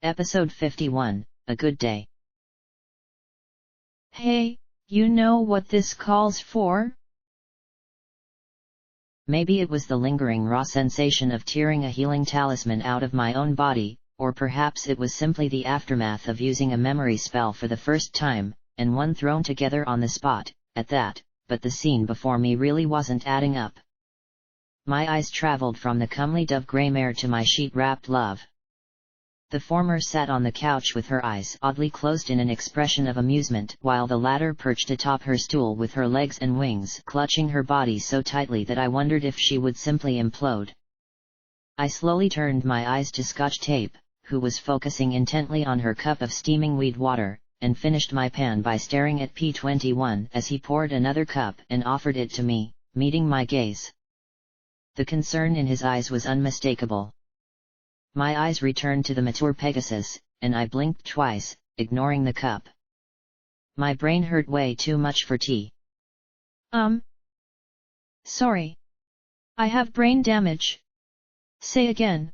Episode 51, A Good Day. Hey, you know what this calls for? Maybe it was the lingering raw sensation of tearing a healing talisman out of my own body, or perhaps it was simply the aftermath of using a memory spell for the first time, and one thrown together on the spot, at that, but the scene before me really wasn't adding up. My eyes traveled from the comely dove-grey mare to my sheet-wrapped love. The former sat on the couch with her eyes oddly closed in an expression of amusement, while the latter perched atop her stool with her legs and wings clutching her body so tightly that I wondered if she would simply implode. I slowly turned my eyes to Scotch Tape, who was focusing intently on her cup of steaming weed water, and finished my pan by staring at P21 as he poured another cup and offered it to me, meeting my gaze. The concern in his eyes was unmistakable. My eyes returned to the mature Pegasus, and I blinked twice, ignoring the cup. My brain hurt way too much for tea. Sorry. I have brain damage. Say again.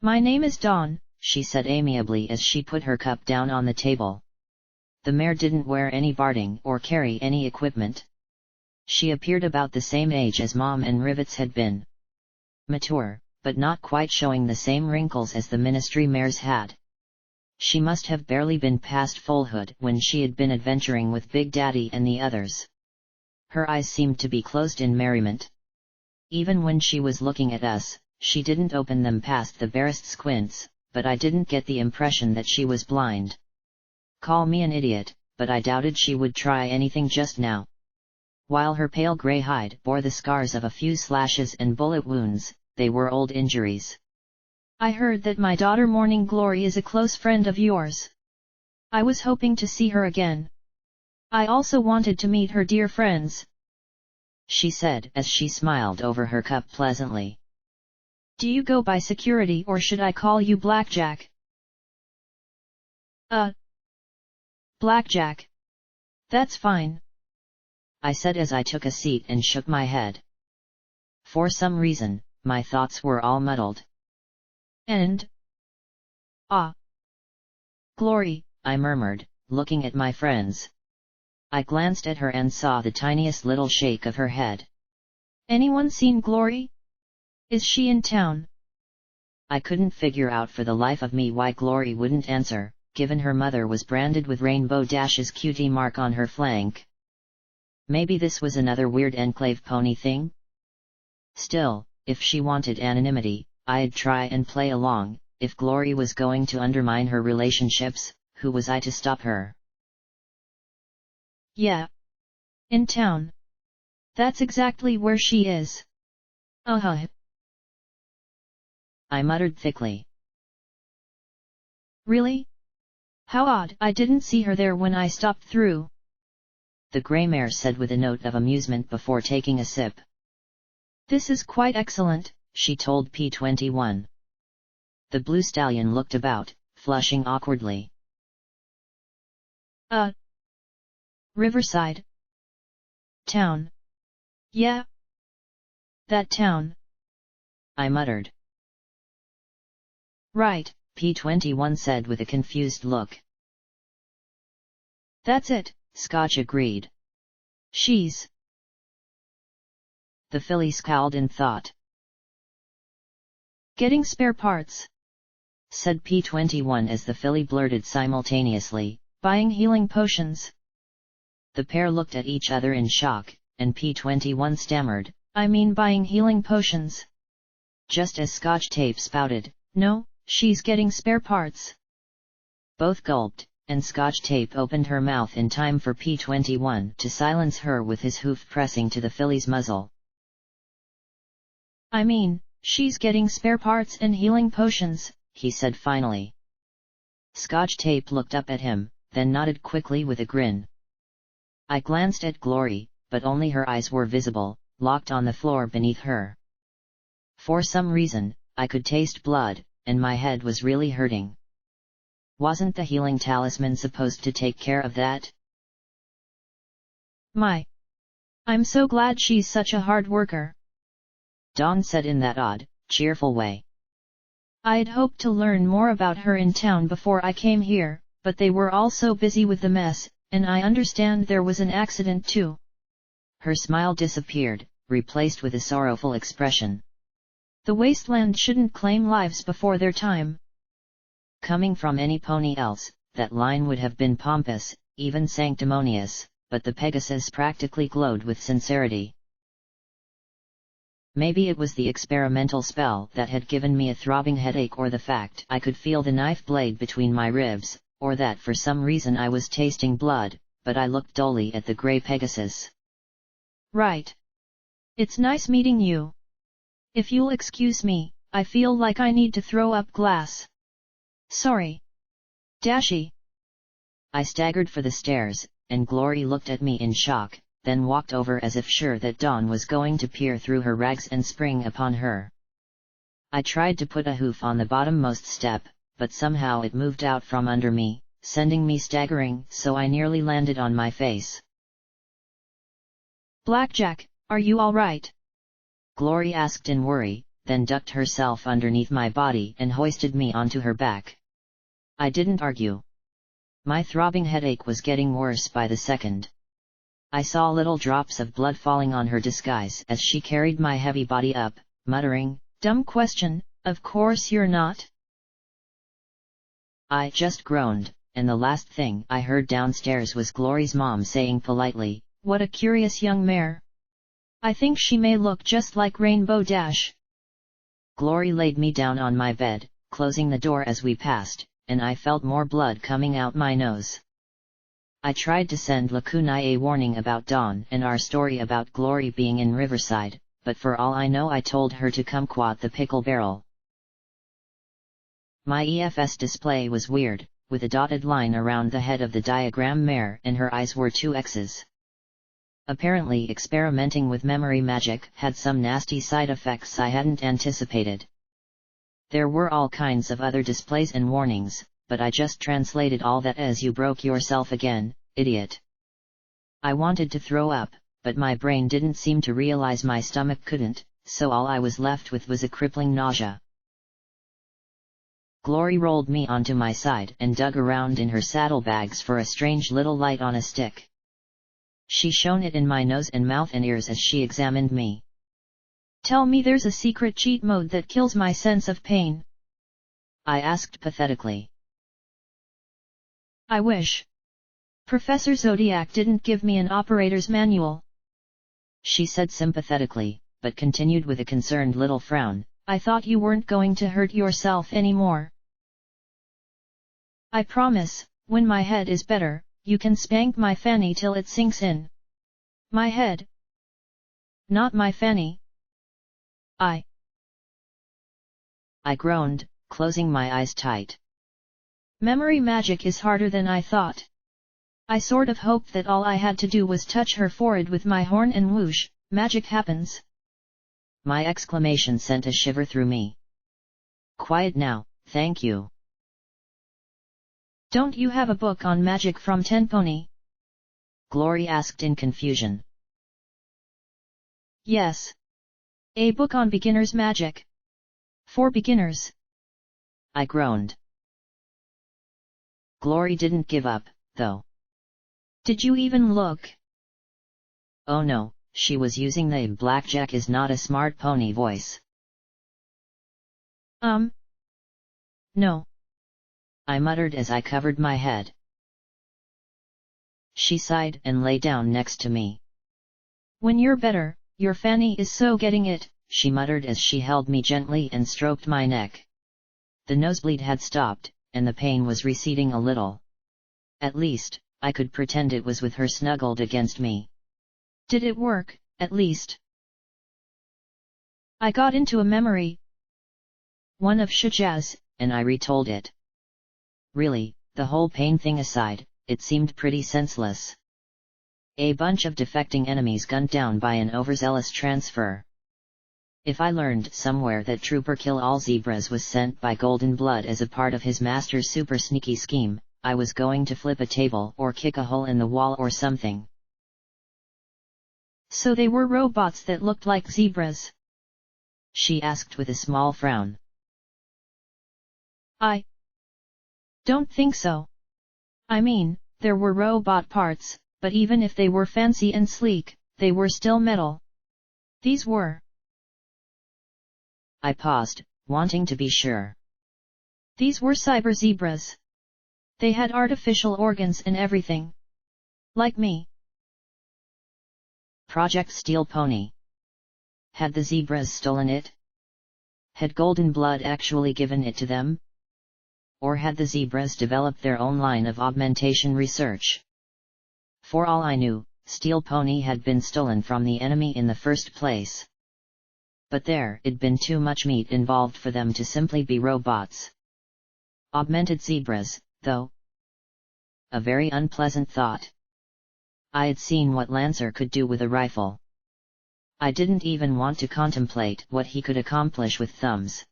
My name is Dawn, she said amiably as she put her cup down on the table. The mare didn't wear any barding or carry any equipment. She appeared about the same age as Mom and Rivets had been. Mature, but not quite showing the same wrinkles as the ministry mares had. She must have barely been past foalhood when she had been adventuring with Big Daddy and the others. Her eyes seemed to be closed in merriment. Even when she was looking at us, she didn't open them past the barest squints, but I didn't get the impression that she was blind. Call me an idiot, but I doubted she would try anything just now. While her pale grey hide bore the scars of a few slashes and bullet wounds, they were old injuries. I heard that my daughter Morning Glory is a close friend of yours. I was hoping to see her again. I also wanted to meet her dear friends, she said as she smiled over her cup pleasantly. Do you go by security or should I call you Blackjack? Blackjack. That's fine, I said as I took a seat and shook my head. For some reason, my thoughts were all muddled. And? Glory, I murmured, looking at my friends. I glanced at her and saw the tiniest little shake of her head. Anyone seen Glory? Is she in town? I couldn't figure out for the life of me why Glory wouldn't answer, given her mother was branded with Rainbow Dash's cutie mark on her flank. Maybe this was another weird enclave pony thing? Still, if she wanted anonymity, I'd try and play along. If Glory was going to undermine her relationships, who was I to stop her? Yeah. In town. That's exactly where she is. I muttered thickly. Really? How odd, I didn't see her there when I stopped through, the grey mare said with a note of amusement before taking a sip. This is quite excellent, she told P21. The blue stallion looked about, flushing awkwardly. Riverside. Town. Yeah. That town. I muttered. Right, P21 said with a confused look. That's it, Scotch agreed. She's. The filly scowled in thought. Getting spare parts, said P21 as the filly blurted simultaneously, buying healing potions. The pair looked at each other in shock, and P21 stammered, I mean buying healing potions. Just as Scotch Tape spouted, No, she's getting spare parts. Both gulped, and Scotch Tape opened her mouth in time for P21 to silence her with his hoof pressing to the filly's muzzle. I mean, she's getting spare parts and healing potions, he said finally. Scotch Tape looked up at him, then nodded quickly with a grin. I glanced at Glory, but only her eyes were visible, locked on the floor beneath her. For some reason, I could taste blood, and my head was really hurting. Wasn't the healing talisman supposed to take care of that? I'm so glad she's such a hard worker, Dawn said in that odd, cheerful way. I'd hoped to learn more about her in town before I came here, but they were all so busy with the mess, and I understand there was an accident too. Her smile disappeared, replaced with a sorrowful expression. The wasteland shouldn't claim lives before their time. Coming from any pony else, that line would have been pompous, even sanctimonious, but the Pegasus practically glowed with sincerity. Maybe it was the experimental spell that had given me a throbbing headache, or the fact I could feel the knife blade between my ribs, or that for some reason I was tasting blood, but I looked dully at the grey Pegasus. Right. It's nice meeting you. If you'll excuse me, I feel like I need to throw up glass. Sorry. Dashi. I staggered for the stairs, and Glory looked at me in shock, then walked over as if sure that Dawn was going to peer through her rags and spring upon her. I tried to put a hoof on the bottommost step, but somehow it moved out from under me, sending me staggering so I nearly landed on my face. Blackjack, are you all right? Glory asked in worry, then ducked herself underneath my body and hoisted me onto her back. I didn't argue. My throbbing headache was getting worse by the second. I saw little drops of blood falling on her disguise as she carried my heavy body up, muttering, "Dumb question, of course you're not." I just groaned, and the last thing I heard downstairs was Glory's mom saying politely, "What a curious young mare. I think she may look just like Rainbow Dash." Glory laid me down on my bed, closing the door as we passed, and I felt more blood coming out my nose. I tried to send Lakunai a warning about Dawn and our story about Glory being in Riverside, but for all I know I told her to kumquat the pickle barrel. My EFS display was weird, with a dotted line around the head of the diagram mare, and her eyes were two X's. Apparently experimenting with memory magic had some nasty side effects I hadn't anticipated. There were all kinds of other displays and warnings, but I just translated all that as "you broke yourself again, idiot." I wanted to throw up, but my brain didn't seem to realize my stomach couldn't, so all I was left with was a crippling nausea. Glory rolled me onto my side and dug around in her saddlebags for a strange little light on a stick. She shone it in my nose and mouth and ears as she examined me. "Tell me there's a secret cheat mode that kills my sense of pain," I asked pathetically. "I wish. Professor Zodiac didn't give me an operator's manual," she said sympathetically, but continued with a concerned little frown, "I thought you weren't going to hurt yourself anymore. I promise, when my head is better, you can spank my fanny till it sinks in." "My head? Not my fanny." I groaned, closing my eyes tight. Memory magic is harder than I thought. I sort of hoped that all I had to do was touch her forehead with my horn and whoosh, magic happens. My exclamation sent a shiver through me. "Quiet now, thank you." "Don't you have a book on magic from Tenpony?" Glory asked in confusion. "Yes. A book on beginner's magic. For beginners." I groaned. Glory didn't give up, though. "Did you even look?" Oh no, she was using the "blackjack is not a smart pony" voice. No," I muttered as I covered my head. She sighed and lay down next to me. "When you're better, your fanny is so getting it," she muttered as she held me gently and stroked my neck. The nosebleed had stopped, and the pain was receding a little. At least, I could pretend it was with her snuggled against me. "Did it work, at least?" "I got into a memory. One of Shija's, and I retold it. Really, the whole pain thing aside, it seemed pretty senseless. A bunch of defecting enemies gunned down by an overzealous transfer. If I learned somewhere that Trooper Kill All Zebras was sent by Golden Blood as a part of his master's super sneaky scheme, I was going to flip a table or kick a hole in the wall or something. "So they were robots that looked like zebras?" she asked with a small frown. I don't think so. I mean, there were robot parts, but even if they were fancy and sleek, they were still metal. These were. I paused, wanting to be sure. These were cyber zebras. They had artificial organs and everything. Like me. Project Steel Pony. Had the zebras stolen it? Had Golden Blood actually given it to them? Or had the zebras developed their own line of augmentation research? For all I knew, Steel Pony had been stolen from the enemy in the first place. But there'd been too much meat involved for them to simply be robots. Augmented zebras, though? A very unpleasant thought. I had seen what Lancer could do with a rifle. I didn't even want to contemplate what he could accomplish with thumbs.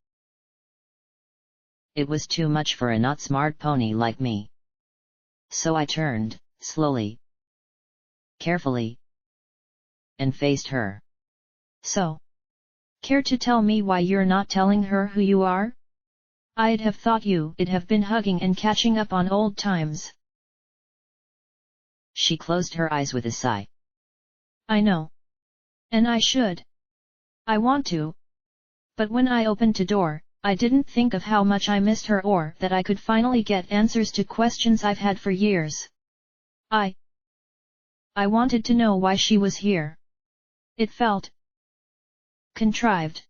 It was too much for a not smart pony like me. So I turned, slowly, carefully, and faced her. So, care to tell me why you're not telling her who you are? I'd have thought you'd have been hugging and catching up on old times. She closed her eyes with a sigh. I know. And I should. I want to. But when I opened the door, I didn't think of how much I missed her or that I could finally get answers to questions I've had for years. I wanted to know why she was here. It felt contrived.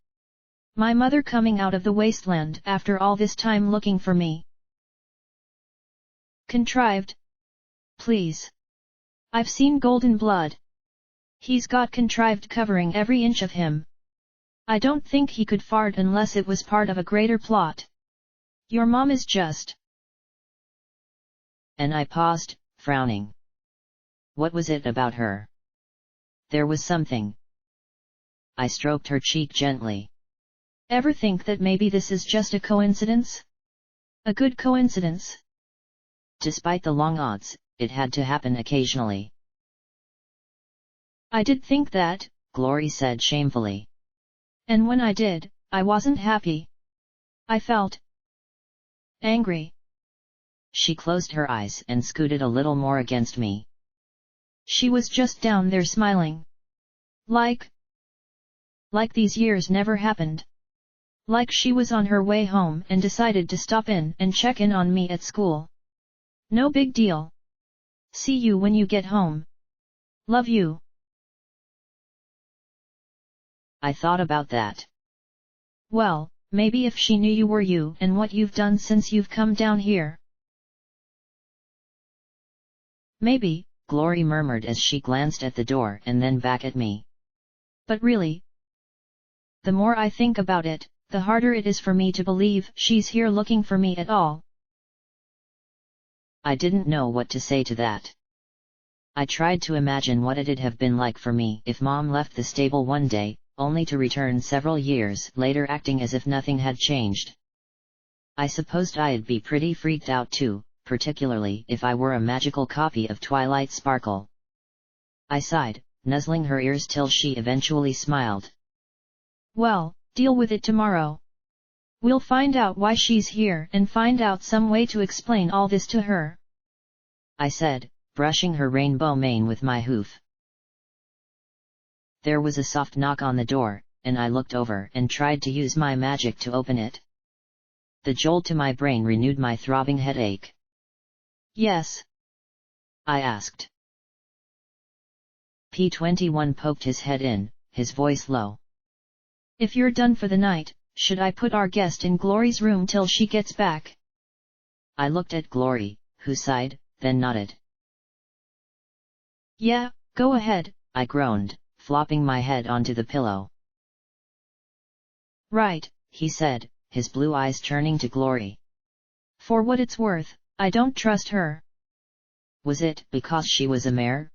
My mother coming out of the wasteland after all this time looking for me. Contrived? Please. I've seen Golden Blood. He's got contrived covering every inch of him. I don't think he could fart unless it was part of a greater plot. Your mom is just. And I paused, frowning. What was it about her? There was something. I stroked her cheek gently. Ever think that maybe this is just a coincidence? A good coincidence? Despite the long odds, it had to happen occasionally. I did think that, Glory said shamefully. And when I did, I wasn't happy. I felt angry. She closed her eyes and scooted a little more against me. She was just down there smiling. Like these years never happened. Like she was on her way home and decided to stop in and check in on me at school. No big deal. See you when you get home. Love you. I thought about that. Well, maybe if she knew you were you and what you've done since you've come down here. Maybe, Glory murmured as she glanced at the door and then back at me. But really, the more I think about it, the harder it is for me to believe she's here looking for me at all. I didn't know what to say to that. I tried to imagine what it'd have been like for me if Mom left the stable one day, only to return several years later acting as if nothing had changed. I supposed I'd be pretty freaked out too, particularly if I were a magical copy of Twilight Sparkle. I sighed, nuzzling her ears till she eventually smiled. Well, deal with it tomorrow. We'll find out why she's here and find out some way to explain all this to her. I said, brushing her rainbow mane with my hoof. There was a soft knock on the door, and I looked over and tried to use my magic to open it. The jolt to my brain renewed my throbbing headache. Yes? I asked. P21 poked his head in, his voice low. If you're done for the night, should I put our guest in Glory's room till she gets back? I looked at Glory, who sighed, then nodded. Yeah, go ahead, I groaned, flopping my head onto the pillow. Right, he said, his blue eyes turning to Glory. For what it's worth, I don't trust her. Was it because she was a mare?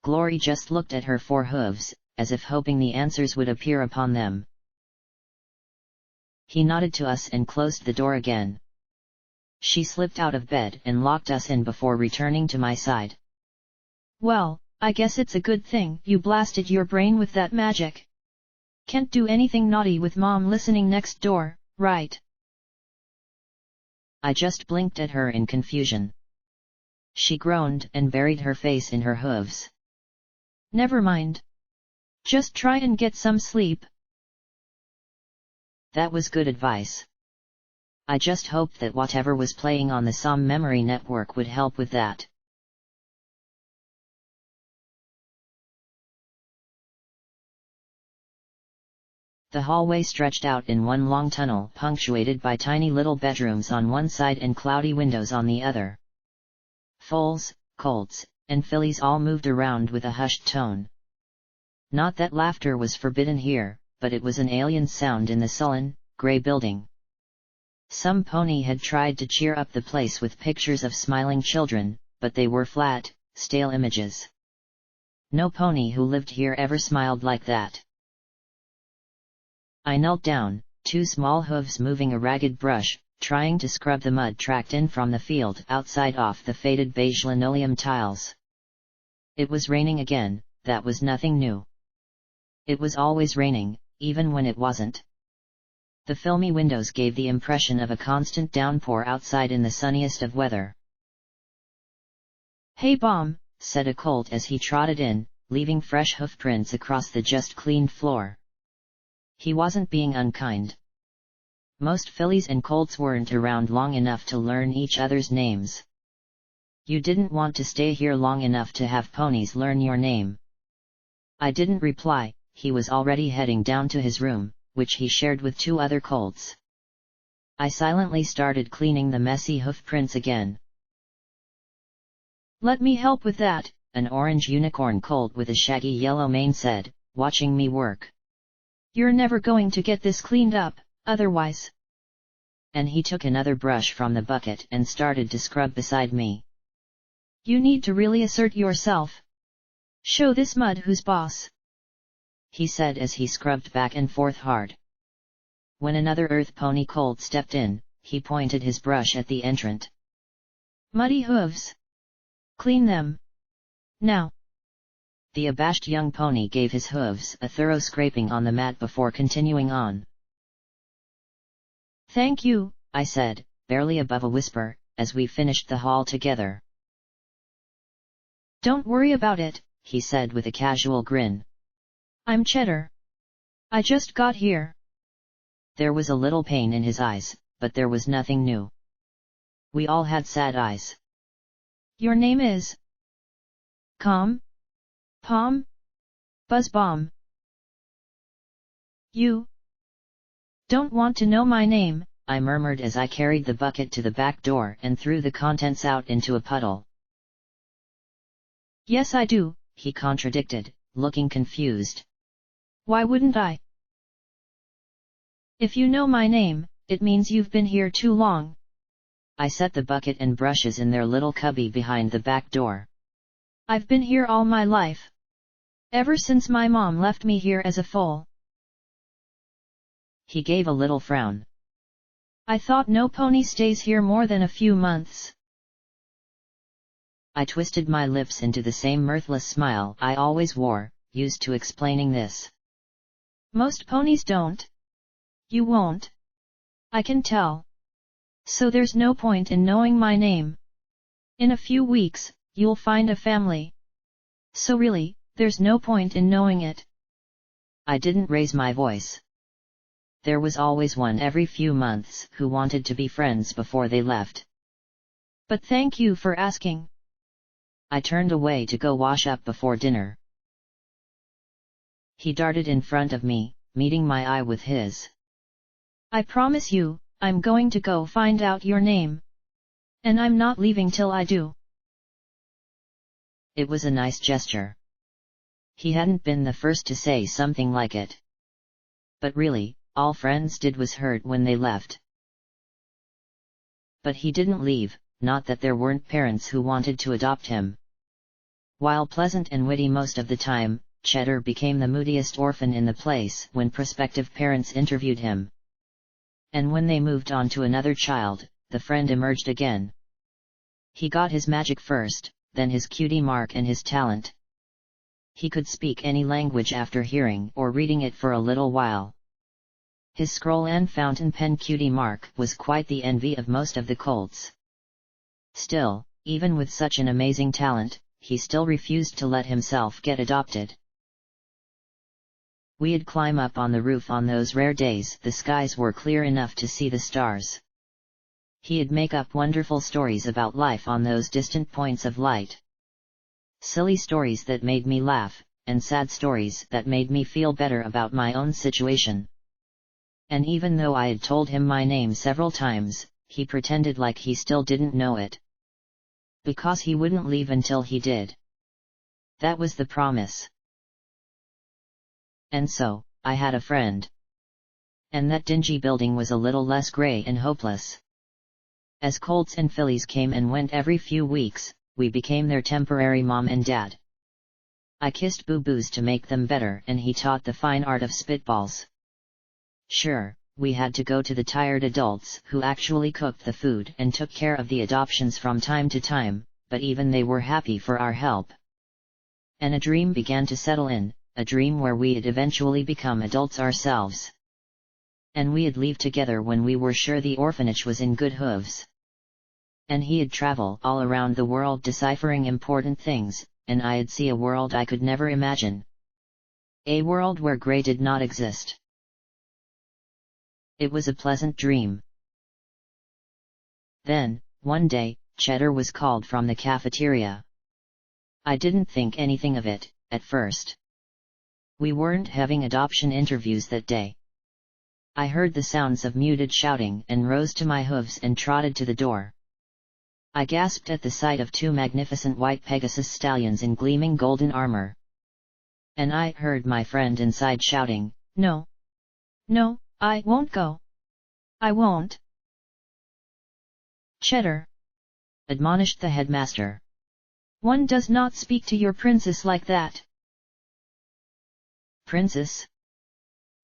Glory just looked at her four hooves, as if hoping the answers would appear upon them. He nodded to us and closed the door again. She slipped out of bed and locked us in before returning to my side. Well, I guess it's a good thing you blasted your brain with that magic. Can't do anything naughty with Mom listening next door, right? I just blinked at her in confusion. She groaned and buried her face in her hooves. Never mind. Just try and get some sleep. That was good advice. I just hoped that whatever was playing on the SOM memory network would help with that. The hallway stretched out in one long tunnel punctuated by tiny little bedrooms on one side and cloudy windows on the other. Foals, colts, and fillies all moved around with a hushed tone. Not that laughter was forbidden here, but it was an alien sound in the sullen, grey building. Some pony had tried to cheer up the place with pictures of smiling children, but they were flat, stale images. No pony who lived here ever smiled like that. I knelt down, two small hooves moving a ragged brush, trying to scrub the mud tracked in from the field outside off the faded beige linoleum tiles. It was raining again, that was nothing new. It was always raining, even when it wasn't. The filmy windows gave the impression of a constant downpour outside in the sunniest of weather. "Hey Bomb," said a colt as he trotted in, leaving fresh hoof prints across the just cleaned floor. He wasn't being unkind. Most fillies and colts weren't around long enough to learn each other's names. You didn't want to stay here long enough to have ponies learn your name. I didn't reply, he was already heading down to his room, which he shared with two other colts. I silently started cleaning the messy hoof prints again. "Let me help with that," an orange unicorn colt with a shaggy yellow mane said, watching me work. "You're never going to get this cleaned up, otherwise." And he took another brush from the bucket and started to scrub beside me. "You need to really assert yourself. Show this mud who's boss," he said as he scrubbed back and forth hard. When another earth pony colt stepped in, he pointed his brush at the entrant. "Muddy hooves. Clean them. Now." The abashed young pony gave his hooves a thorough scraping on the mat before continuing on. "Thank you," I said, barely above a whisper, as we finished the haul together. "Don't worry about it," he said with a casual grin. "I'm Cheddar. I just got here." There was a little pain in his eyes, but there was nothing new. We all had sad eyes. "Your name is? Calm? Pom? Buzz Bomb? You don't want to know my name," I murmured as I carried the bucket to the back door and threw the contents out into a puddle. "Yes I do," he contradicted, looking confused. "Why wouldn't I? If you know my name, it means you've been here too long." I set the bucket and brushes in their little cubby behind the back door. "I've been here all my life. Ever since my mom left me here as a foal." He gave a little frown. "I thought no pony stays here more than a few months." I twisted my lips into the same mirthless smile I always wore, used to explaining this. "Most ponies don't. You won't. I can tell. So there's no point in knowing my name. In a few weeks, you'll find a family. So really, there's no point in knowing it." I didn't raise my voice. There was always one every few months who wanted to be friends before they left. "But thank you for asking." I turned away to go wash up before dinner. He darted in front of me, meeting my eye with his. "I promise you, I'm going to go find out your name. And I'm not leaving till I do." It was a nice gesture. He hadn't been the first to say something like it. But really, all friends did was hurt when they left. But he didn't leave, not that there weren't parents who wanted to adopt him. While pleasant and witty most of the time, Cheddar became the moodiest orphan in the place when prospective parents interviewed him. And when they moved on to another child, the friend emerged again. He got his magic first, then his cutie mark and his talent. He could speak any language after hearing or reading it for a little while. His scroll and fountain pen cutie mark was quite the envy of most of the colts. Still, even with such an amazing talent, he still refused to let himself get adopted. We'd climb up on the roof on those rare days the skies were clear enough to see the stars. He'd make up wonderful stories about life on those distant points of light. Silly stories that made me laugh, and sad stories that made me feel better about my own situation. And even though I had told him my name several times, he pretended like he still didn't know it. Because he wouldn't leave until he did. That was the promise. And so, I had a friend. And that dingy building was a little less grey and hopeless. As colts and fillies came and went every few weeks, we became their temporary mom and dad. I kissed boo-boos to make them better and he taught the fine art of spitballs. Sure, we had to go to the tired adults who actually cooked the food and took care of the adoptions from time to time, but even they were happy for our help. And a dream began to settle in, a dream where we'd eventually become adults ourselves. And we'd leave together when we were sure the orphanage was in good hooves. And he'd travel all around the world deciphering important things, and I'd see a world I could never imagine. A world where grey did not exist. It was a pleasant dream. Then, one day, Cheddar was called from the cafeteria. I didn't think anything of it, at first. We weren't having adoption interviews that day. I heard the sounds of muted shouting and rose to my hooves and trotted to the door. I gasped at the sight of two magnificent white Pegasus stallions in gleaming golden armor. And I heard my friend inside shouting, "No! No, I won't go! I won't!" Cheddar, admonished the headmaster. One does not speak to your princess like that. Princess?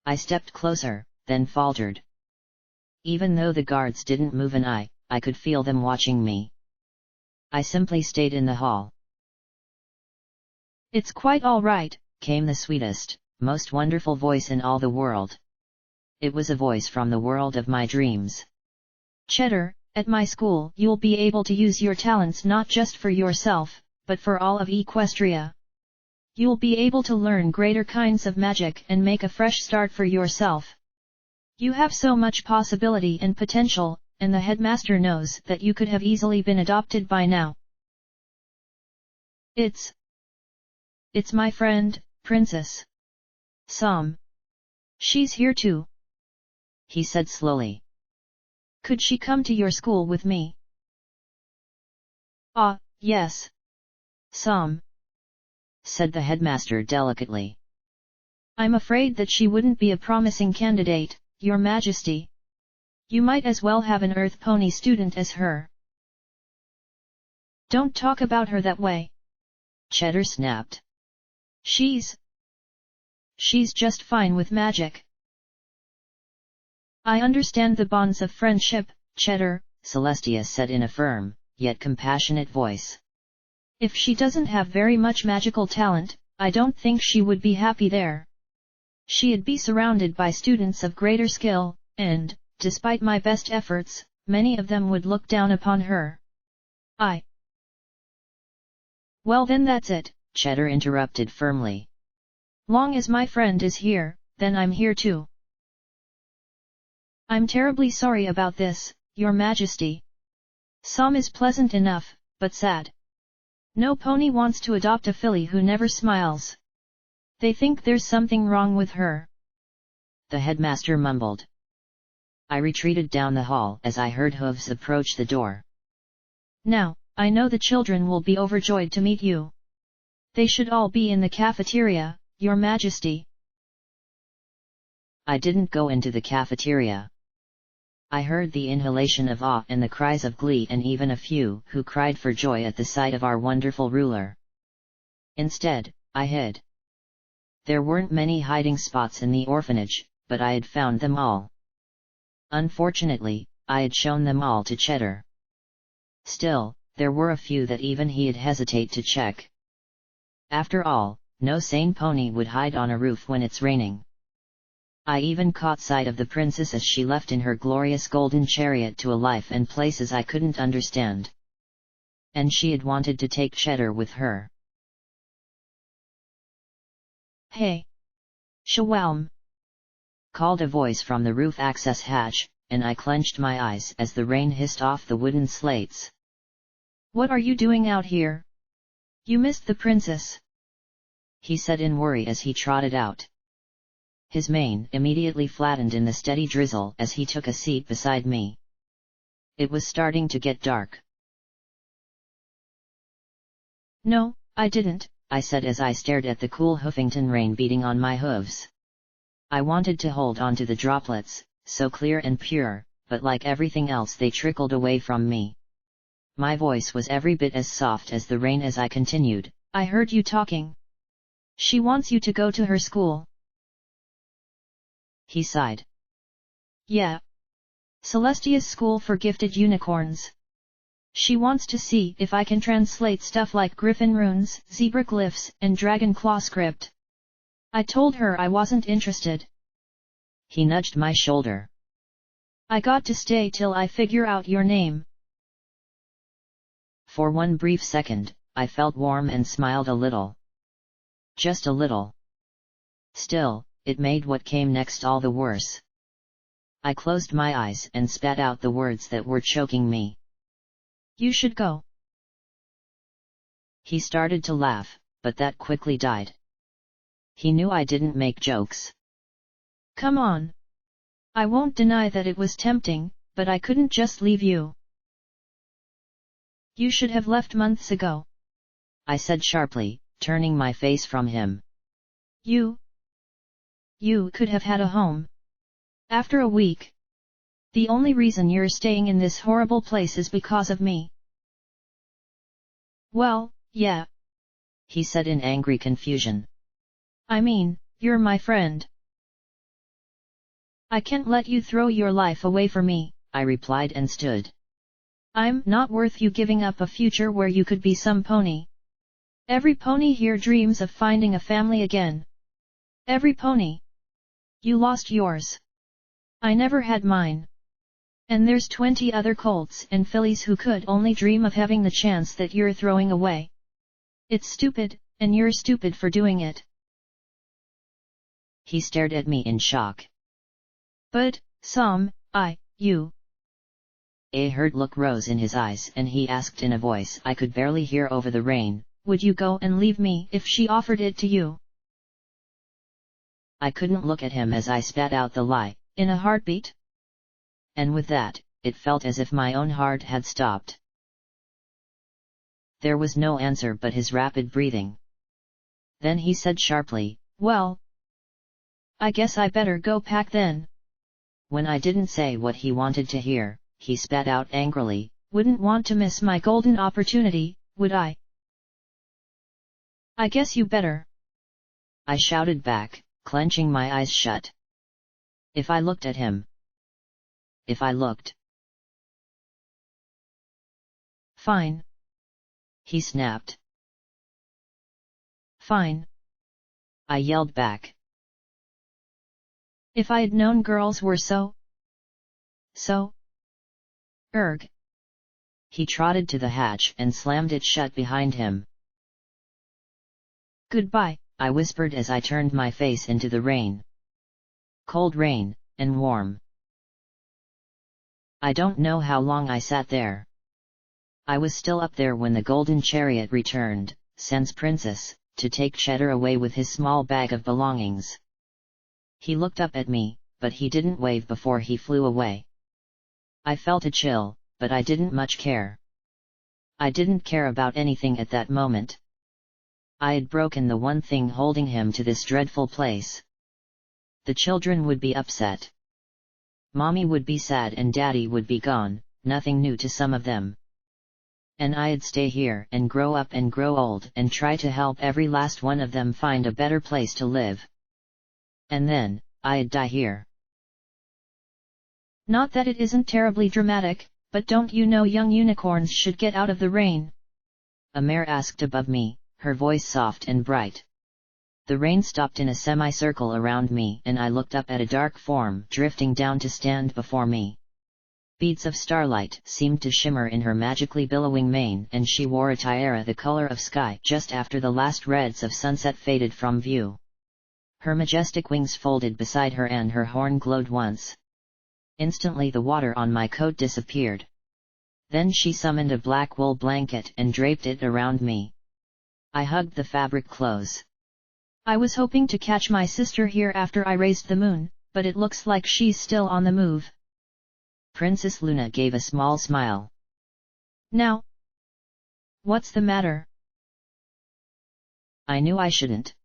I stepped closer, then faltered. Even though the guards didn't move an eye, I could feel them watching me. I simply stayed in the hall. "It's quite all right," came the sweetest, most wonderful voice in all the world. It was a voice from the world of my dreams. "Cheddar, at my school you'll be able to use your talents not just for yourself, but for all of Equestria. You'll be able to learn greater kinds of magic and make a fresh start for yourself. You have so much possibility and potential, and the headmaster knows that you could have easily been adopted by now. It's my friend, Princess Som. She's here too," he said slowly. "Could she come to your school with me?" "Ah, yes. Som," said the headmaster delicately. "I'm afraid that she wouldn't be a promising candidate, Your Majesty. You might as well have an Earth Pony student as her." "Don't talk about her that way," Cheddar snapped. She's just fine with magic." "I understand the bonds of friendship, Cheddar," Celestia said in a firm, yet compassionate voice. "If she doesn't have very much magical talent, I don't think she would be happy there. She'd be surrounded by students of greater skill, and, despite my best efforts, many of them would look down upon her." "Well then that's it," Cheddar interrupted firmly. "Long as my friend is here, then I'm here too. I'm terribly sorry about this, Your Majesty. Som is pleasant enough, but sad. No pony wants to adopt a filly who never smiles. They think there's something wrong with her." The headmaster mumbled. I retreated down the hall as I heard hooves approach the door. "Now, I know the children will be overjoyed to meet you. They should all be in the cafeteria, Your Majesty." I didn't go into the cafeteria. I heard the inhalation of awe and the cries of glee and even a few who cried for joy at the sight of our wonderful ruler. Instead, I hid. There weren't many hiding spots in the orphanage, but I had found them all. Unfortunately, I had shown them all to Cheddar. Still, there were a few that even he'd hesitate to check. After all, no sane pony would hide on a roof when it's raining. I even caught sight of the princess as she left in her glorious golden chariot to a life and places I couldn't understand. And she had wanted to take Cheddar with her. "Hey! Shawarm!" called a voice from the roof access hatch, and I clenched my eyes as the rain hissed off the wooden slates. "What are you doing out here? You missed the princess," he said in worry as he trotted out. His mane immediately flattened in the steady drizzle as he took a seat beside me. It was starting to get dark. "No, I didn't," I said as I stared at the cool Hoofington rain beating on my hooves. I wanted to hold on to the droplets, so clear and pure, but like everything else they trickled away from me. My voice was every bit as soft as the rain as I continued, "I heard you talking. She wants you to go to her school." He sighed. "Yeah. Celestia's school for gifted unicorns. She wants to see if I can translate stuff like griffin runes, zebra glyphs, and dragon claw script. I told her I wasn't interested." He nudged my shoulder. "I got to stay till I figure out your name." For one brief second, I felt warm and smiled a little. Just a little. Still, it made what came next all the worse. I closed my eyes and spat out the words that were choking me. "You should go." He started to laugh, but that quickly died. He knew I didn't make jokes. "Come on. I won't deny that it was tempting, but I couldn't just leave you. You should have left months ago," I said sharply, turning my face from him. You could have had a home. After a week. The only reason you're staying in this horrible place is because of me." "Well, yeah," he said in angry confusion. "I mean, you're my friend. I can't let you throw your life away for me," I replied and stood. "I'm not worth you giving up a future where you could be some pony. Every pony here dreams of finding a family again. Every pony. You lost yours. I never had mine. And there's 20 other colts and fillies who could only dream of having the chance that you're throwing away. It's stupid, and you're stupid for doing it." He stared at me in shock. "But, you." A hurt look rose in his eyes and he asked in a voice I could barely hear over the rain, "Would you go and leave me if she offered it to you?" I couldn't look at him as I spat out the lie, "In a heartbeat?" And with that, it felt as if my own heart had stopped. There was no answer but his rapid breathing. Then he said sharply, "Well, I guess I better go pack then." When I didn't say what he wanted to hear, he spat out angrily, "Wouldn't want to miss my golden opportunity, would I?" "I guess you better," I shouted back, clenching my eyes shut. If I looked at him. If I looked. "Fine," he snapped. "Fine," I yelled back. "If I'd known girls were so. Erg." He trotted to the hatch and slammed it shut behind him. "Goodbye," I whispered as I turned my face into the rain. Cold rain, and warm. I don't know how long I sat there. I was still up there when the golden chariot returned, Sen's princess, to take Cheddar away with his small bag of belongings. He looked up at me, but he didn't wave before he flew away. I felt a chill, but I didn't much care. I didn't care about anything at that moment. I had broken the one thing holding him to this dreadful place. The children would be upset. Mommy would be sad and Daddy would be gone, nothing new to some of them. And I'd stay here and grow up and grow old and try to help every last one of them find a better place to live. And then, I'd die here. Not that it isn't terribly dramatic, but don't you know young unicorns should get out of the rain? A mare asked above me, her voice soft and bright. The rain stopped in a semicircle around me, and I looked up at a dark form drifting down to stand before me. Beads of starlight seemed to shimmer in her magically billowing mane, and she wore a tiara the color of sky just after the last reds of sunset faded from view. Her majestic wings folded beside her and her horn glowed once. Instantly the water on my coat disappeared. Then she summoned a black wool blanket and draped it around me. I hugged the fabric close. I was hoping to catch my sister here after I raised the moon, but it looks like she's still on the move. Princess Luna gave a small smile. Now? What's the matter? I knew I shouldn't.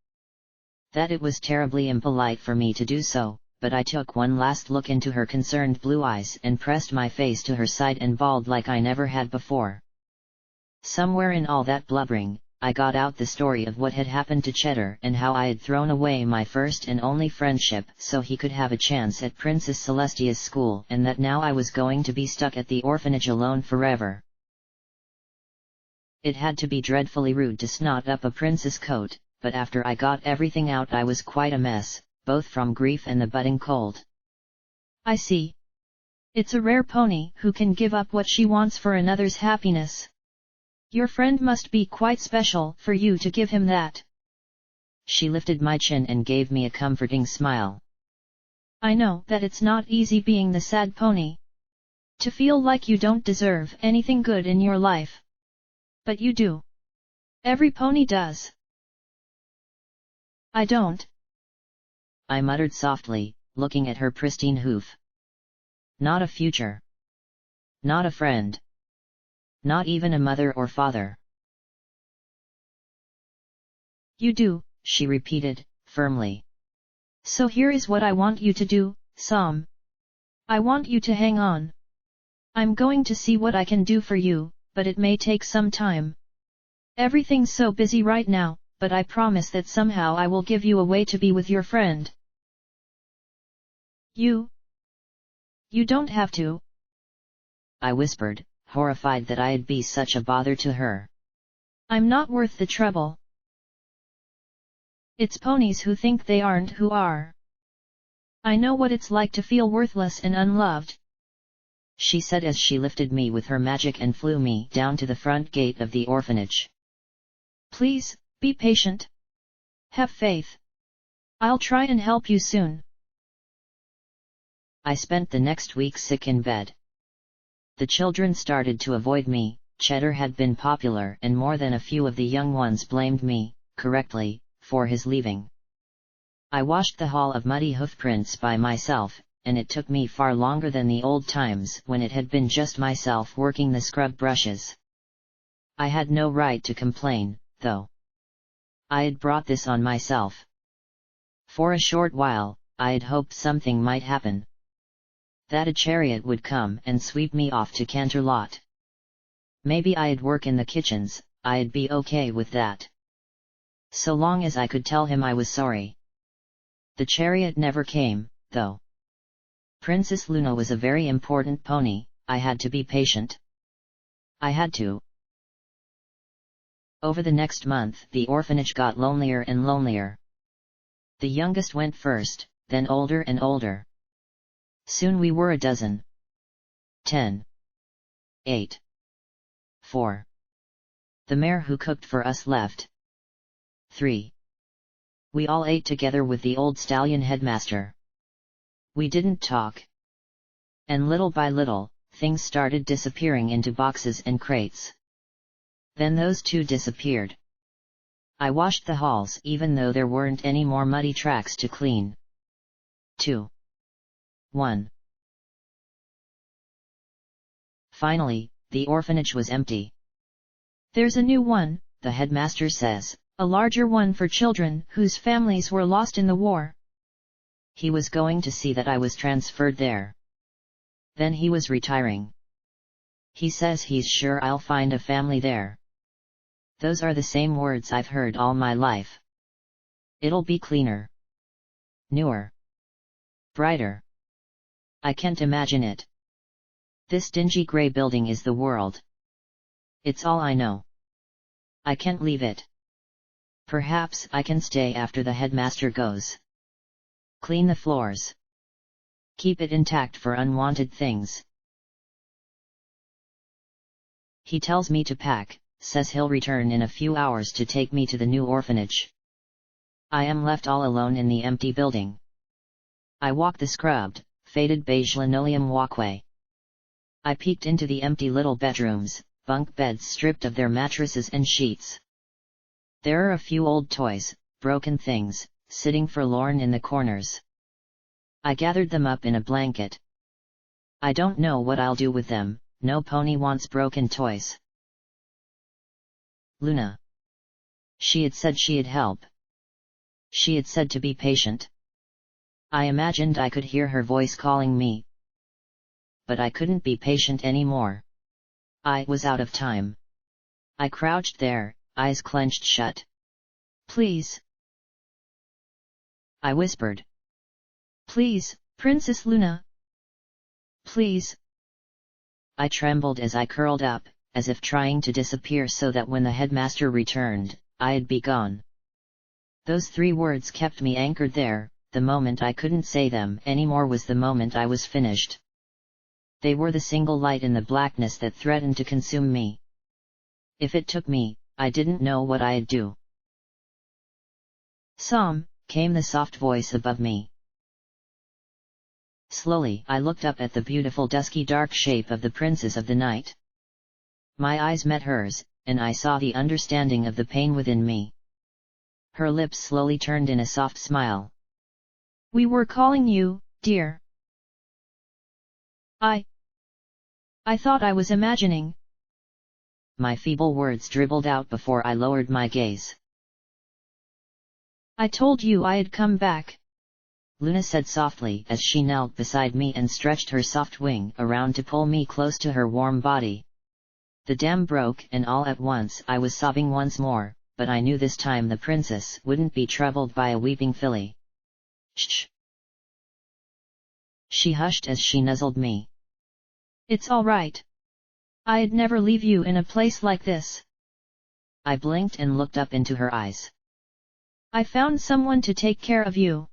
That it was terribly impolite for me to do so, but I took one last look into her concerned blue eyes and pressed my face to her side and bawled like I never had before. Somewhere in all that blubbering, I got out the story of what had happened to Cheddar and how I had thrown away my first and only friendship so he could have a chance at Princess Celestia's school, and that now I was going to be stuck at the orphanage alone forever. It had to be dreadfully rude to snot up a princess coat, but after I got everything out I was quite a mess, both from grief and the budding cold. I see. It's a rare pony who can give up what she wants for another's happiness. Your friend must be quite special for you to give him that. She lifted my chin and gave me a comforting smile. I know that it's not easy being the sad pony. To feel like you don't deserve anything good in your life. But you do. Every pony does. I don't. I muttered softly, looking at her pristine hoof. Not a future. Not a friend. Not even a mother or father. You do, she repeated, firmly. So here is what I want you to do, Sam. I want you to hang on. I'm going to see what I can do for you, but it may take some time. Everything's so busy right now, but I promise that somehow I will give you a way to be with your friend. You don't have to. I whispered, horrified that I'd be such a bother to her. I'm not worth the trouble. It's ponies who think they aren't who are. I know what it's like to feel worthless and unloved. She said as she lifted me with her magic and flew me down to the front gate of the orphanage. Please, be patient. Have faith. I'll try and help you soon. I spent the next week sick in bed. The children started to avoid me. Cheddar had been popular and more than a few of the young ones blamed me, correctly, for his leaving. I washed the hall of muddy hoofprints by myself, and it took me far longer than the old times when it had been just myself working the scrub brushes. I had no right to complain, though. I had brought this on myself. For a short while, I had hoped something might happen. That a chariot would come and sweep me off to Canterlot. Maybe I'd work in the kitchens, I'd be okay with that. So long as I could tell him I was sorry. The chariot never came, though. Princess Luna was a very important pony, I had to be patient. I had to. Over the next month the orphanage got lonelier and lonelier. The youngest went first, then older and older. Soon we were a dozen. 10. 8. 4. The mare who cooked for us left. 3. We all ate together with the old stallion headmaster. We didn't talk. And little by little, things started disappearing into boxes and crates. Then those two disappeared. I washed the halls even though there weren't any more muddy tracks to clean. 2. 1. Finally, the orphanage was empty. There's a new one, the headmaster says. A larger one for children whose families were lost in the war. He was going to see that I was transferred there. Then he was retiring. He says he's sure I'll find a family there. Those are the same words I've heard all my life. It'll be cleaner. Newer. Brighter. I can't imagine it. This dingy grey building is the world. It's all I know. I can't leave it. Perhaps I can stay after the headmaster goes. Clean the floors. Keep it intact for unwanted things. He tells me to pack, says he'll return in a few hours to take me to the new orphanage. I am left all alone in the empty building. I walk the scrubbed, faded beige linoleum walkway. I peeked into the empty little bedrooms, bunk beds stripped of their mattresses and sheets. There are a few old toys, broken things, sitting forlorn in the corners. I gathered them up in a blanket. I don't know what I'll do with them. No pony wants broken toys. Luna. She had said she'd help. She had said to be patient. I imagined I could hear her voice calling me. But I couldn't be patient anymore. I was out of time. I crouched there, eyes clenched shut. Please. I whispered. Please, Princess Luna. Please. I trembled as I curled up, as if trying to disappear so that when the headmaster returned, I'd be gone. Those 3 words kept me anchored there. The moment I couldn't say them anymore was the moment I was finished. They were the single light in the blackness that threatened to consume me. If it took me, I didn't know what I'd do. Som, came the soft voice above me. Slowly I looked up at the beautiful dusky dark shape of the princess of the night. My eyes met hers, and I saw the understanding of the pain within me. Her lips slowly turned in a soft smile. We were calling you, dear. I thought I was imagining. My feeble words dribbled out before I lowered my gaze. I told you I'd come back. Luna said softly as she knelt beside me and stretched her soft wing around to pull me close to her warm body. The dam broke and all at once I was sobbing once more, but I knew this time the princess wouldn't be troubled by a weeping filly. Shh! She hushed as she nuzzled me. It's all right. I'd never leave you in a place like this. I blinked and looked up into her eyes. I found someone to take care of you.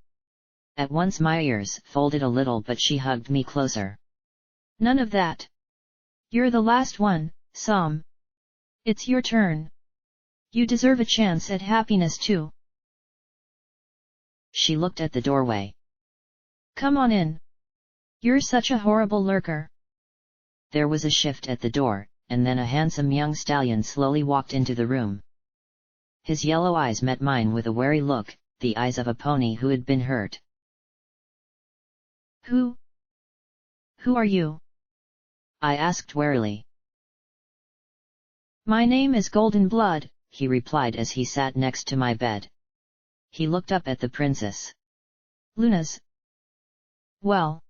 At once my ears folded a little, but she hugged me closer. None of that. You're the last one, Som. It's your turn. You deserve a chance at happiness too. She looked at the doorway. Come on in. You're such a horrible lurker. There was a shift at the door, and then a handsome young stallion slowly walked into the room. His yellow eyes met mine with a wary look, the eyes of a pony who had been hurt. Who are you? I asked warily. My name is Golden Blood, he replied as he sat next to my bed. He looked up at the princess. Luna's. Well.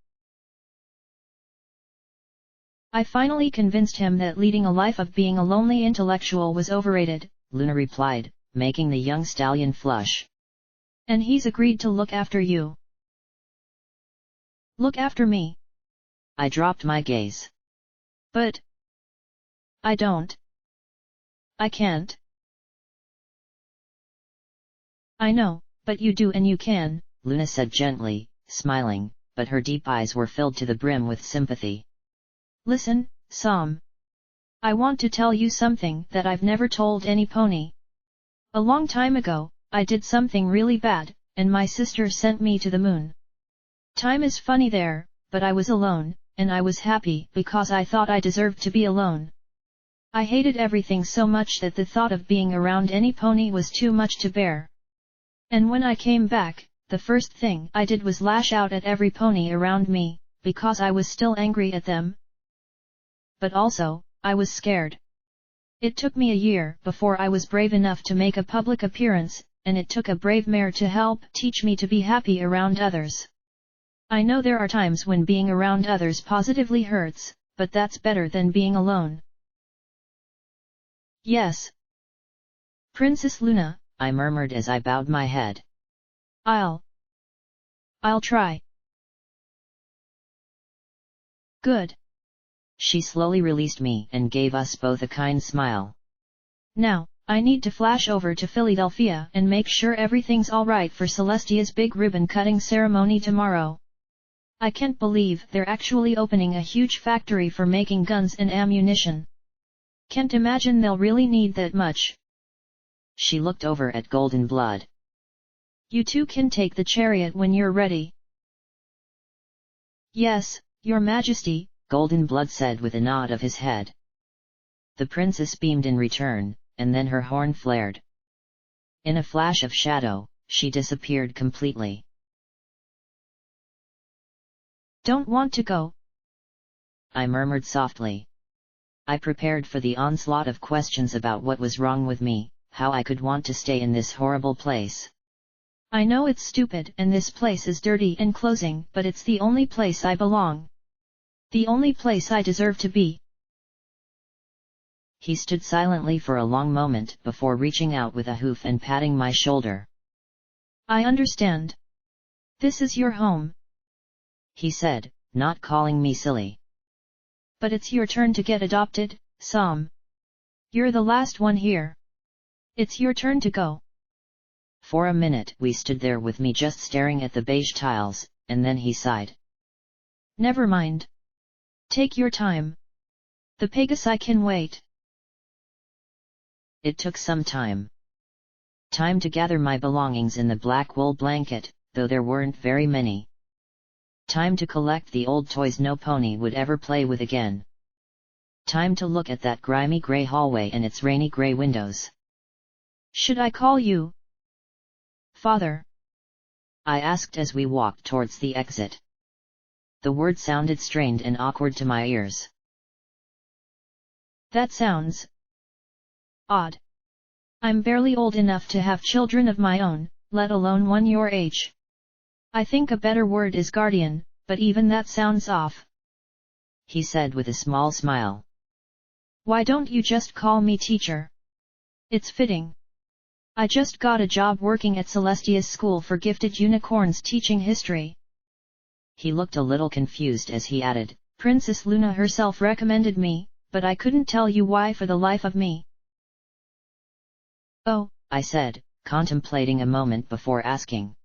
I finally convinced him that leading a life of being a lonely intellectual was overrated, Luna replied, making the young stallion flush. And he's agreed to look after you. Look after me. I dropped my gaze. But I don't. I can't. I know, but you do and you can, Luna said gently, smiling, but her deep eyes were filled to the brim with sympathy. Listen, Som. I want to tell you something that I've never told any pony. A long time ago, I did something really bad, and my sister sent me to the moon. Time is funny there, but I was alone, and I was happy because I thought I deserved to be alone. I hated everything so much that the thought of being around any pony was too much to bear. And when I came back, the first thing I did was lash out at every pony around me, because I was still angry at them. But also, I was scared. It took me a year before I was brave enough to make a public appearance, and it took a brave mare to help teach me to be happy around others. I know there are times when being around others positively hurts, but that's better than being alone. Yes. Princess Luna, I murmured as I bowed my head. I'll try. Good. She slowly released me and gave us both a kind smile. Now, I need to flash over to Philadelphia and make sure everything's alright for Celestia's big ribbon-cutting ceremony tomorrow. I can't believe they're actually opening a huge factory for making guns and ammunition. Can't imagine they'll really need that much. She looked over at Golden Blood. You two can take the chariot when you're ready. Yes, Your Majesty, Golden Blood said with a nod of his head. The princess beamed in return, and then her horn flared. In a flash of shadow, she disappeared completely. Don't want to go? I murmured softly. I prepared for the onslaught of questions about what was wrong with me, how I could want to stay in this horrible place. I know it's stupid and this place is dirty and closing, but it's the only place I belong. The only place I deserve to be. He stood silently for a long moment before reaching out with a hoof and patting my shoulder. I understand. This is your home, he said, not calling me silly. But it's your turn to get adopted, Sam. You're the last one here. It's your turn to go. For a minute we stood there with me just staring at the beige tiles, and then he sighed. Never mind. Take your time. The Pegasus can wait. It took some time. Time to gather my belongings in the black wool blanket, though there weren't very many. Time to collect the old toys no pony would ever play with again. Time to look at that grimy grey hallway and its rainy grey windows. Should I call you Father? I asked as we walked towards the exit. The word sounded strained and awkward to my ears. That sounds odd. I'm barely old enough to have children of my own, let alone one your age. I think a better word is guardian, but even that sounds off, he said with a small smile. Why don't you just call me teacher? It's fitting. I just got a job working at Celestia's school for gifted unicorns teaching history. He looked a little confused as he added, Princess Luna herself recommended me, but I couldn't tell you why for the life of me. Oh, I said, contemplating a moment before asking.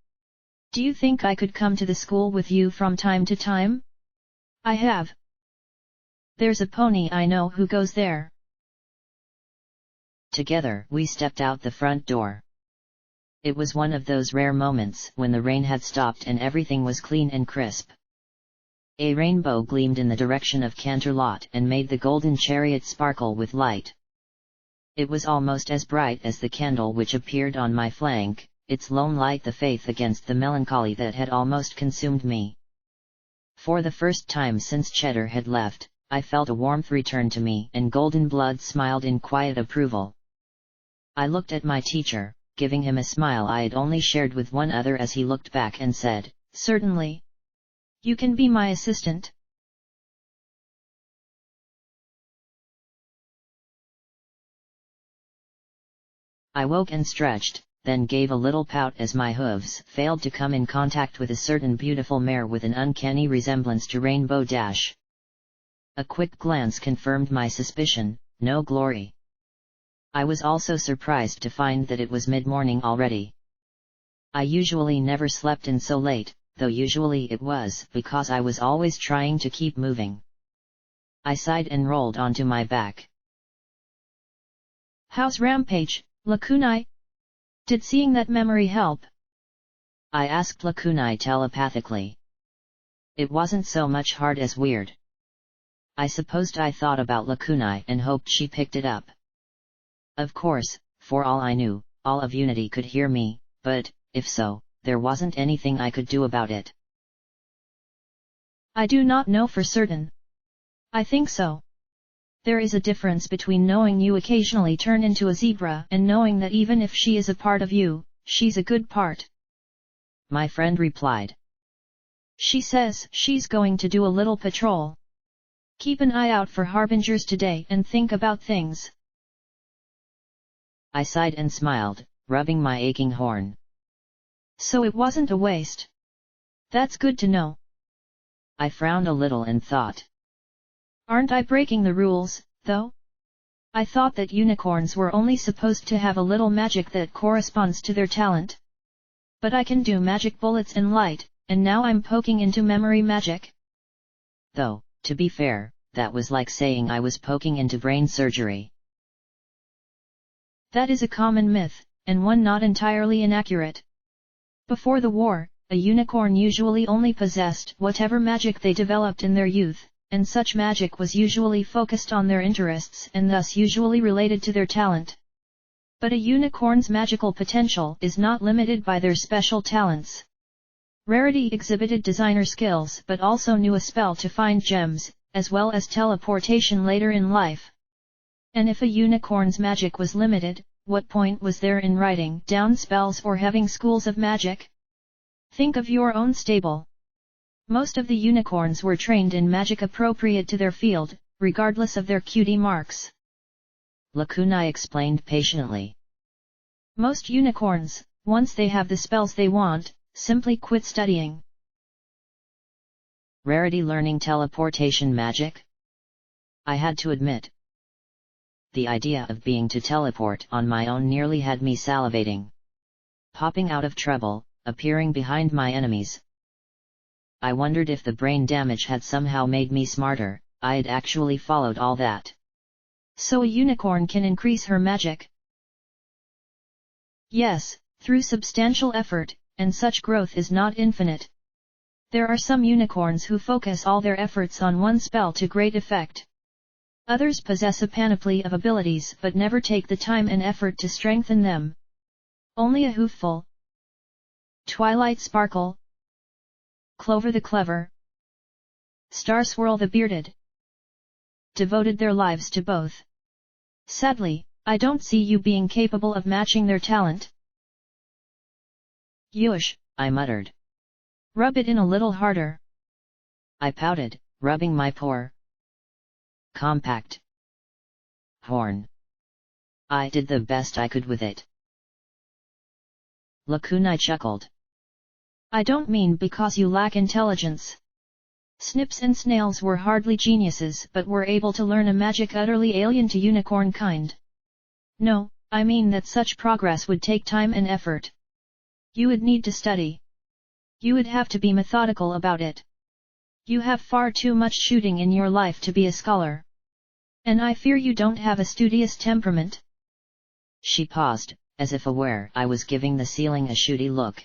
Do you think I could come to the school with you from time to time? I have. There's a pony I know who goes there. Together we stepped out the front door. It was one of those rare moments when the rain had stopped and everything was clean and crisp. A rainbow gleamed in the direction of Canterlot and made the golden chariot sparkle with light. It was almost as bright as the candle which appeared on my flank, its lone light the faith against the melancholy that had almost consumed me. For the first time since Cheddar had left, I felt a warmth return to me and Golden Blood smiled in quiet approval. I looked at my teacher, giving him a smile I had only shared with one other as he looked back and said, Certainly. You can be my assistant. I woke and stretched, then gave a little pout as my hooves failed to come in contact with a certain beautiful mare with an uncanny resemblance to Rainbow Dash. A quick glance confirmed my suspicion, no glory. I was also surprised to find that it was mid-morning already. I usually never slept in so late, though usually it was because I was always trying to keep moving. I sighed and rolled onto my back. How's Rampage, Lakunai? Did seeing that memory help? I asked Lakunai telepathically. It wasn't so much hard as weird. I supposed I thought about Lakunai and hoped she picked it up. Of course, for all I knew, all of Unity could hear me, but, if so, there wasn't anything I could do about it. I do not know for certain. I think so. There is a difference between knowing you occasionally turn into a zebra and knowing that even if she is a part of you, she's a good part. My friend replied. She says she's going to do a little patrol. Keep an eye out for harbingers today and think about things. I sighed and smiled, rubbing my aching horn. So it wasn't a waste. That's good to know. I frowned a little and thought. Aren't I breaking the rules, though? I thought that unicorns were only supposed to have a little magic that corresponds to their talent. But I can do magic bullets and light, and now I'm poking into memory magic. Though, to be fair, that was like saying I was poking into brain surgery. That is a common myth, and one not entirely inaccurate. Before the war, a unicorn usually only possessed whatever magic they developed in their youth, and such magic was usually focused on their interests and thus usually related to their talent. But a unicorn's magical potential is not limited by their special talents. Rarity exhibited designer skills but also knew a spell to find gems, as well as teleportation later in life. And if a unicorn's magic was limited, what point was there in writing down spells or having schools of magic? Think of your own stable. Most of the unicorns were trained in magic appropriate to their field, regardless of their cutie marks. Lakunai explained patiently. Most unicorns, once they have the spells they want, simply quit studying. Rarity learning teleportation magic? I had to admit. The idea of being to teleport on my own nearly had me salivating. Popping out of trouble, appearing behind my enemies. I wondered if the brain damage had somehow made me smarter. I had actually followed all that. So a unicorn can increase her magic? Yes, through substantial effort, and such growth is not infinite. There are some unicorns who focus all their efforts on one spell to great effect. Others possess a panoply of abilities but never take the time and effort to strengthen them. Only a Hoofful, Twilight Sparkle, Clover the Clever, Starswirl the Bearded devoted their lives to both. Sadly, I don't see you being capable of matching their talent. Yush, I muttered. Rub it in a little harder. I pouted, rubbing my poor, compact horn. I did the best I could with it. Lakunai chuckled. I don't mean because you lack intelligence. Snips and snails were hardly geniuses but were able to learn a magic utterly alien to unicorn kind. No, I mean that such progress would take time and effort. You would need to study. You would have to be methodical about it. You have far too much shooting in your life to be a scholar. And I fear you don't have a studious temperament. She paused, as if aware I was giving the ceiling a shooty look.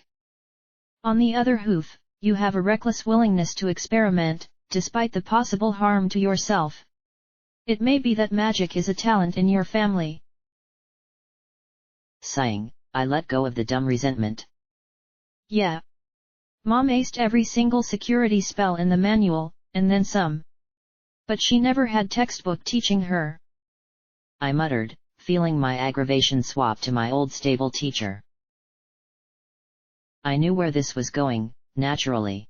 On the other hoof, you have a reckless willingness to experiment, despite the possible harm to yourself. It may be that magic is a talent in your family. Sighing, I let go of the dumb resentment. Yeah. Mom aced every single security spell in the manual, and then some. But she never had textbook teaching her. I muttered, feeling my aggravation swap to my old stable teacher. I knew where this was going, naturally.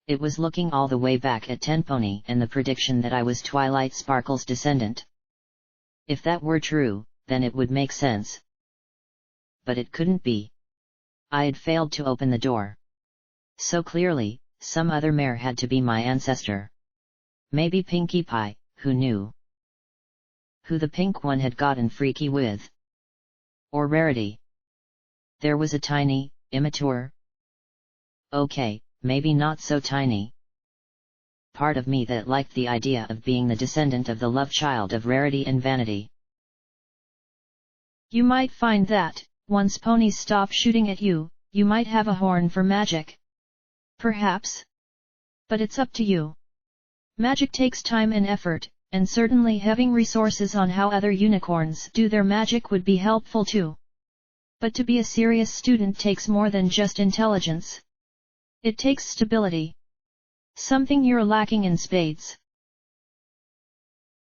It was looking all the way back at Tenpony and the prediction that I was Twilight Sparkle's descendant. If that were true, then it would make sense. But it couldn't be. I had failed to open the door. So clearly, some other mare had to be my ancestor. Maybe Pinkie Pie, who knew? Who the pink one had gotten freaky with? Or Rarity? There was a tiny, immature, okay, maybe not so tiny, part of me that liked the idea of being the descendant of the love child of Rarity and Vanity. You might find that, once ponies stop shooting at you, you might have a horn for magic. Perhaps. But it's up to you. Magic takes time and effort, and certainly having resources on how other unicorns do their magic would be helpful too. But to be a serious student takes more than just intelligence. It takes stability. Something you're lacking in spades.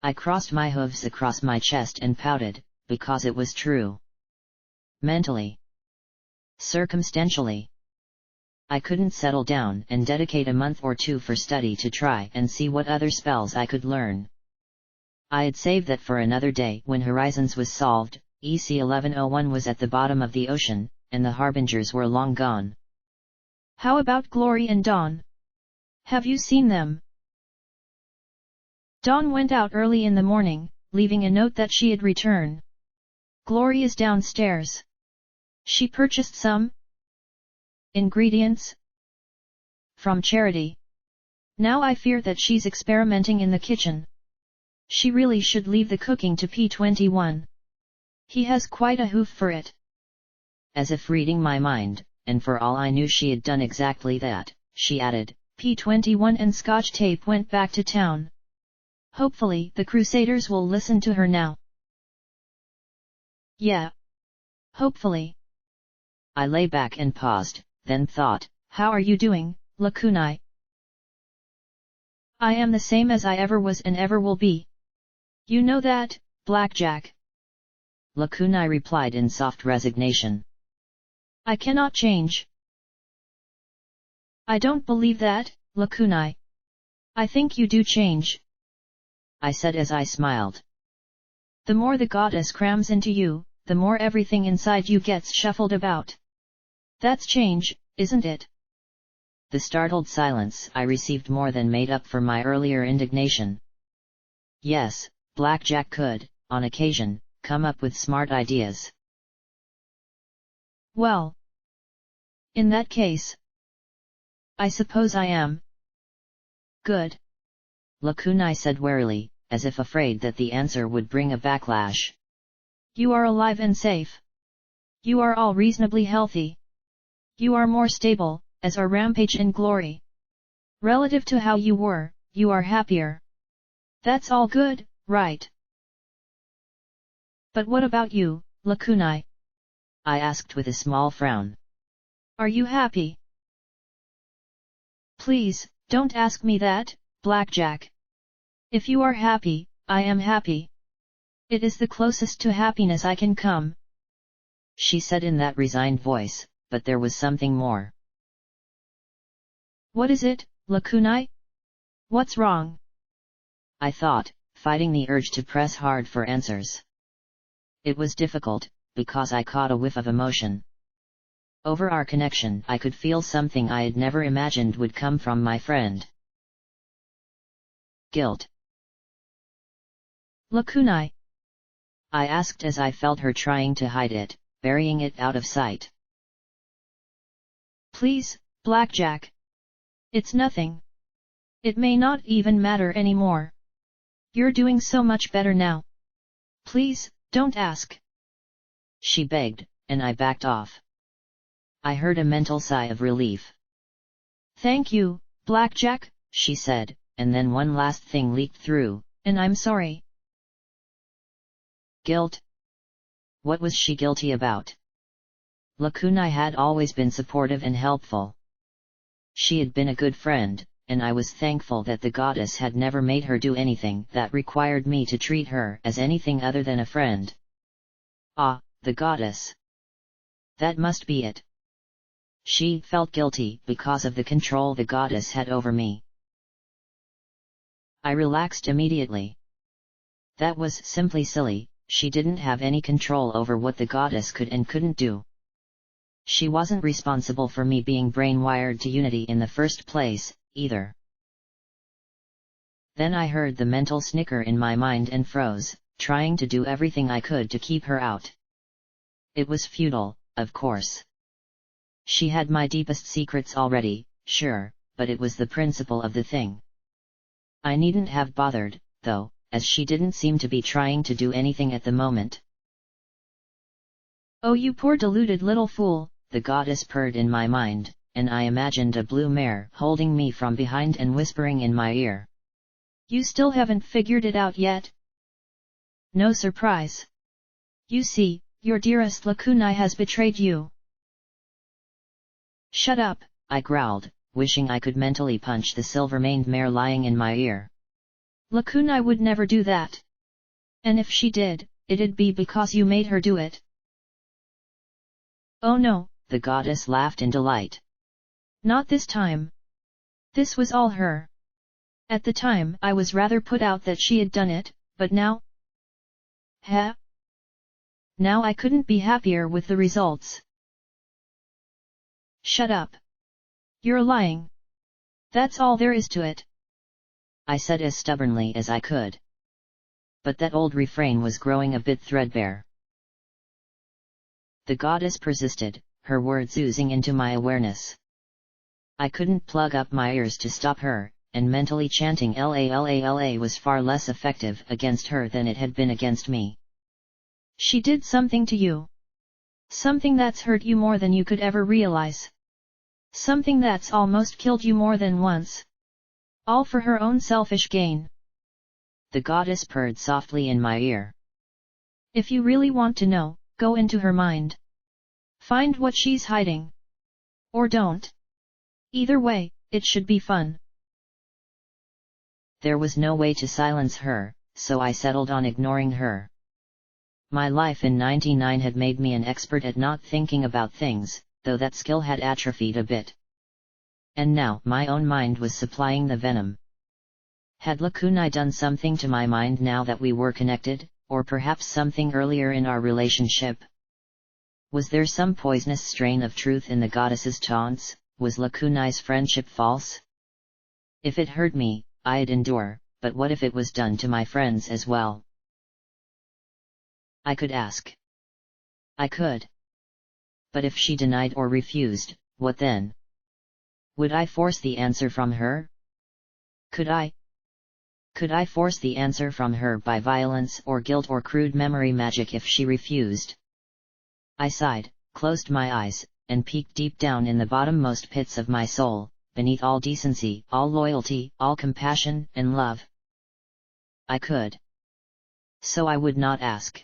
I crossed my hooves across my chest and pouted, because it was true. Mentally. Circumstantially. I couldn't settle down and dedicate a month or two for study to try and see what other spells I could learn. I had saved that for another day when Horizons was solved. EC 1101 was at the bottom of the ocean, and the Harbingers were long gone. How about Glory and Dawn? Have you seen them? Dawn went out early in the morning, leaving a note that she'd return. Glory is downstairs. She purchased some ingredients from Charity. Now I fear that she's experimenting in the kitchen. She really should leave the cooking to P21. He has quite a hoof for it. As if reading my mind, and for all I knew she had done exactly that, she added, P21 and Scotch Tape went back to town. Hopefully the Crusaders will listen to her now. Yeah. Hopefully. I lay back and paused, then thought, how are you doing, Lakunai? I am the same as I ever was and ever will be. You know that, Blackjack. Lakunai replied in soft resignation. I cannot change. I don't believe that, Lakunai. I think you do change. I said as I smiled. The more the goddess crams into you, the more everything inside you gets shuffled about. That's change, isn't it? The startled silence I received more than made up for my earlier indignation. Yes, Blackjack could, on occasion, come up with smart ideas. Well, in that case, I suppose I am. Good. Lakunai said warily, as if afraid that the answer would bring a backlash. You are alive and safe. You are all reasonably healthy. You are more stable, as are Rampage and Glory. Relative to how you were, you are happier. That's all good, right? But what about you, Lakunai? I asked with a small frown. Are you happy? Please, don't ask me that, Blackjack. If you are happy, I am happy. It is the closest to happiness I can come. She said in that resigned voice, but there was something more. What is it, Lakunai? What's wrong? I thought, fighting the urge to press hard for answers. It was difficult, because I caught a whiff of emotion. Over our connection I could feel something I had never imagined would come from my friend. Guilt. Lakunai? I asked as I felt her trying to hide it, burying it out of sight. Please, Blackjack. It's nothing. It may not even matter anymore. You're doing so much better now. Please, don't ask. She begged, and I backed off. I heard a mental sigh of relief. Thank you, Blackjack, she said, and then one last thing leaked through, and I'm sorry. Guilt? What was she guilty about? Lakunai had always been supportive and helpful. She had been a good friend, and I was thankful that the goddess had never made her do anything that required me to treat her as anything other than a friend. Ah, the goddess. That must be it. She felt guilty because of the control the goddess had over me. I relaxed immediately. That was simply silly. She didn't have any control over what the goddess could and couldn't do. She wasn't responsible for me being brainwired to unity in the first place, either. Then I heard the mental snicker in my mind and froze, trying to do everything I could to keep her out. It was futile, of course. She had my deepest secrets already, sure, but it was the principle of the thing. I needn't have bothered, though, as she didn't seem to be trying to do anything at the moment. Oh, you poor deluded little fool, the goddess purred in my mind, and I imagined a blue mare holding me from behind and whispering in my ear. You still haven't figured it out yet? No surprise. You see, your dearest Lakunai has betrayed you. Shut up, I growled, wishing I could mentally punch the silver-maned mare lying in my ear. Lakunai would never do that. And if she did, it'd be because you made her do it. Oh no, the goddess laughed in delight. Not this time. This was all her. At the time I was rather put out that she had done it, but now? Huh? Now I couldn't be happier with the results. Shut up. You're lying. That's all there is to it. I said as stubbornly as I could. But that old refrain was growing a bit threadbare. The goddess persisted, her words oozing into my awareness. I couldn't plug up my ears to stop her, and mentally chanting LA was far less effective against her than it had been against me. She did something to you. Something that's hurt you more than you could ever realize. Something that's almost killed you more than once. All for her own selfish gain. The goddess purred softly in my ear. If you really want to know, go into her mind. Find what she's hiding. Or don't. Either way, it should be fun. There was no way to silence her, so I settled on ignoring her. My life in '99 had made me an expert at not thinking about things, though that skill had atrophied a bit. And now my own mind was supplying the venom. Had Lakunai done something to my mind now that we were connected, or perhaps something earlier in our relationship? Was there some poisonous strain of truth in the goddess's taunts? Was Lakunai's friendship false? If it hurt me, I'd endure, but what if it was done to my friends as well? I could ask. I could. But if she denied or refused, what then? Would I force the answer from her? Could I? Could I force the answer from her by violence or guilt or crude memory magic if she refused? I sighed, closed my eyes, and peeked deep down in the bottommost pits of my soul, beneath all decency, all loyalty, all compassion and love. I could. So I would not ask.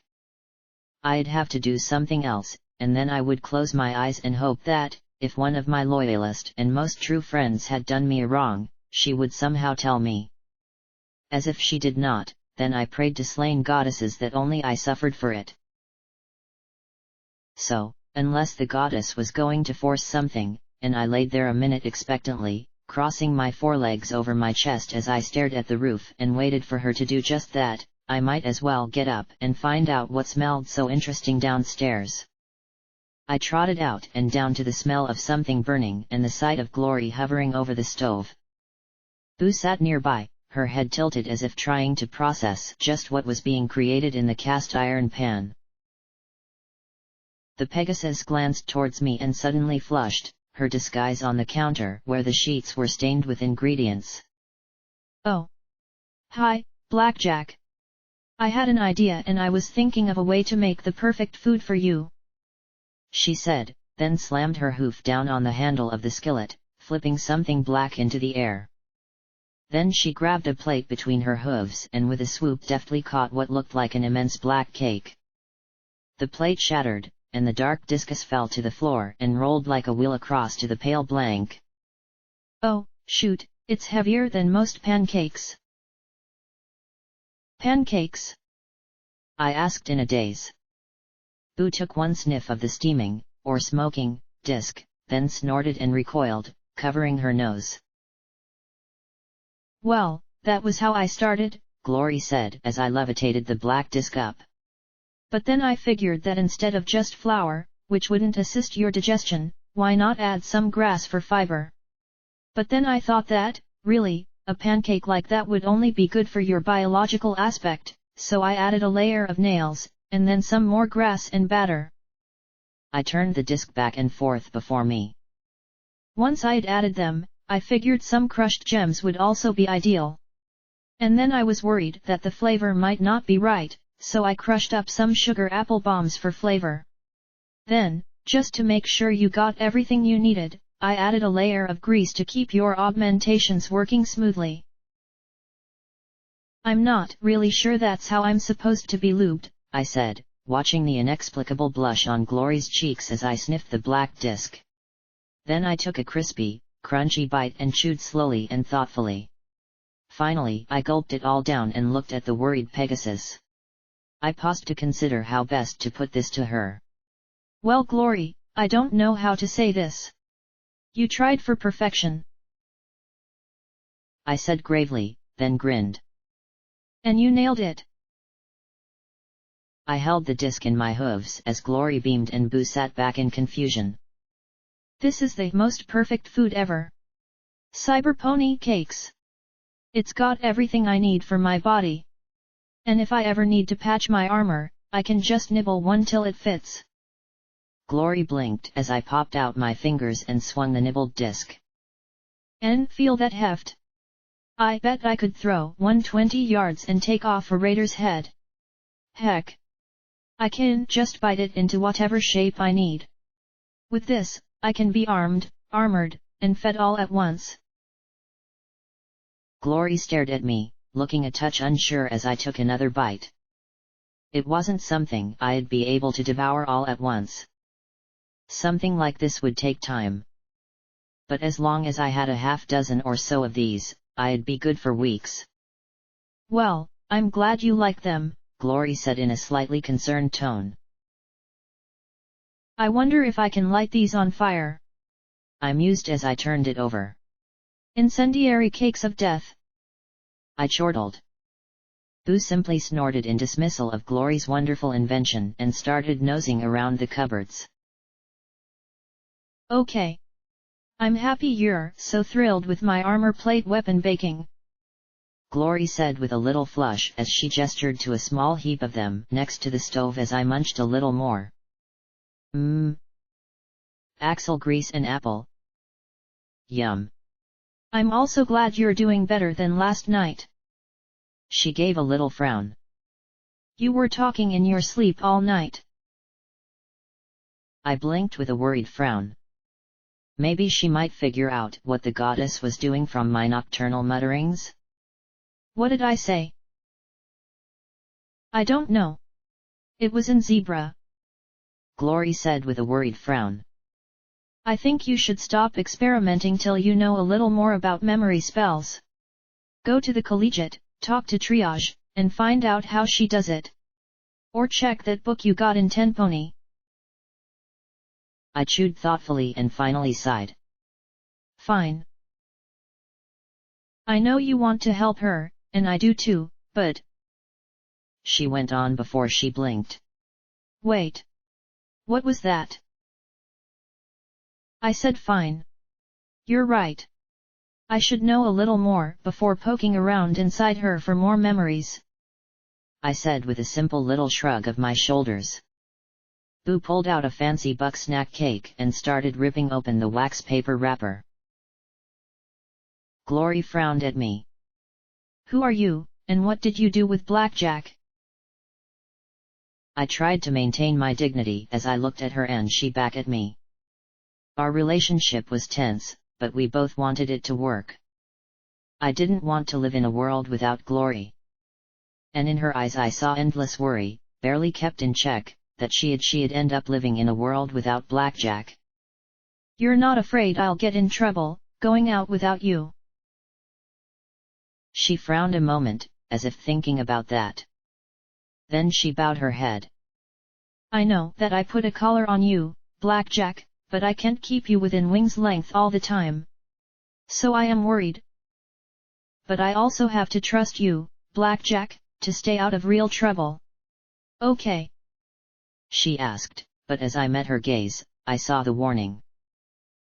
I'd have to do something else, and then I would close my eyes and hope that, if one of my loyalist and most true friends had done me a wrong, she would somehow tell me. As if she did not, then I prayed to slain goddesses that only I suffered for it. So, unless the goddess was going to force something, and I laid there a minute expectantly, crossing my forelegs over my chest as I stared at the roof and waited for her to do just that, I might as well get up and find out what smelled so interesting downstairs. I trotted out and down to the smell of something burning and the sight of Glory hovering over the stove. Boo sat nearby, her head tilted as if trying to process just what was being created in the cast iron pan. The Pegasus glanced towards me and suddenly flushed, her disguise on the counter where the sheets were stained with ingredients. Oh. Hi, Blackjack. I had an idea and I was thinking of a way to make the perfect food for you. She said, then slammed her hoof down on the handle of the skillet, flipping something black into the air. Then she grabbed a plate between her hooves and with a swoop deftly caught what looked like an immense black cake. The plate shattered, and the dark discus fell to the floor and rolled like a wheel across to the pale blank. Oh, shoot, it's heavier than most pancakes. Pancakes? I asked in a daze. Boo took one sniff of the steaming, or smoking, disc, then snorted and recoiled, covering her nose. Well, that was how I started, Glory said as I levitated the black disc up. But then I figured that instead of just flour, which wouldn't assist your digestion, why not add some grass for fiber? But then I thought that, really, a pancake like that would only be good for your biological aspect, so I added a layer of nails, and then some more grass and batter. I turned the disc back and forth before me. Once I'd added them, I figured some crushed gems would also be ideal. And then I was worried that the flavor might not be right, so I crushed up some sugar apple bombs for flavor. Then, just to make sure you got everything you needed, I added a layer of grease to keep your augmentations working smoothly. I'm not really sure that's how I'm supposed to be lubed, I said, watching the inexplicable blush on Glory's cheeks as I sniffed the black disc. Then I took a crispy, crunchy bite and chewed slowly and thoughtfully. Finally I gulped it all down and looked at the worried Pegasus. I paused to consider how best to put this to her. Well, Glory, I don't know how to say this. You tried for perfection. I said gravely, then grinned. And you nailed it. I held the disc in my hooves as Glory beamed and Boo sat back in confusion. This is the most perfect food ever. Cyber pony cakes. It's got everything I need for my body. And if I ever need to patch my armor, I can just nibble one till it fits. Glory blinked as I popped out my fingers and swung the nibbled disc. And feel that heft? I bet I could throw 120 yards and take off a raider's head. Heck! I can just bite it into whatever shape I need. With this, I can be armed, armored, and fed all at once. Glory stared at me, looking a touch unsure as I took another bite. It wasn't something I'd be able to devour all at once. Something like this would take time. But as long as I had a half dozen or so of these, I'd be good for weeks. Well, I'm glad you like them, Glory said in a slightly concerned tone. I wonder if I can light these on fire. I mused as I turned it over. Incendiary cakes of death. I chortled. Boo simply snorted in dismissal of Glory's wonderful invention and started nosing around the cupboards. Okay. I'm happy you're so thrilled with my armor plate weapon baking, Glory said with a little flush as she gestured to a small heap of them next to the stove as I munched a little more. Axle grease and apple. Yum. I'm also glad you're doing better than last night. She gave a little frown. You were talking in your sleep all night. I blinked with a worried frown. Maybe she might figure out what the goddess was doing from my nocturnal mutterings? What did I say? I don't know. It was in zebra. Glory said with a worried frown. I think you should stop experimenting till you know a little more about memory spells. Go to the collegiate, talk to triage, and find out how she does it. Or check that book you got in Tenpony. I chewed thoughtfully and finally sighed. Fine. I know you want to help her, and I do too, but... She went on before she blinked. Wait. What was that? I said fine. You're right. I should know a little more before poking around inside her for more memories. I said with a simple little shrug of my shoulders. Boo pulled out a fancy buck snack cake and started ripping open the wax paper wrapper. Glory frowned at me. Who are you, and what did you do with Blackjack? I tried to maintain my dignity as I looked at her and she back at me. Our relationship was tense, but we both wanted it to work. I didn't want to live in a world without Glory. And in her eyes I saw endless worry, barely kept in check, that she'd end up living in a world without Blackjack. You're not afraid I'll get in trouble, going out without you? She frowned a moment, as if thinking about that. Then she bowed her head. I know that I put a collar on you, Blackjack, but I can't keep you within wing's length all the time. So I am worried. But I also have to trust you, Blackjack, to stay out of real trouble. Okay? She asked, but as I met her gaze, I saw the warning.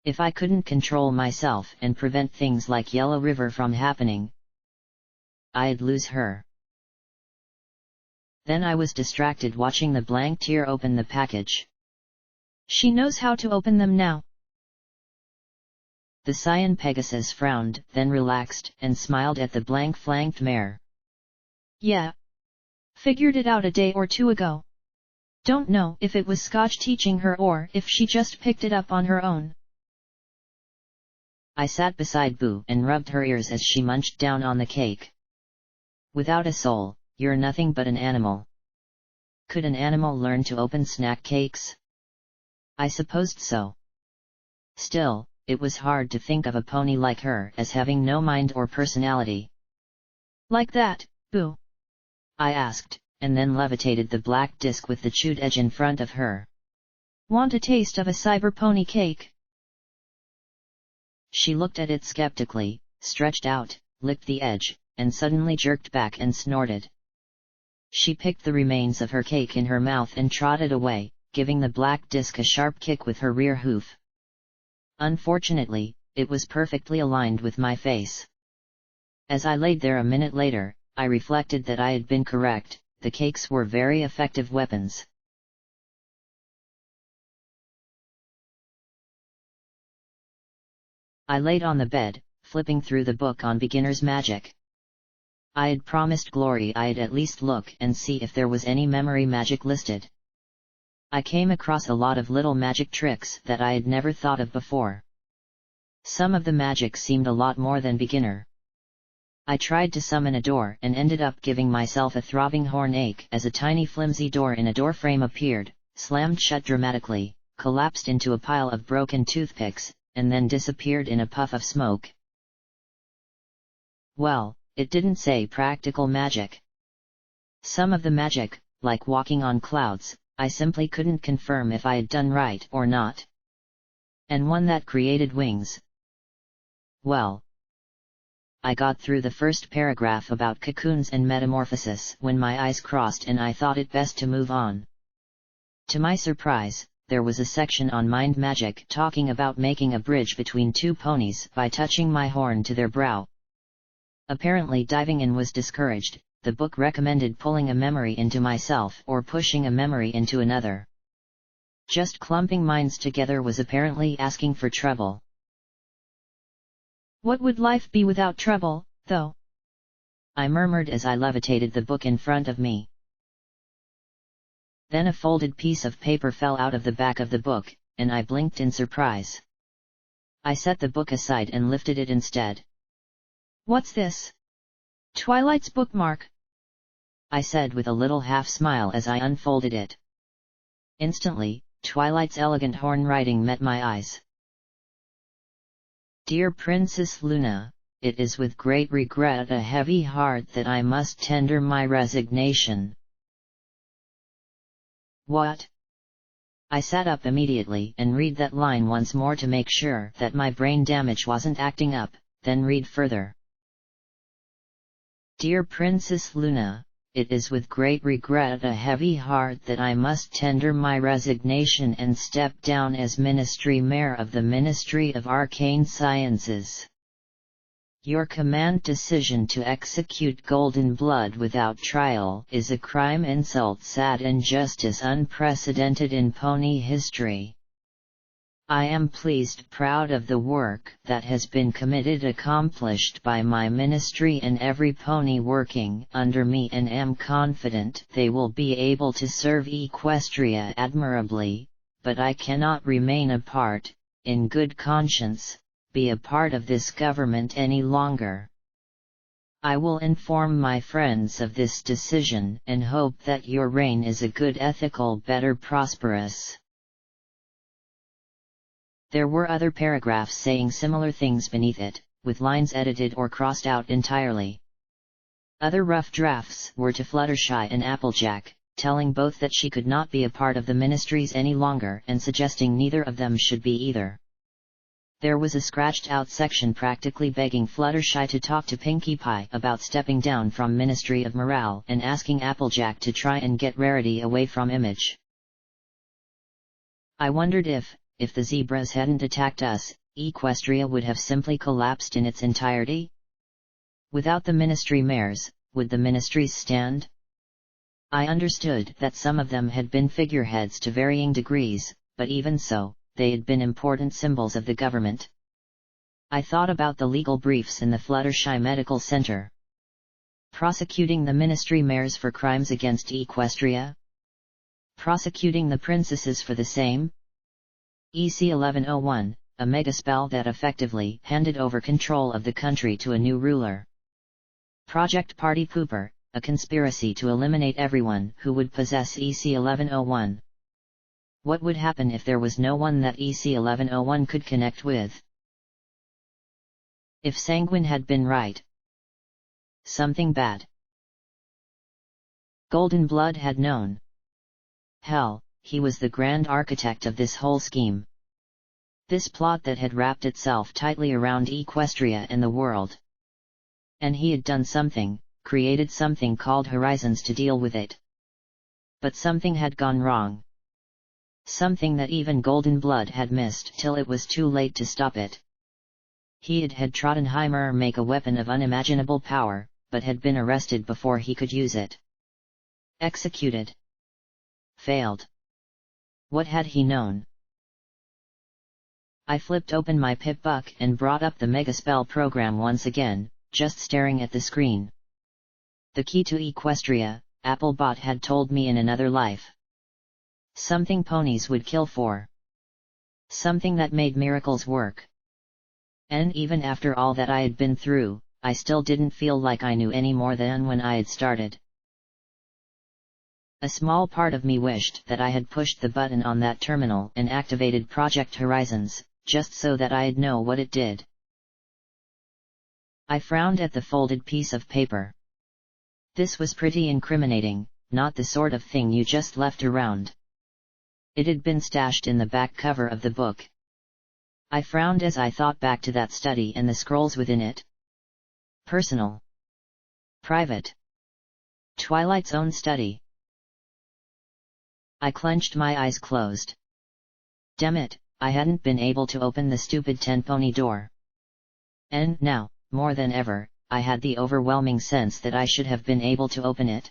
If I couldn't control myself and prevent things like Yellow River from happening, I'd lose her. Then I was distracted watching the blank tear open the package. She knows how to open them now. The Cyan Pegasus frowned, then relaxed, and smiled at the blank-flanked mare. Yeah. Figured it out a day or two ago. Don't know if it was Scotch teaching her or if she just picked it up on her own. I sat beside Boo and rubbed her ears as she munched down on the cake. Without a soul, you're nothing but an animal. Could an animal learn to open snack cakes? I supposed so. Still, it was hard to think of a pony like her as having no mind or personality. Like that, Boo? I asked, and then levitated the black disc with the chewed edge in front of her. Want a taste of a cyber pony cake? She looked at it skeptically, stretched out, licked the edge, and suddenly jerked back and snorted. She picked the remains of her cake in her mouth and trotted away, giving the black disc a sharp kick with her rear hoof. Unfortunately, it was perfectly aligned with my face. As I laid there a minute later, I reflected that I had been correct, the cakes were very effective weapons. I laid on the bed, flipping through the book on beginner's magic. I had promised Glory I'd at least look and see if there was any memory magic listed. I came across a lot of little magic tricks that I had never thought of before. Some of the magic seemed a lot more than beginner. I tried to summon a door and ended up giving myself a throbbing horn ache as a tiny flimsy door in a doorframe appeared, slammed shut dramatically, collapsed into a pile of broken toothpicks, and then disappeared in a puff of smoke. Well, it didn't say practical magic. Some of the magic, like walking on clouds, I simply couldn't confirm if I had done right or not. And one that created wings. Well, I got through the first paragraph about cocoons and metamorphosis when my eyes crossed and I thought it best to move on. To my surprise, there was a section on mind magic talking about making a bridge between two ponies by touching my horn to their brow. Apparently diving in was discouraged. The book recommended pulling a memory into myself or pushing a memory into another. Just clumping minds together was apparently asking for trouble. What would life be without trouble, though? I murmured as I levitated the book in front of me. Then a folded piece of paper fell out of the back of the book, and I blinked in surprise. I set the book aside and lifted it instead. What's this? Twilight's bookmark, I said with a little half-smile as I unfolded it. Instantly, Twilight's elegant horn writing met my eyes. Dear Princess Luna, it is with great regret and a heavy heart that I must tender my resignation. What? I sat up immediately and read that line once more to make sure that my brain damage wasn't acting up, then read further. Dear Princess Luna, it is with great regret and a heavy heart that I must tender my resignation and step down as Ministry Mayor of the Ministry of Arcane Sciences. Your command decision to execute Golden Blood without trial is a crime, insult, sad injustice unprecedented in pony history. I am pleased, proud of the work that has been committed, accomplished by my ministry and every pony working under me, and am confident they will be able to serve Equestria admirably, but I cannot remain apart, in good conscience, be a part of this government any longer. I will inform my friends of this decision and hope that your reign is a good, ethical, better, prosperous. There were other paragraphs saying similar things beneath it, with lines edited or crossed out entirely. Other rough drafts were to Fluttershy and Applejack, telling both that she could not be a part of the ministries any longer and suggesting neither of them should be either. There was a scratched-out section practically begging Fluttershy to talk to Pinkie Pie about stepping down from Ministry of Morale and asking Applejack to try and get Rarity away from Image. I wondered if the zebras hadn't attacked us, Equestria would have simply collapsed in its entirety? Without the ministry mayors, would the ministries stand? I understood that some of them had been figureheads to varying degrees, but even so, they had been important symbols of the government. I thought about the legal briefs in the Fluttershy Medical Center. Prosecuting the ministry mayors for crimes against Equestria? Prosecuting the princesses for the same? EC 1101, a mega spell that effectively handed over control of the country to a new ruler. Project Party Pooper, a conspiracy to eliminate everyone who would possess EC 1101. What would happen if there was no one that EC 1101 could connect with? If Sanguine had been right. Something bad. Golden Blood had known. Hell, he was the grand architect of this whole scheme. This plot that had wrapped itself tightly around Equestria and the world. And he had done something, created something called Horizons to deal with it. But something had gone wrong. Something that even Golden Blood had missed till it was too late to stop it. He had Trottenheimer make a weapon of unimaginable power, but had been arrested before he could use it. Executed. Failed. What had he known? I flipped open my pip-book and brought up the Megaspell program once again, just staring at the screen. The key to Equestria, Applebot had told me in another life. Something ponies would kill for. Something that made miracles work. And even after all that I had been through, I still didn't feel like I knew any more than when I had started. A small part of me wished that I had pushed the button on that terminal and activated Project Horizons, just so that I'd know what it did. I frowned at the folded piece of paper. This was pretty incriminating, not the sort of thing you just left around. It had been stashed in the back cover of the book. I frowned as I thought back to that study and the scrolls within it. Personal. Private. Twilight's own study. I clenched my eyes closed. Damn it, I hadn't been able to open the stupid 10-pony door. And now, more than ever, I had the overwhelming sense that I should have been able to open it.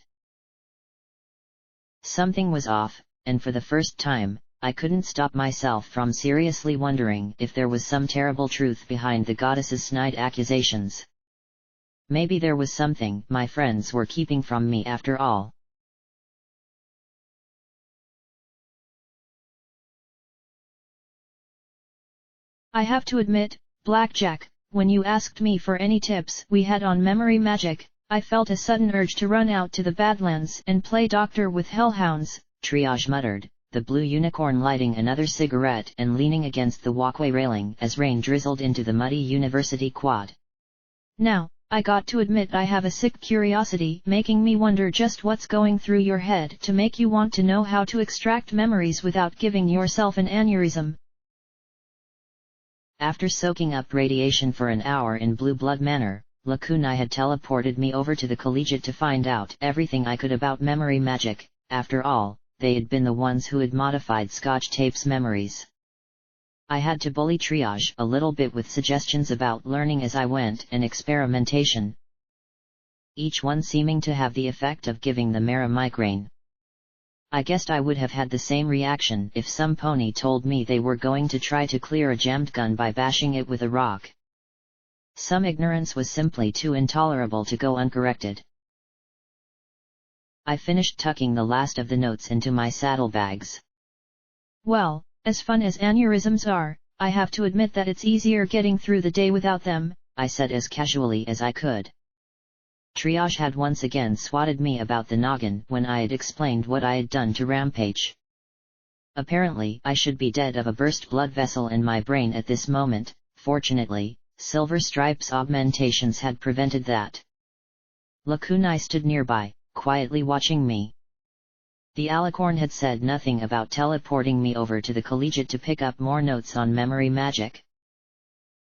Something was off, and for the first time, I couldn't stop myself from seriously wondering if there was some terrible truth behind the goddess's snide accusations. Maybe there was something my friends were keeping from me after all. I have to admit, Blackjack, when you asked me for any tips we had on memory magic, I felt a sudden urge to run out to the Badlands and play doctor with hellhounds, Triage muttered, the blue unicorn lighting another cigarette and leaning against the walkway railing as rain drizzled into the muddy university quad. Now, I got to admit I have a sick curiosity making me wonder just what's going through your head to make you want to know how to extract memories without giving yourself an aneurysm. After soaking up radiation for an hour in Blue Blood Manor, Lacuna had teleported me over to the collegiate to find out everything I could about memory magic. After all, they had been the ones who had modified Scotch Tape's memories. I had to bully Triage a little bit with suggestions about learning as I went and experimentation, each one seeming to have the effect of giving the mare a migraine. I guessed I would have had the same reaction if some pony told me they were going to try to clear a jammed gun by bashing it with a rock. Some ignorance was simply too intolerable to go uncorrected. I finished tucking the last of the notes into my saddlebags. Well, as fun as aneurysms are, I have to admit that it's easier getting through the day without them, I said as casually as I could. Triage had once again swatted me about the noggin when I had explained what I had done to Rampage. Apparently I should be dead of a burst blood vessel in my brain at this moment. Fortunately, Silver Stripe's augmentations had prevented that. Lacuna stood nearby, quietly watching me. The alicorn had said nothing about teleporting me over to the collegiate to pick up more notes on memory magic.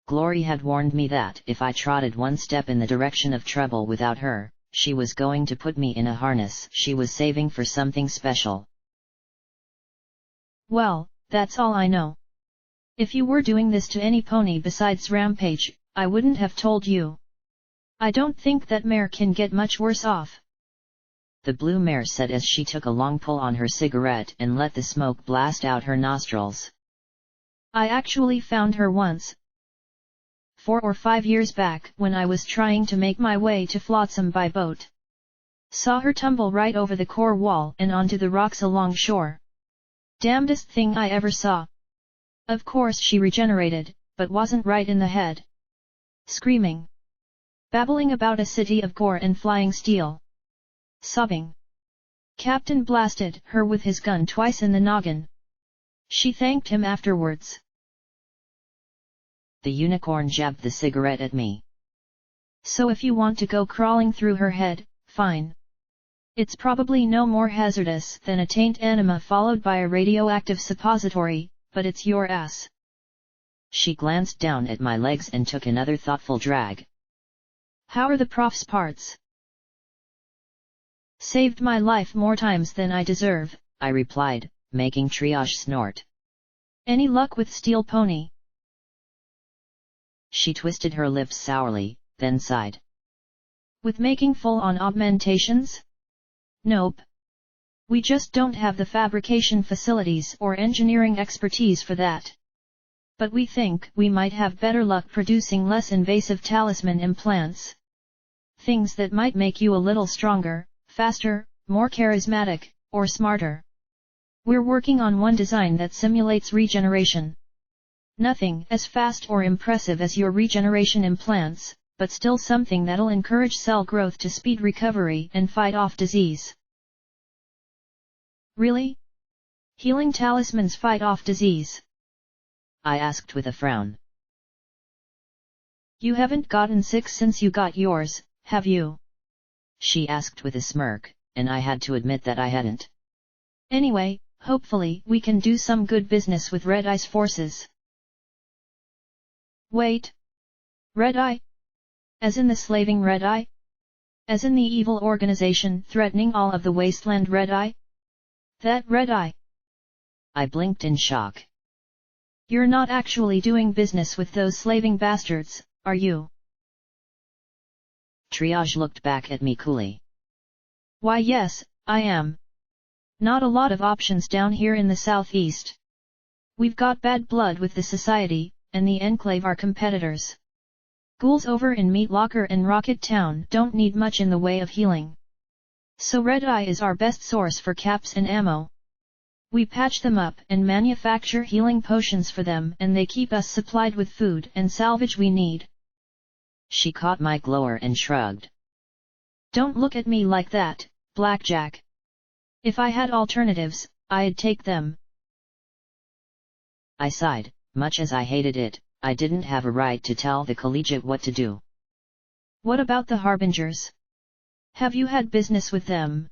Glory had warned me that if I trotted one step in the direction of trouble without her, she was going to put me in a harness she was saving for something special. Well, that's all I know. If you were doing this to any pony besides Rampage, I wouldn't have told you. I don't think that mare can get much worse off. The blue mare said as she took a long pull on her cigarette and let the smoke blast out her nostrils. I actually found her once. 4 or 5 years back when I was trying to make my way to Flotsam by boat. Saw her tumble right over the core wall and onto the rocks along shore. Damnedest thing I ever saw. Of course she regenerated, but wasn't right in the head. Screaming. Babbling about a city of gore and flying steel. Sobbing. Captain blasted her with his gun twice in the noggin. She thanked him afterwards. The unicorn jabbed the cigarette at me. So if you want to go crawling through her head, fine. It's probably no more hazardous than a taint enema followed by a radioactive suppository, but it's your ass. She glanced down at my legs and took another thoughtful drag. How are the prof's parts? Saved my life more times than I deserve, I replied, making Triage snort. Any luck with Steel Pony? She twisted her lips sourly, then sighed. With making full-on augmentations? Nope. We just don't have the fabrication facilities or engineering expertise for that. But we think we might have better luck producing less invasive talisman implants. Things that might make you a little stronger, faster, more charismatic, or smarter. We're working on one design that simulates regeneration. Nothing as fast or impressive as your regeneration implants, but still something that'll encourage cell growth to speed recovery and fight off disease. Really? Healing talismans fight off disease? I asked with a frown. You haven't gotten sick since you got yours, have you? She asked with a smirk, and I had to admit that I hadn't. Anyway, hopefully we can do some good business with Red Eye's forces. Wait. Red Eye? As in the slaving Red Eye? As in the evil organization threatening all of the wasteland Red Eye? That Red Eye? I blinked in shock. You're not actually doing business with those slaving bastards, are you? Triage looked back at me coolly. Why yes, I am. Not a lot of options down here in the southeast. We've got bad blood with the Society, and the Enclave are competitors. Ghouls over in Meat Locker and Rocket Town don't need much in the way of healing. So Red Eye is our best source for caps and ammo. We patch them up and manufacture healing potions for them, and they keep us supplied with food and salvage we need. She caught my glower and shrugged. Don't look at me like that, Blackjack. If I had alternatives, I'd take them. I sighed. Much as I hated it, I didn't have a right to tell the collegiate what to do. What about the Harbingers? Have you had business with them?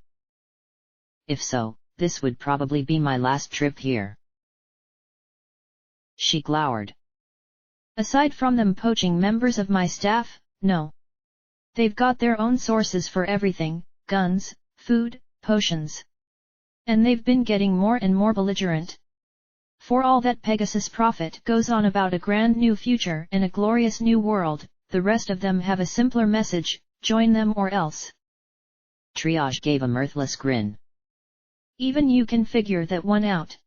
If so, this would probably be my last trip here. She glowered. Aside from them poaching members of my staff, no. They've got their own sources for everything, guns, food, potions. And they've been getting more and more belligerent. For all that Pegasus Prophet goes on about a grand new future and a glorious new world, the rest of them have a simpler message: join them or else. Triage gave a mirthless grin. Even you can figure that one out.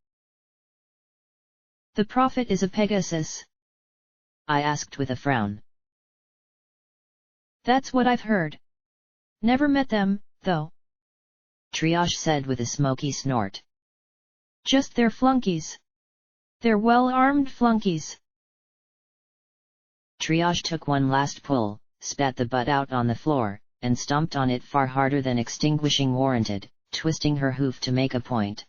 The Prophet is a Pegasus? I asked with a frown. That's what I've heard. Never met them, though. Triage said with a smoky snort. Just their flunkies. They're well-armed flunkies. Triage took one last pull, spat the butt out on the floor, and stomped on it far harder than extinguishing warranted, twisting her hoof to make a point.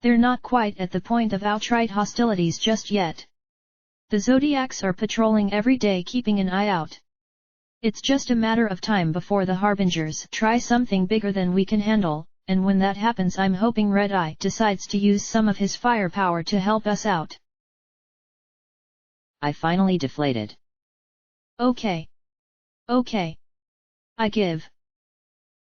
They're not quite at the point of outright hostilities just yet. The Zodiacs are patrolling every day, keeping an eye out. It's just a matter of time before the Harbingers try something bigger than we can handle, and when that happens I'm hoping Red Eye decides to use some of his firepower to help us out. I finally deflated. Okay. Okay. I give.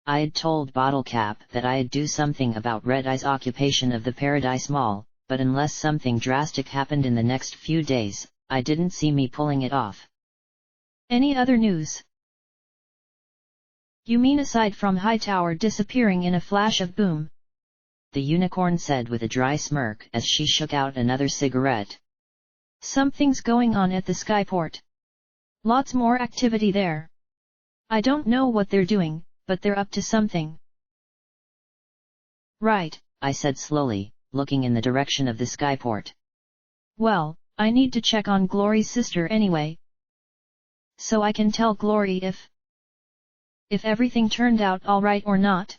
I had told Bottlecap that I'd do something about Red Eye's occupation of the Paradise Mall, but unless something drastic happened in the next few days, I didn't see me pulling it off. Any other news? You mean aside from Hightower disappearing in a flash of boom? The unicorn said with a dry smirk as she shook out another cigarette. Something's going on at the Skyport. Lots more activity there. I don't know what they're doing, but they're up to something. Right, I said slowly, looking in the direction of the Skyport. Well, I need to check on Glory's sister anyway. So I can tell Glory if everything turned out alright or not.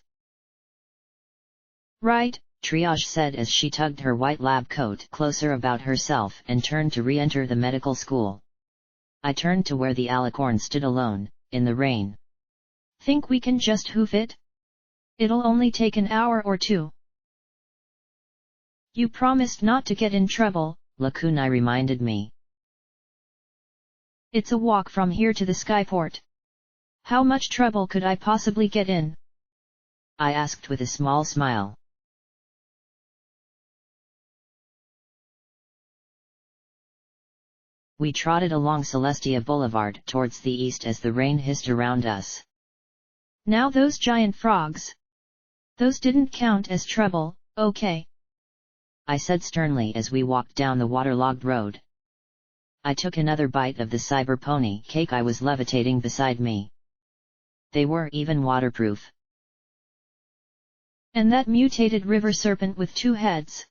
Right, Triage said as she tugged her white lab coat closer about herself and turned to re-enter the medical school. I turned to where the alicorn stood alone, in the rain. Think we can just hoof it? It'll only take an hour or two. You promised not to get in trouble, Lakunai reminded me. It's a walk from here to the Skyport. How much trouble could I possibly get in? I asked with a small smile. We trotted along Celestia Boulevard towards the east as the rain hissed around us. Now those giant frogs. Those didn't count as trouble, okay? I said sternly as we walked down the waterlogged road. I took another bite of the cyber pony cake I was levitating beside me. They were even waterproof. And that mutated river serpent with 2 heads?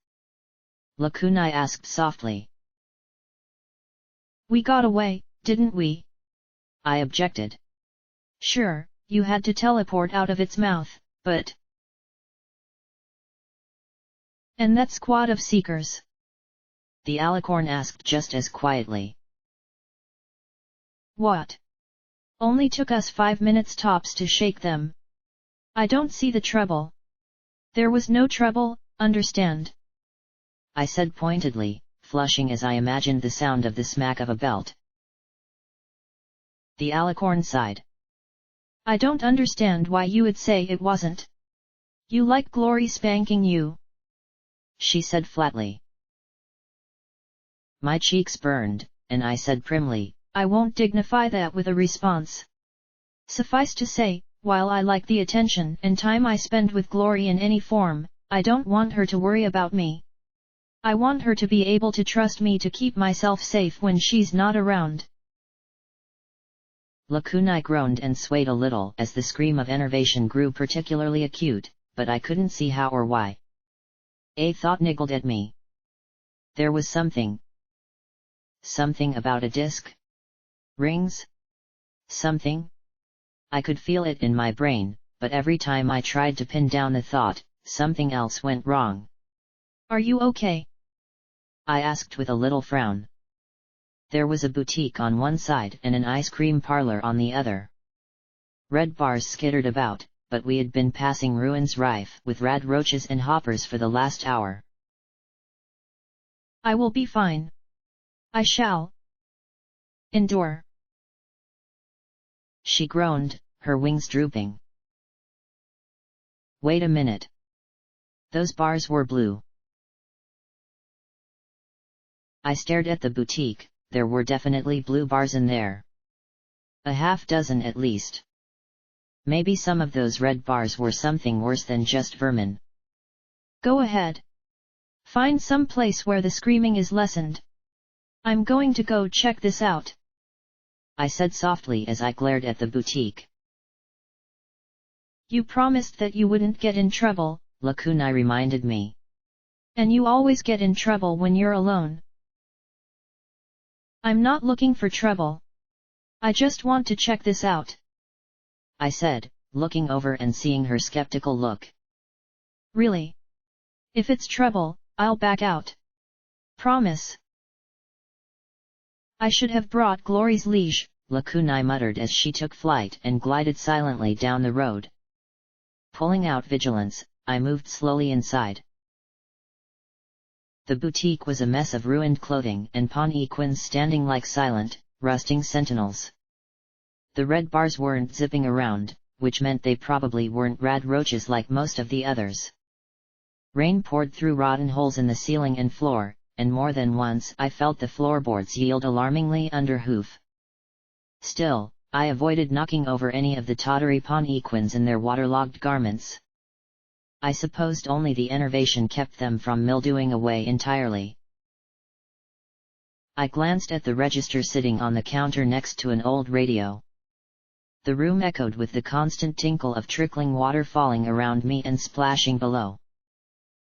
Lakunai asked softly. We got away, didn't we? I objected. Sure, you had to teleport out of its mouth, but... And that squad of seekers? The alicorn asked just as quietly. What? Only took us 5 minutes tops to shake them. I don't see the trouble. There was no trouble, understand? I said pointedly, flushing as I imagined the sound of the smack of a belt. The alicorn sighed. I don't understand why you would say it wasn't. You like Glory spanking you, she said flatly. My cheeks burned, and I said primly, I won't dignify that with a response. Suffice to say, while I like the attention and time I spend with Glory in any form, I don't want her to worry about me. I want her to be able to trust me to keep myself safe when she's not around. Lakunai groaned and swayed a little as the scream of enervation grew particularly acute, but I couldn't see how or why. A thought niggled at me. There was something about a disc? Rings? Something? I could feel it in my brain, but every time I tried to pin down the thought, something else went wrong. Are you okay? I asked with a little frown. There was a boutique on one side and an ice cream parlor on the other. Red bars skittered about, but we had been passing ruins rife with rad roaches and hoppers for the last hour. I will be fine. I shall endure. She groaned, her wings drooping. Wait a minute. Those bars were blue. I stared at the boutique. There were definitely blue bars in there. A half dozen at least. Maybe some of those red bars were something worse than just vermin. Go ahead. Find some place where the screaming is lessened. I'm going to go check this out, I said softly as I glared at the boutique. You promised that you wouldn't get in trouble, Lakunai reminded me. And you always get in trouble when you're alone. I'm not looking for trouble. I just want to check this out, I said, looking over and seeing her skeptical look. Really? If it's trouble, I'll back out. Promise. I should have brought Glory's leash, Lakunai muttered as she took flight and glided silently down the road. Pulling out vigilance, I moved slowly inside. The boutique was a mess of ruined clothing and pawn equins standing like silent, rusting sentinels. The red bars weren't zipping around, which meant they probably weren't rad roaches like most of the others. Rain poured through rotten holes in the ceiling and floor, and more than once I felt the floorboards yield alarmingly under hoof. Still, I avoided knocking over any of the tottery pawn equins in their waterlogged garments. I supposed only the enervation kept them from mildewing away entirely. I glanced at the register sitting on the counter next to an old radio. The room echoed with the constant tinkle of trickling water falling around me and splashing below.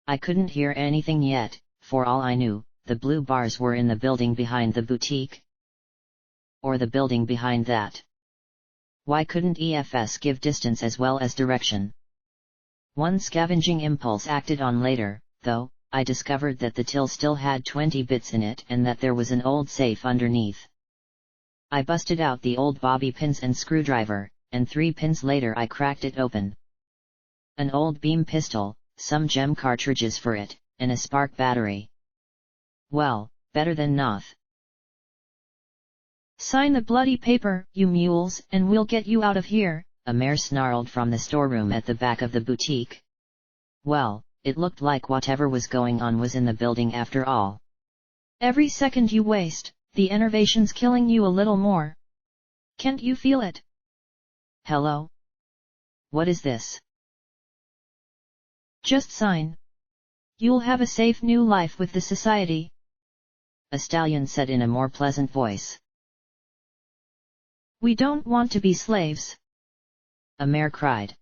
I couldn't hear anything yet. For all I knew, the blue bars were in the building behind the boutique. Or the building behind that. Why couldn't EFS give distance as well as direction? One scavenging impulse acted on later, though. I discovered that the till still had 20 bits in it and that there was an old safe underneath. I busted out the old bobby pins and screwdriver, and 3 pins later I cracked it open. An old beam pistol, some gem cartridges for it, and a spark battery. Well, better than noth. Sign the bloody paper, you mules, and we'll get you out of here, a mare snarled from the storeroom at the back of the boutique. Well, it looked like whatever was going on was in the building after all. Every second you waste, the enervation's killing you a little more. Can't you feel it? Hello? What is this? Just sign. You'll have a safe new life with the society, a stallion said in a more pleasant voice. We don't want to be slaves, a mare cried.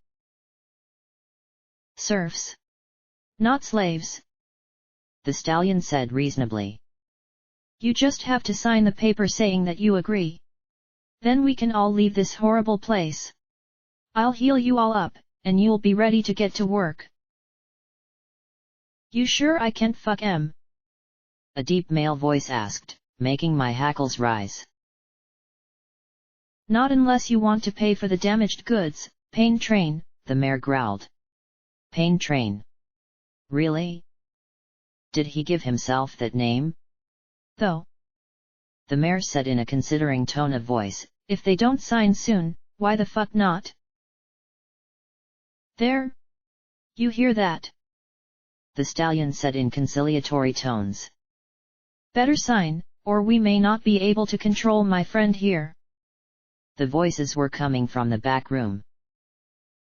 Serfs, not slaves, the stallion said reasonably. You just have to sign the paper saying that you agree. Then we can all leave this horrible place. I'll heal you all up, and you'll be ready to get to work. You sure I can't fuck em? A deep male voice asked, making my hackles rise. Not unless you want to pay for the damaged goods, Pain Train, the mare growled. Pain Train? Really? Did he give himself that name? Though, the mare said in a considering tone of voice, if they don't sign soon, why the fuck not? There? You hear that? The stallion said in conciliatory tones. Better sign, or we may not be able to control my friend here. The voices were coming from the back room.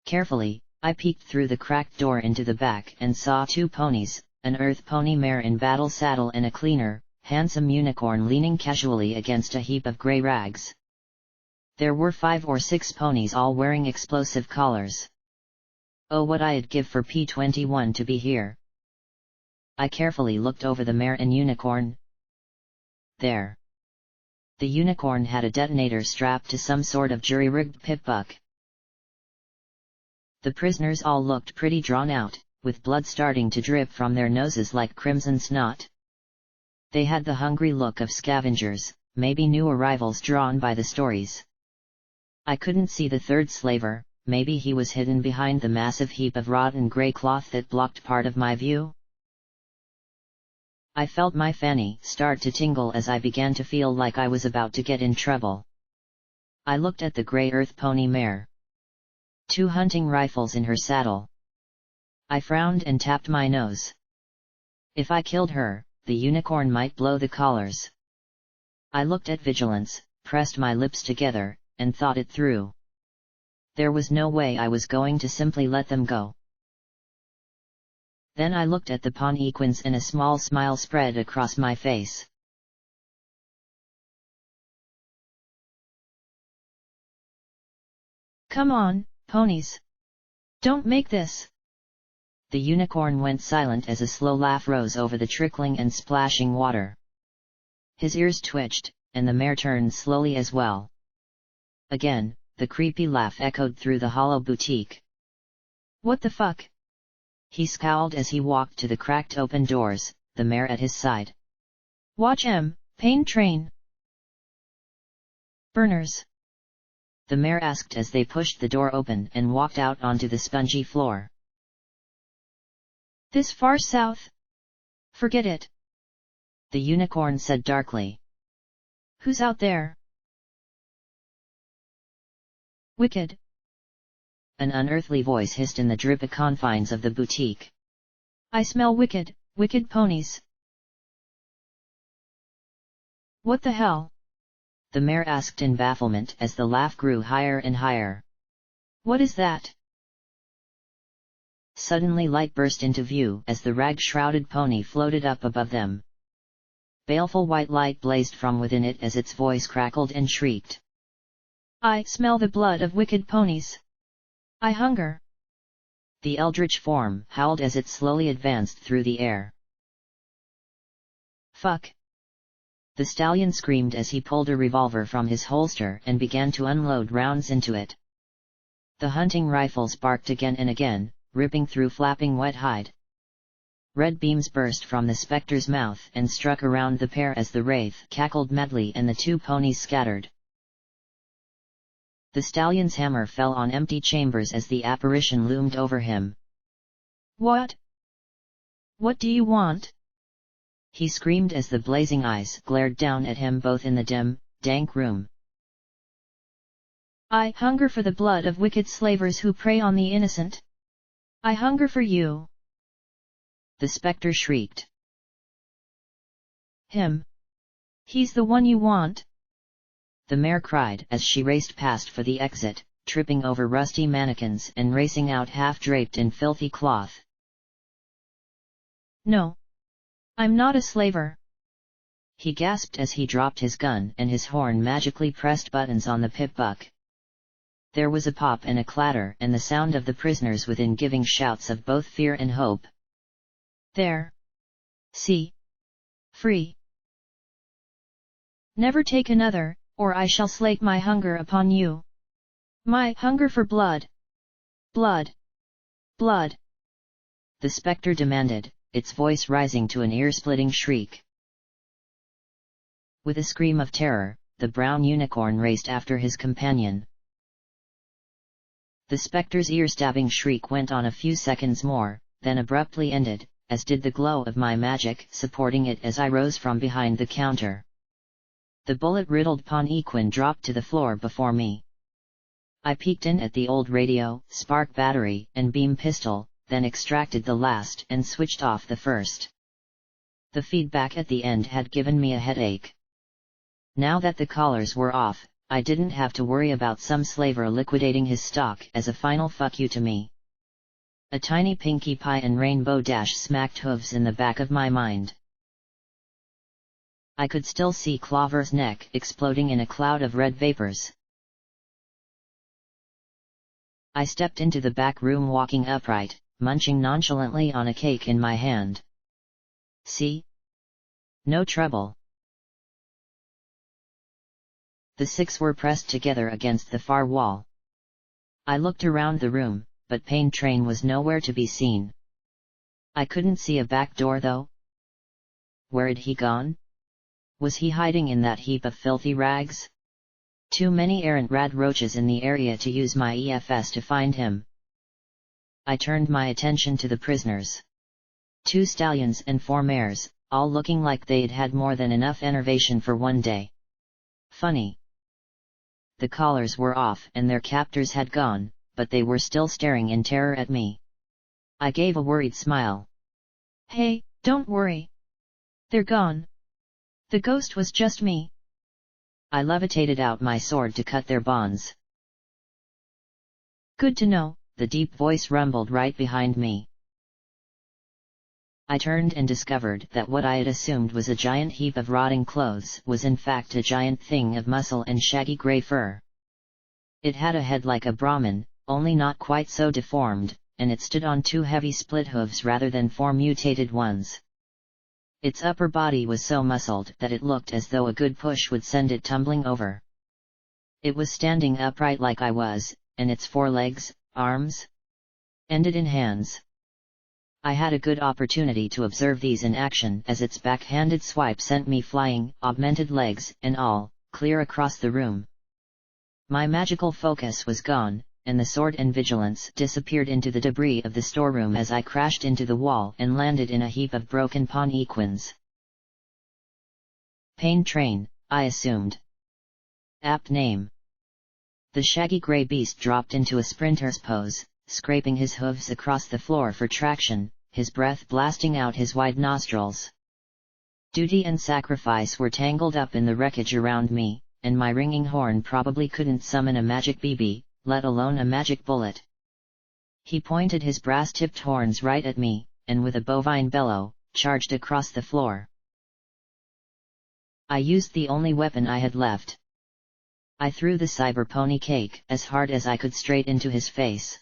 Carefully, I peeked through the cracked door into the back and saw two ponies, an earth pony mare in battle saddle and a cleaner, handsome unicorn leaning casually against a heap of grey rags. There were 5 or 6 ponies all wearing explosive collars. Oh, what I'd give for P21 to be here. I carefully looked over the mare and unicorn. There. The unicorn had a detonator strapped to some sort of jury-rigged pip-buck. The prisoners all looked pretty drawn out, with blood starting to drip from their noses like crimson snot. They had the hungry look of scavengers, maybe new arrivals drawn by the stories. I couldn't see the third slaver, maybe he was hidden behind the massive heap of rotten grey cloth that blocked part of my view. I felt my fanny start to tingle as I began to feel like I was about to get in trouble. I looked at the grey earth pony mare. 2 hunting rifles in her saddle. I frowned and tapped my nose. If I killed her, the unicorn might blow the collars. I looked at Vigilance, pressed my lips together, and thought it through. There was no way I was going to simply let them go. Then I looked at the Pawn-equins and a small smile spread across my face. Come on, ponies. Don't make this. The unicorn went silent as a slow laugh rose over the trickling and splashing water. His ears twitched, and the mare turned slowly as well. Again, the creepy laugh echoed through the hollow boutique. What the fuck? He scowled as he walked to the cracked open doors, the mare at his side. Watch Pain Train. Burners. The mare asked as they pushed the door open and walked out onto the spongy floor. This far south? Forget it. The unicorn said darkly. Who's out there? Wicked. An unearthly voice hissed in the drippy confines of the boutique. I smell wicked ponies. What the hell? The mare asked in bafflement as the laugh grew higher and higher. What is that? Suddenly light burst into view as the rag-shrouded pony floated up above them. Baleful white light blazed from within it as its voice crackled and shrieked. I smell the blood of wicked ponies. I hunger. The eldritch form howled as it slowly advanced through the air. Fuck. The stallion screamed as he pulled a revolver from his holster and began to unload rounds into it. The hunting rifles barked again and again, ripping through flapping wet hide. Red beams burst from the spectre's mouth and struck around the pair as the wraith cackled madly and the 2 ponies scattered. The stallion's hammer fell on empty chambers as the apparition loomed over him. What? What do you want? He screamed as the blazing eyes glared down at him both in the dim, dank room. I hunger for the blood of wicked slavers who prey on the innocent. I hunger for you. The spectre shrieked. Him. He's the one you want. The mare cried as she raced past for the exit, tripping over rusty mannequins and racing out half-draped in filthy cloth. No. I'm not a slaver. He gasped as he dropped his gun and his horn magically pressed buttons on the pip-buck. There was a pop and a clatter and the sound of the prisoners within giving shouts of both fear and hope. There. See. Free. Never take another, or I shall slake my hunger upon you. My hunger for blood. Blood. Blood. The spectre demanded, its voice rising to an ear-splitting shriek. With a scream of terror, the brown unicorn raced after his companion. The spectre's ear-stabbing shriek went on a few seconds more, then abruptly ended, as did the glow of my magic supporting it as I rose from behind the counter. The bullet-riddled pawn-equin dropped to the floor before me. I peeked in at the old radio, spark battery, and beam pistol, then extracted the last and switched off the first. The feedback at the end had given me a headache. Now that the collars were off, I didn't have to worry about some slaver liquidating his stock as a final fuck you to me. A tiny Pinkie Pie and Rainbow Dash smacked hooves in the back of my mind. I could still see Clover's neck exploding in a cloud of red vapors. I stepped into the back room walking upright, munching nonchalantly on a cake in my hand. See? No trouble. The six were pressed together against the far wall. I looked around the room, but Pain Train was nowhere to be seen. I couldn't see a back door though. Where'd he gone? Was he hiding in that heap of filthy rags? Too many errant rad roaches in the area to use my EFS to find him. I turned my attention to the prisoners. 2 stallions and 4 mares, all looking like they'd had more than enough enervation for one day. Funny. The collars were off and their captors had gone, but they were still staring in terror at me. I gave a worried smile. Hey, don't worry. They're gone. The ghost was just me. I levitated out my sword to cut their bonds. Good to know, the deep voice rumbled right behind me. I turned and discovered that what I had assumed was a giant heap of rotting clothes was in fact a giant thing of muscle and shaggy grey fur. It had a head like a Brahmin, only not quite so deformed, and it stood on 2 heavy split hooves rather than 4 mutated ones. Its upper body was so muscled that it looked as though a good push would send it tumbling over. It was standing upright like I was, and its 4 legs, arms, ended in hands. I had a good opportunity to observe these in action as its backhanded swipe sent me flying, augmented legs and all, clear across the room. My magical focus was gone, and the sword and vigilance disappeared into the debris of the storeroom as I crashed into the wall and landed in a heap of broken pawn-equins. Pain Train, I assumed. Apt name. The shaggy grey beast dropped into a sprinter's pose, scraping his hooves across the floor for traction, his breath blasting out his wide nostrils. Duty and sacrifice were tangled up in the wreckage around me, and my ringing horn probably couldn't summon a magic BB, let alone a magic bullet. He pointed his brass-tipped horns right at me, and with a bovine bellow, charged across the floor. I used the only weapon I had left. I threw the cyber pony cake as hard as I could straight into his face.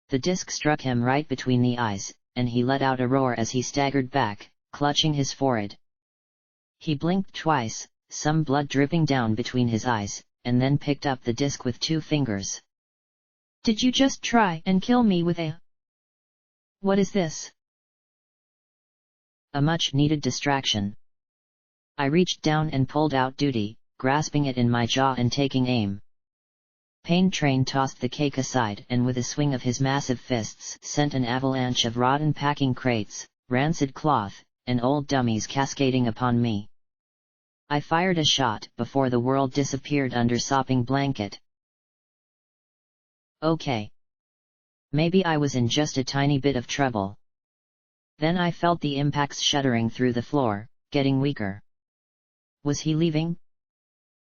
The disc struck him right between the eyes, and he let out a roar as he staggered back, clutching his forehead. He blinked twice, some blood dripping down between his eyes, and then picked up the disc with 2 fingers. Did you just try and kill me with a... What is this? A much-needed distraction. I reached down and pulled out Duty, grasping it in my jaw and taking aim. Pain Train tossed the cake aside and with a swing of his massive fists sent an avalanche of rotten packing crates, rancid cloth, and old dummies cascading upon me. I fired a shot before the world disappeared under sopping blanket. Okay. Maybe I was in just a tiny bit of trouble. Then I felt the impacts shuddering through the floor, getting weaker. Was he leaving?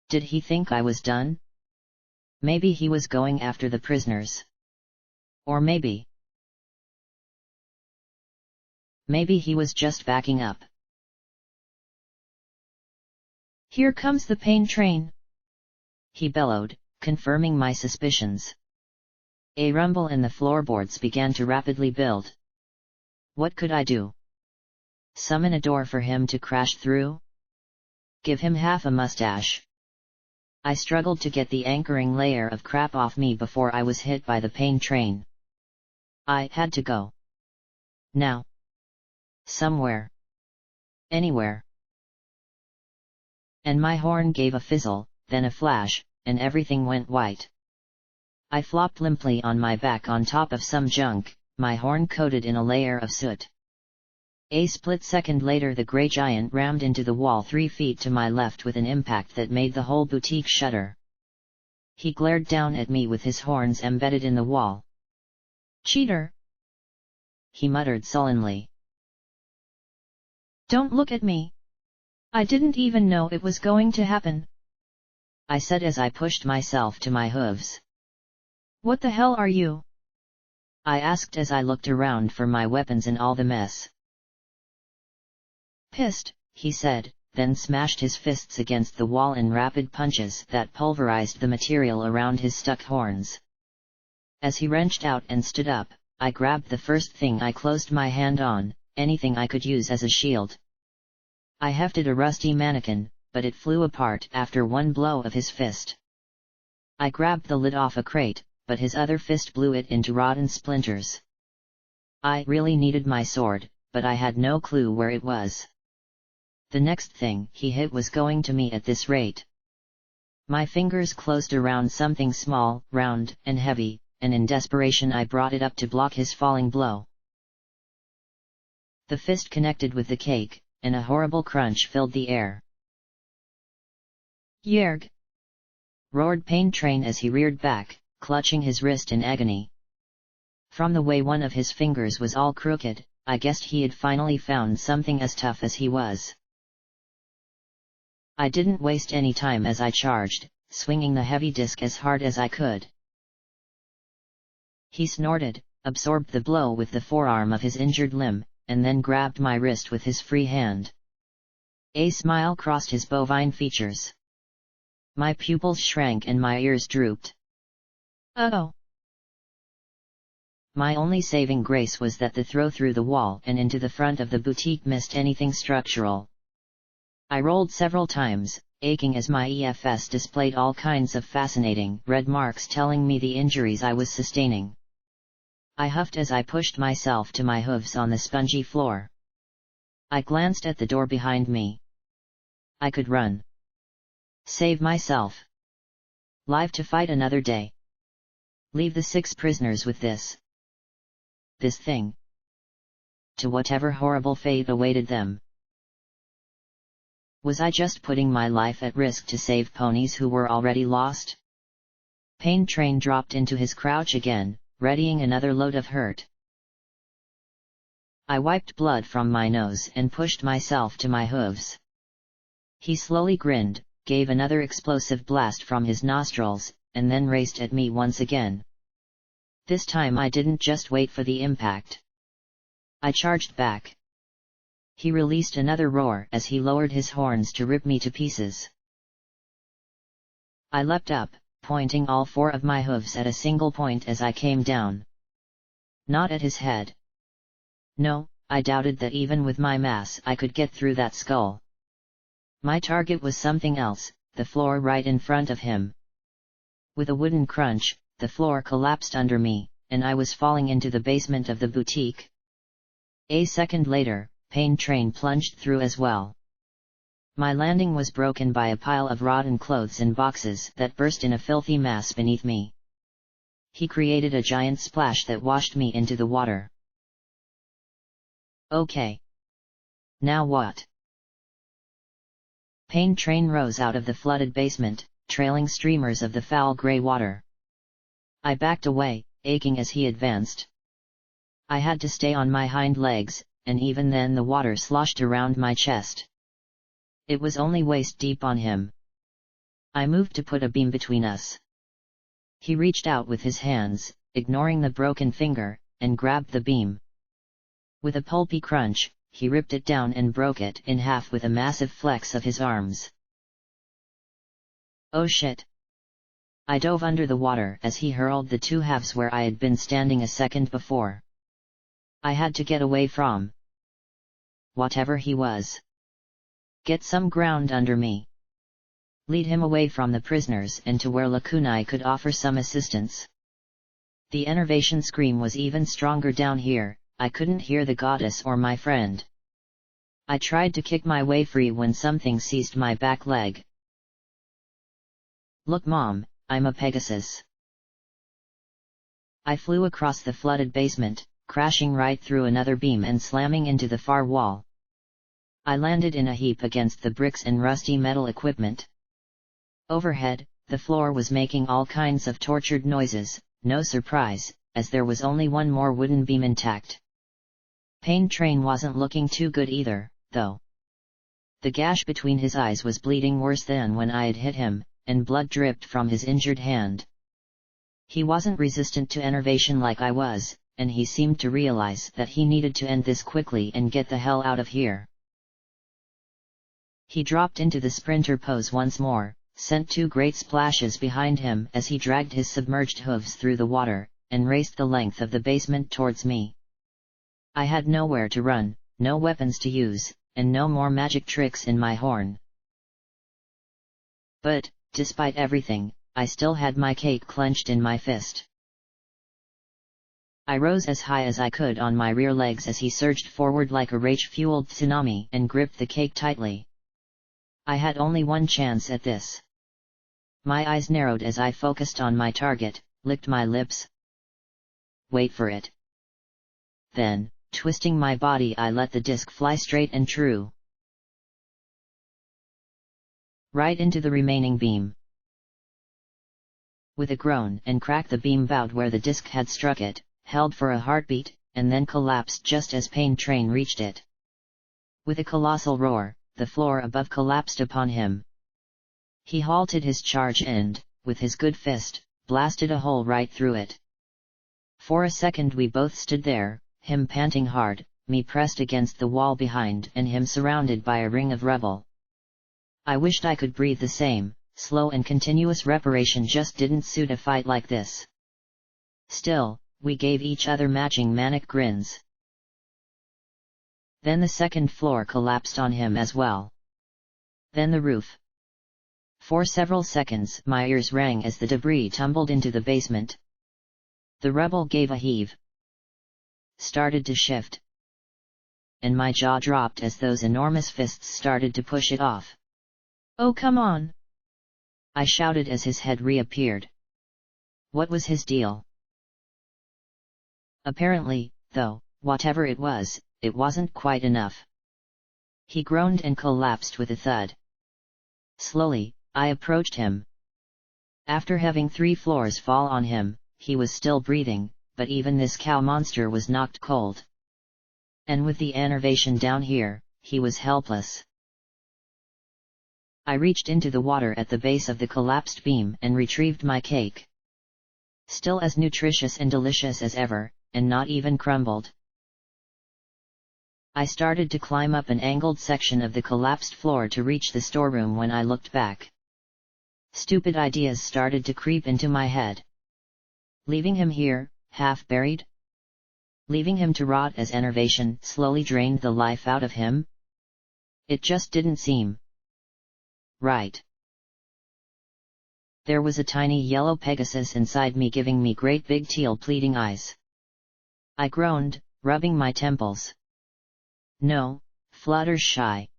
Did he think I was done? Maybe he was going after the prisoners. Or maybe he was just backing up. Here comes the pain train, he bellowed, confirming my suspicions. A rumble in the floorboards began to rapidly build. What could I do? Summon a door for him to crash through? Give him half a mustache? I struggled to get the anchoring layer of crap off me before I was hit by the pain train. I had to go. Now. Somewhere. Anywhere. And my horn gave a fizzle, then a flash, and everything went white. I flopped limply on my back on top of some junk, my horn coated in a layer of soot. A split second later the grey giant rammed into the wall 3 feet to my left with an impact that made the whole boutique shudder. He glared down at me with his horns embedded in the wall. Cheater! He muttered sullenly. Don't look at me! I didn't even know it was going to happen, I said as I pushed myself to my hooves. What the hell are you? I asked as I looked around for my weapons in all the mess. Pissed, he said, then smashed his fists against the wall in rapid punches that pulverized the material around his stuck horns. As he wrenched out and stood up, I grabbed the first thing I closed my hand on, anything I could use as a shield. I hefted a rusty mannequin, but it flew apart after one blow of his fist. I grabbed the lid off a crate, but his other fist blew it into rotten splinters. I really needed my sword, but I had no clue where it was. The next thing he hit was going to me at this rate. My fingers closed around something small, round, and heavy, and in desperation I brought it up to block his falling blow. The fist connected with the cake, and a horrible crunch filled the air. Yerg! Roared Pain Train as he reared back, clutching his wrist in agony. From the way one of his fingers was all crooked, I guessed he had finally found something as tough as he was. I didn't waste any time as I charged, swinging the heavy disc as hard as I could. He snorted, absorbed the blow with the forearm of his injured limb, and then grabbed my wrist with his free hand. A smile crossed his bovine features. My pupils shrank and my ears drooped. Uh-oh. My only saving grace was that the throw through the wall and into the front of the boutique missed anything structural. I rolled several times, aching as my EFS displayed all kinds of fascinating red marks telling me the injuries I was sustaining. I huffed as I pushed myself to my hooves on the spongy floor. I glanced at the door behind me. I could run. Save myself. Live to fight another day. Leave the 6 prisoners with this thing. To whatever horrible fate awaited them. Was I just putting my life at risk to save ponies who were already lost? Pain Train dropped into his crouch again, readying another load of hurt. I wiped blood from my nose and pushed myself to my hooves. He slowly grinned, gave another explosive blast from his nostrils, and then raced at me once again. This time I didn't just wait for the impact. I charged back. He released another roar as he lowered his horns to rip me to pieces. I leapt up, pointing all 4 of my hooves at a single point as I came down. Not at his head. No, I doubted that even with my mass I could get through that skull. My target was something else, the floor right in front of him. With a wooden crunch, the floor collapsed under me, and I was falling into the basement of the boutique. A second later, Pain Train plunged through as well. My landing was broken by a pile of rotten clothes and boxes that burst in a filthy mass beneath me. He created a giant splash that washed me into the water. Okay. Now what? Pain Train rose out of the flooded basement, trailing streamers of the foul grey water. I backed away, aching as he advanced. I had to stay on my hind legs, and even then the water sloshed around my chest. It was only waist deep on him. I moved to put a beam between us. He reached out with his hands, ignoring the broken finger, and grabbed the beam. With a pulpy crunch, he ripped it down and broke it in half with a massive flex of his arms. Oh shit! I dove under the water as he hurled the two halves where I had been standing a second before. I had to get away from whatever he was. Get some ground under me. Lead him away from the prisoners and to where Lakunai could offer some assistance. The enervation scream was even stronger down here. I couldn't hear the goddess or my friend. I tried to kick my way free when something seized my back leg. Look Mom, I'm a Pegasus. I flew across the flooded basement, crashing right through another beam and slamming into the far wall. I landed in a heap against the bricks and rusty metal equipment. Overhead, the floor was making all kinds of tortured noises, no surprise, as there was only one more wooden beam intact. Pain Train wasn't looking too good either, though. The gash between his eyes was bleeding worse than when I had hit him, and blood dripped from his injured hand. He wasn't resistant to enervation like I was, and he seemed to realize that he needed to end this quickly and get the hell out of here. He dropped into the sprinter pose once more, sent two great splashes behind him as he dragged his submerged hooves through the water, and raced the length of the basement towards me. I had nowhere to run, no weapons to use, and no more magic tricks in my horn. But, despite everything, I still had my cake clenched in my fist. I rose as high as I could on my rear legs as he surged forward like a rage-fueled tsunami and gripped the cake tightly. I had only one chance at this. My eyes narrowed as I focused on my target, licked my lips. Wait for it. Then, twisting my body, I let the disc fly straight and true. Right into the remaining beam. With a groan and crack, the beam bowed where the disc had struck it, held for a heartbeat, and then collapsed just as Pain Train reached it. With a colossal roar, the floor above collapsed upon him. He halted his charge and, with his good fist, blasted a hole right through it. For a second we both stood there, him panting hard, me pressed against the wall behind and him surrounded by a ring of rubble. I wished I could breathe the same. Slow and continuous reparation just didn't suit a fight like this. Still, we gave each other matching manic grins. Then the second floor collapsed on him as well. Then the roof. For several seconds my ears rang as the debris tumbled into the basement. The rubble gave a heave. Started to shift. And my jaw dropped as those enormous fists started to push it off. Oh come on! I shouted as his head reappeared. What was his deal? Apparently, though, whatever it wasn't quite enough. He groaned and collapsed with a thud. Slowly, I approached him. After having 3 floors fall on him, he was still breathing, but even this cow monster was knocked cold. And with the enervation down here, he was helpless. I reached into the water at the base of the collapsed beam and retrieved my cake. Still as nutritious and delicious as ever, and not even crumbled. I started to climb up an angled section of the collapsed floor to reach the storeroom when I looked back. Stupid ideas started to creep into my head. Leaving him here, half buried? Leaving him to rot as enervation slowly drained the life out of him? It just didn't seem right. There was a tiny yellow Pegasus inside me giving me great big teal pleading eyes. I groaned, rubbing my temples. No, Fluttershy.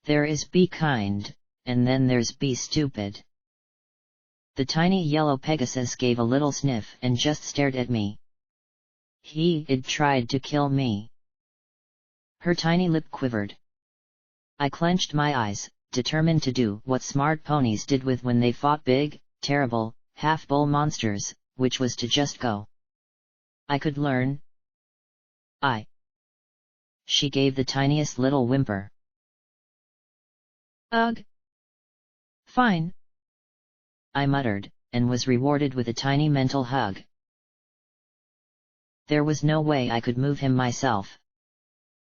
There is be kind, and then there's be stupid. The tiny yellow Pegasus gave a little sniff and just stared at me. He'd tried to kill me. Her tiny lip quivered. I clenched my eyes, determined to do what smart ponies did with when they fought big, terrible, half-bull monsters, which was to just go. I could learn. She gave the tiniest little whimper. Ugh. Fine. I muttered, and was rewarded with a tiny mental hug. There was no way I could move him myself.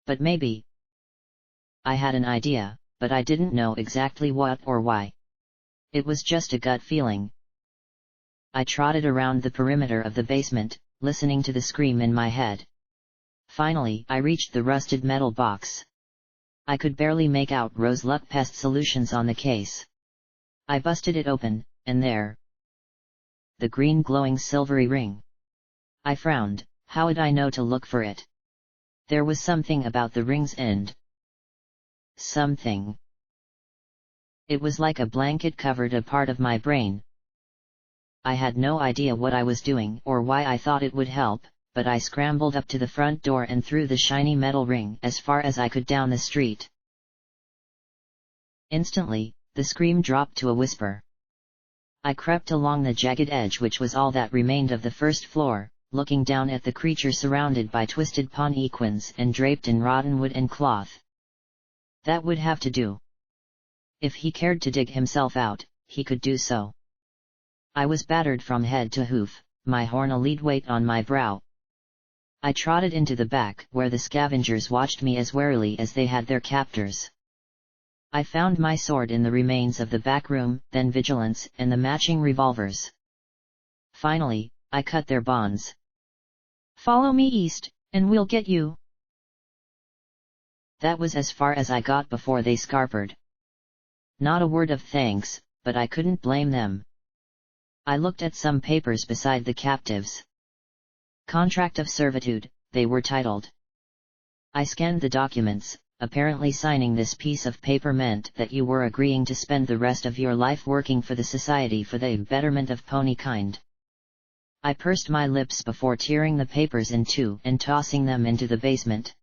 But maybe. I had an idea, but I didn't know exactly what or why. It was just a gut feeling. I trotted around the perimeter of the basement, listening to the scream in my head. Finally, I reached the rusted metal box. I could barely make out Rose Luck Pest Solutions on the case. I busted it open, and there, the green glowing silvery ring. I frowned. How would I know to look for it? There was something about the ring's end. Something. It was like a blanket covered a part of my brain. I had no idea what I was doing or why I thought it would help, but I scrambled up to the front door and threw the shiny metal ring as far as I could down the street. Instantly, the scream dropped to a whisper. I crept along the jagged edge, which was all that remained of the first floor, looking down at the creature surrounded by twisted pawn-equins and draped in rotten wood and cloth. That would have to do. If he cared to dig himself out, he could do so. I was battered from head to hoof, my horn a lead weight on my brow. I trotted into the back, where the scavengers watched me as warily as they had their captors. I found my sword in the remains of the back room, then vigilance, and the matching revolvers. Finally, I cut their bonds. Follow me east, and we'll get you. That was as far as I got before they scarpered. Not a word of thanks, but I couldn't blame them. I looked at some papers beside the captives. Contract of servitude, they were titled. I scanned the documents. Apparently signing this piece of paper meant that you were agreeing to spend the rest of your life working for the Society for the Betterment of Ponykind. I pursed my lips before tearing the papers in two and tossing them into the basement.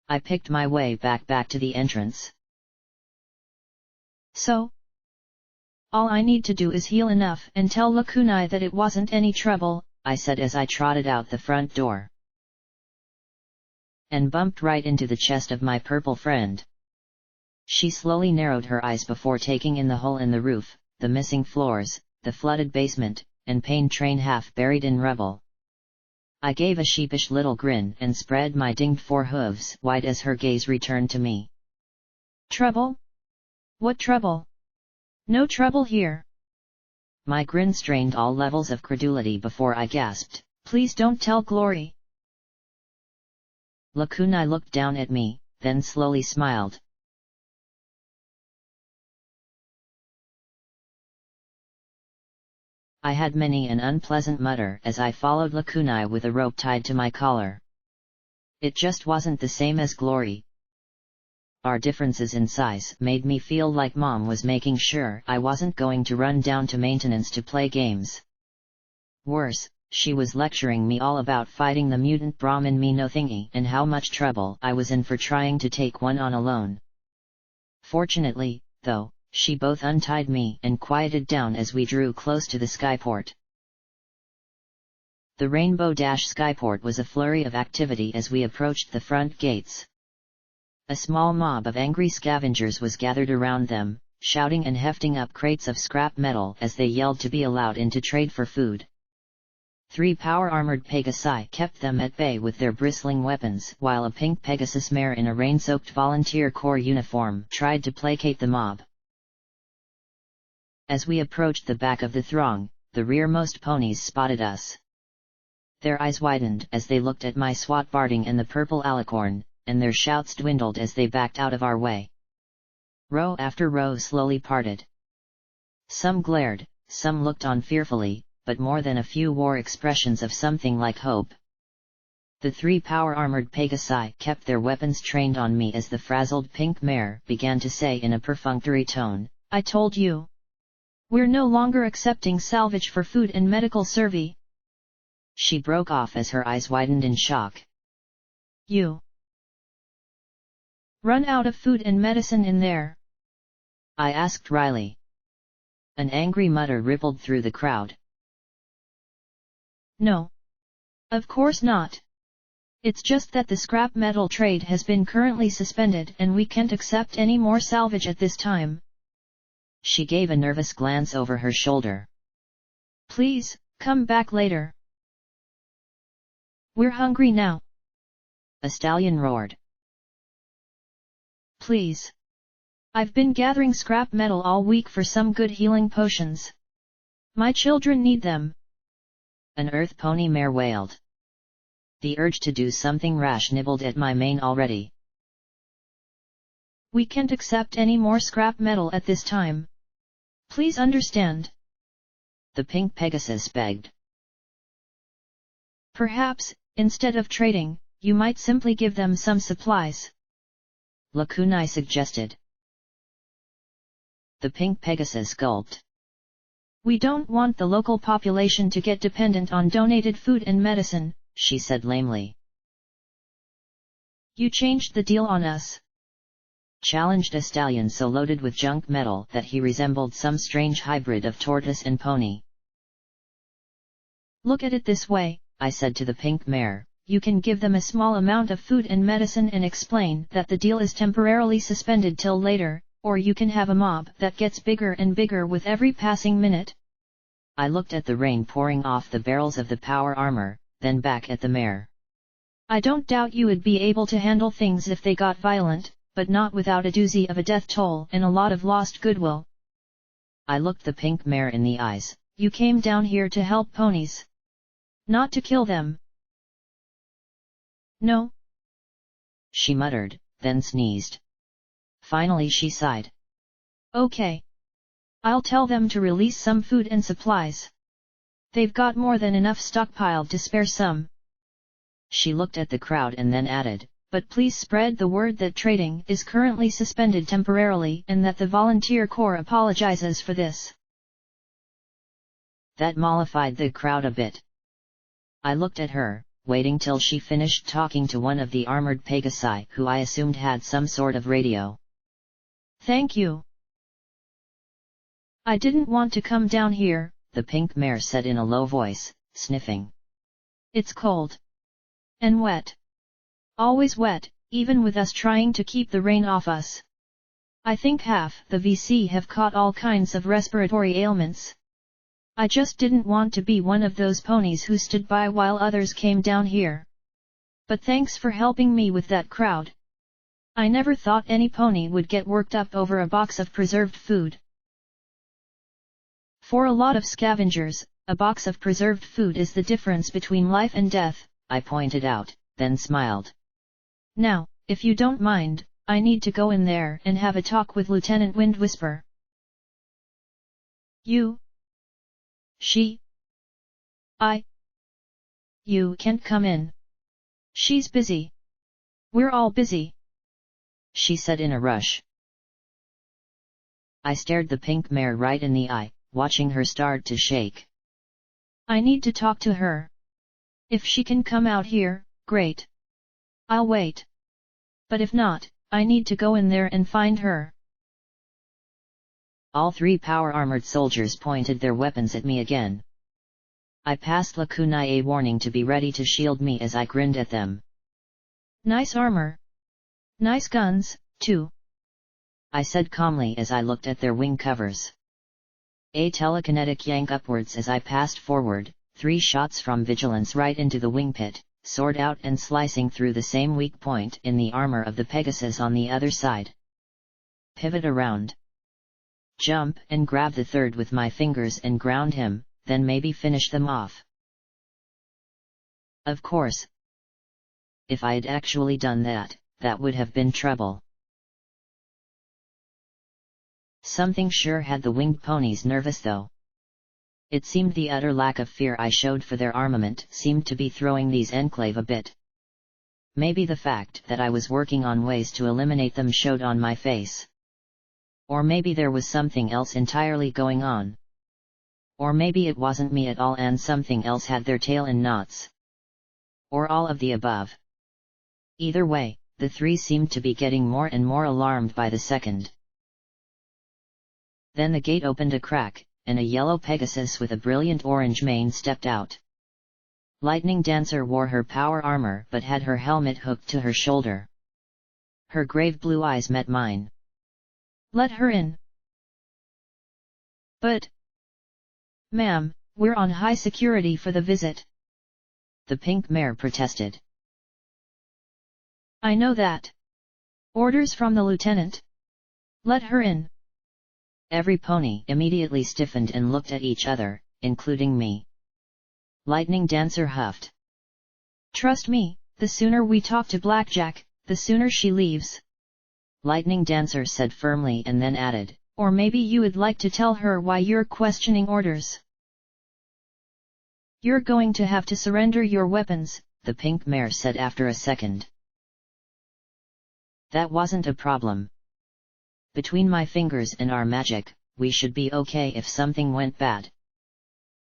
I picked my way back to the entrance. So? All I need to do is heal enough and tell Lakunai that it wasn't any trouble, I said as I trotted out the front door. And bumped right into the chest of my purple friend. She slowly narrowed her eyes before taking in the hole in the roof, the missing floors, the flooded basement, and Pain Train half buried in rubble. I gave a sheepish little grin and spread my dinged forehooves wide as her gaze returned to me. Trouble? What trouble? No trouble here. My grin strained all levels of credulity before I gasped, Please don't tell Glory. Lakunai looked down at me, then slowly smiled. I had many an unpleasant mutter as I followed Lakunai with a rope tied to my collar. It just wasn't the same as Glory. Our differences in size made me feel like Mom was making sure I wasn't going to run down to maintenance to play games. Worse, she was lecturing me all about fighting the mutant Brahmin me-no thingy and how much trouble I was in for trying to take one on alone. Fortunately, though, she both untied me and quieted down as we drew close to the skyport. The Rainbow Dash skyport was a flurry of activity as we approached the front gates. A small mob of angry scavengers was gathered around them, shouting and hefting up crates of scrap metal as they yelled to be allowed in to trade for food. 3 power-armored Pegasi kept them at bay with their bristling weapons, while a pink Pegasus mare in a rain-soaked volunteer corps uniform tried to placate the mob. As we approached the back of the throng, the rearmost ponies spotted us. Their eyes widened as they looked at my SWAT Barding and the purple alicorn, and their shouts dwindled as they backed out of our way. Row after row slowly parted. Some glared, some looked on fearfully, but more than a few wore expressions of something like hope. The 3 power-armored Pegasi kept their weapons trained on me as the frazzled pink mare began to say in a perfunctory tone, I told you. We're no longer accepting salvage for food and medical survey. She broke off as her eyes widened in shock. You run out of food and medicine in there? I asked wryly. An angry mutter rippled through the crowd. No. Of course not. It's just that the scrap metal trade has been currently suspended and we can't accept any more salvage at this time. She gave a nervous glance over her shoulder. Please, come back later. We're hungry now. A stallion roared. Please. I've been gathering scrap metal all week for some good healing potions. My children need them. An earth pony mare wailed. The urge to do something rash nibbled at my mane already. We can't accept any more scrap metal at this time. Please understand. The pink Pegasus begged. Perhaps, instead of trading, you might simply give them some supplies. Lakunai suggested. The pink Pegasus gulped. We don't want the local population to get dependent on donated food and medicine, she said lamely. You changed the deal on us. Challenged a stallion so loaded with junk metal that he resembled some strange hybrid of tortoise and pony. Look at it this way, I said to the pink mare. You can give them a small amount of food and medicine and explain that the deal is temporarily suspended till later, or you can have a mob that gets bigger and bigger with every passing minute. I looked at the rain pouring off the barrels of the power armor, then back at the mare. I don't doubt you would be able to handle things if they got violent, but not without a doozy of a death toll and a lot of lost goodwill. I looked the pink mare in the eyes. You came down here to help ponies. Not to kill them. No. She muttered, then sneezed. Finally she sighed. Okay. I'll tell them to release some food and supplies. They've got more than enough stockpiled to spare some. She looked at the crowd and then added, but please spread the word that trading is currently suspended temporarily and that the volunteer corps apologizes for this. That mollified the crowd a bit. I looked at her, waiting till she finished talking to one of the armored Pegasi who I assumed had some sort of radio. Thank you. I didn't want to come down here, the pink mare said in a low voice, sniffing. It's cold. And wet. Always wet, even with us trying to keep the rain off us. I think half the VC have caught all kinds of respiratory ailments. I just didn't want to be one of those ponies who stood by while others came down here. But thanks for helping me with that crowd. I never thought any pony would get worked up over a box of preserved food. For a lot of scavengers, a box of preserved food is the difference between life and death, I pointed out, then smiled. Now, if you don't mind, I need to go in there and have a talk with Lieutenant Windwhisper. You? She? You can't come in. She's busy. We're all busy, she said in a rush. I stared the pink mare right in the eye, watching her start to shake. I need to talk to her. If she can come out here, great. I'll wait. But if not, I need to go in there and find her. All three power-armored soldiers pointed their weapons at me again. I passed Lakunai a warning to be ready to shield me as I grinned at them. Nice armor. Nice guns, too, I said calmly as I looked at their wing covers. A telekinetic yank upwards as I passed forward, 3 shots from vigilance right into the wing pit, sword out and slicing through the same weak point in the armor of the Pegasus on the other side. Pivot around. Jump and grab the third with my fingers and ground him, then maybe finish them off. Of course. If I had actually done that, that would have been trouble. Something sure had the winged ponies nervous though. It seemed the utter lack of fear I showed for their armament seemed to be throwing these enclave a bit. Maybe the fact that I was working on ways to eliminate them showed on my face. Or maybe there was something else entirely going on. Or maybe it wasn't me at all and something else had their tail in knots. Or all of the above. Either way, the 3 seemed to be getting more and more alarmed by the second. Then the gate opened a crack, and a yellow Pegasus with a brilliant orange mane stepped out. Lightning Dancer wore her power armor but had her helmet hooked to her shoulder. Her grave blue eyes met mine. Let her in. But, ma'am, we're on high security for the visit. The pink mare protested. I know that. Orders from the lieutenant. Let her in. Every pony immediately stiffened and looked at each other, including me. Lightning Dancer huffed. Trust me, the sooner we talk to Blackjack, the sooner she leaves. Lightning Dancer said firmly and then added, or maybe you would like to tell her why you're questioning orders. You're going to have to surrender your weapons, the pink mare said after a second. That wasn't a problem. Between my fingers and our magic, we should be okay if something went bad.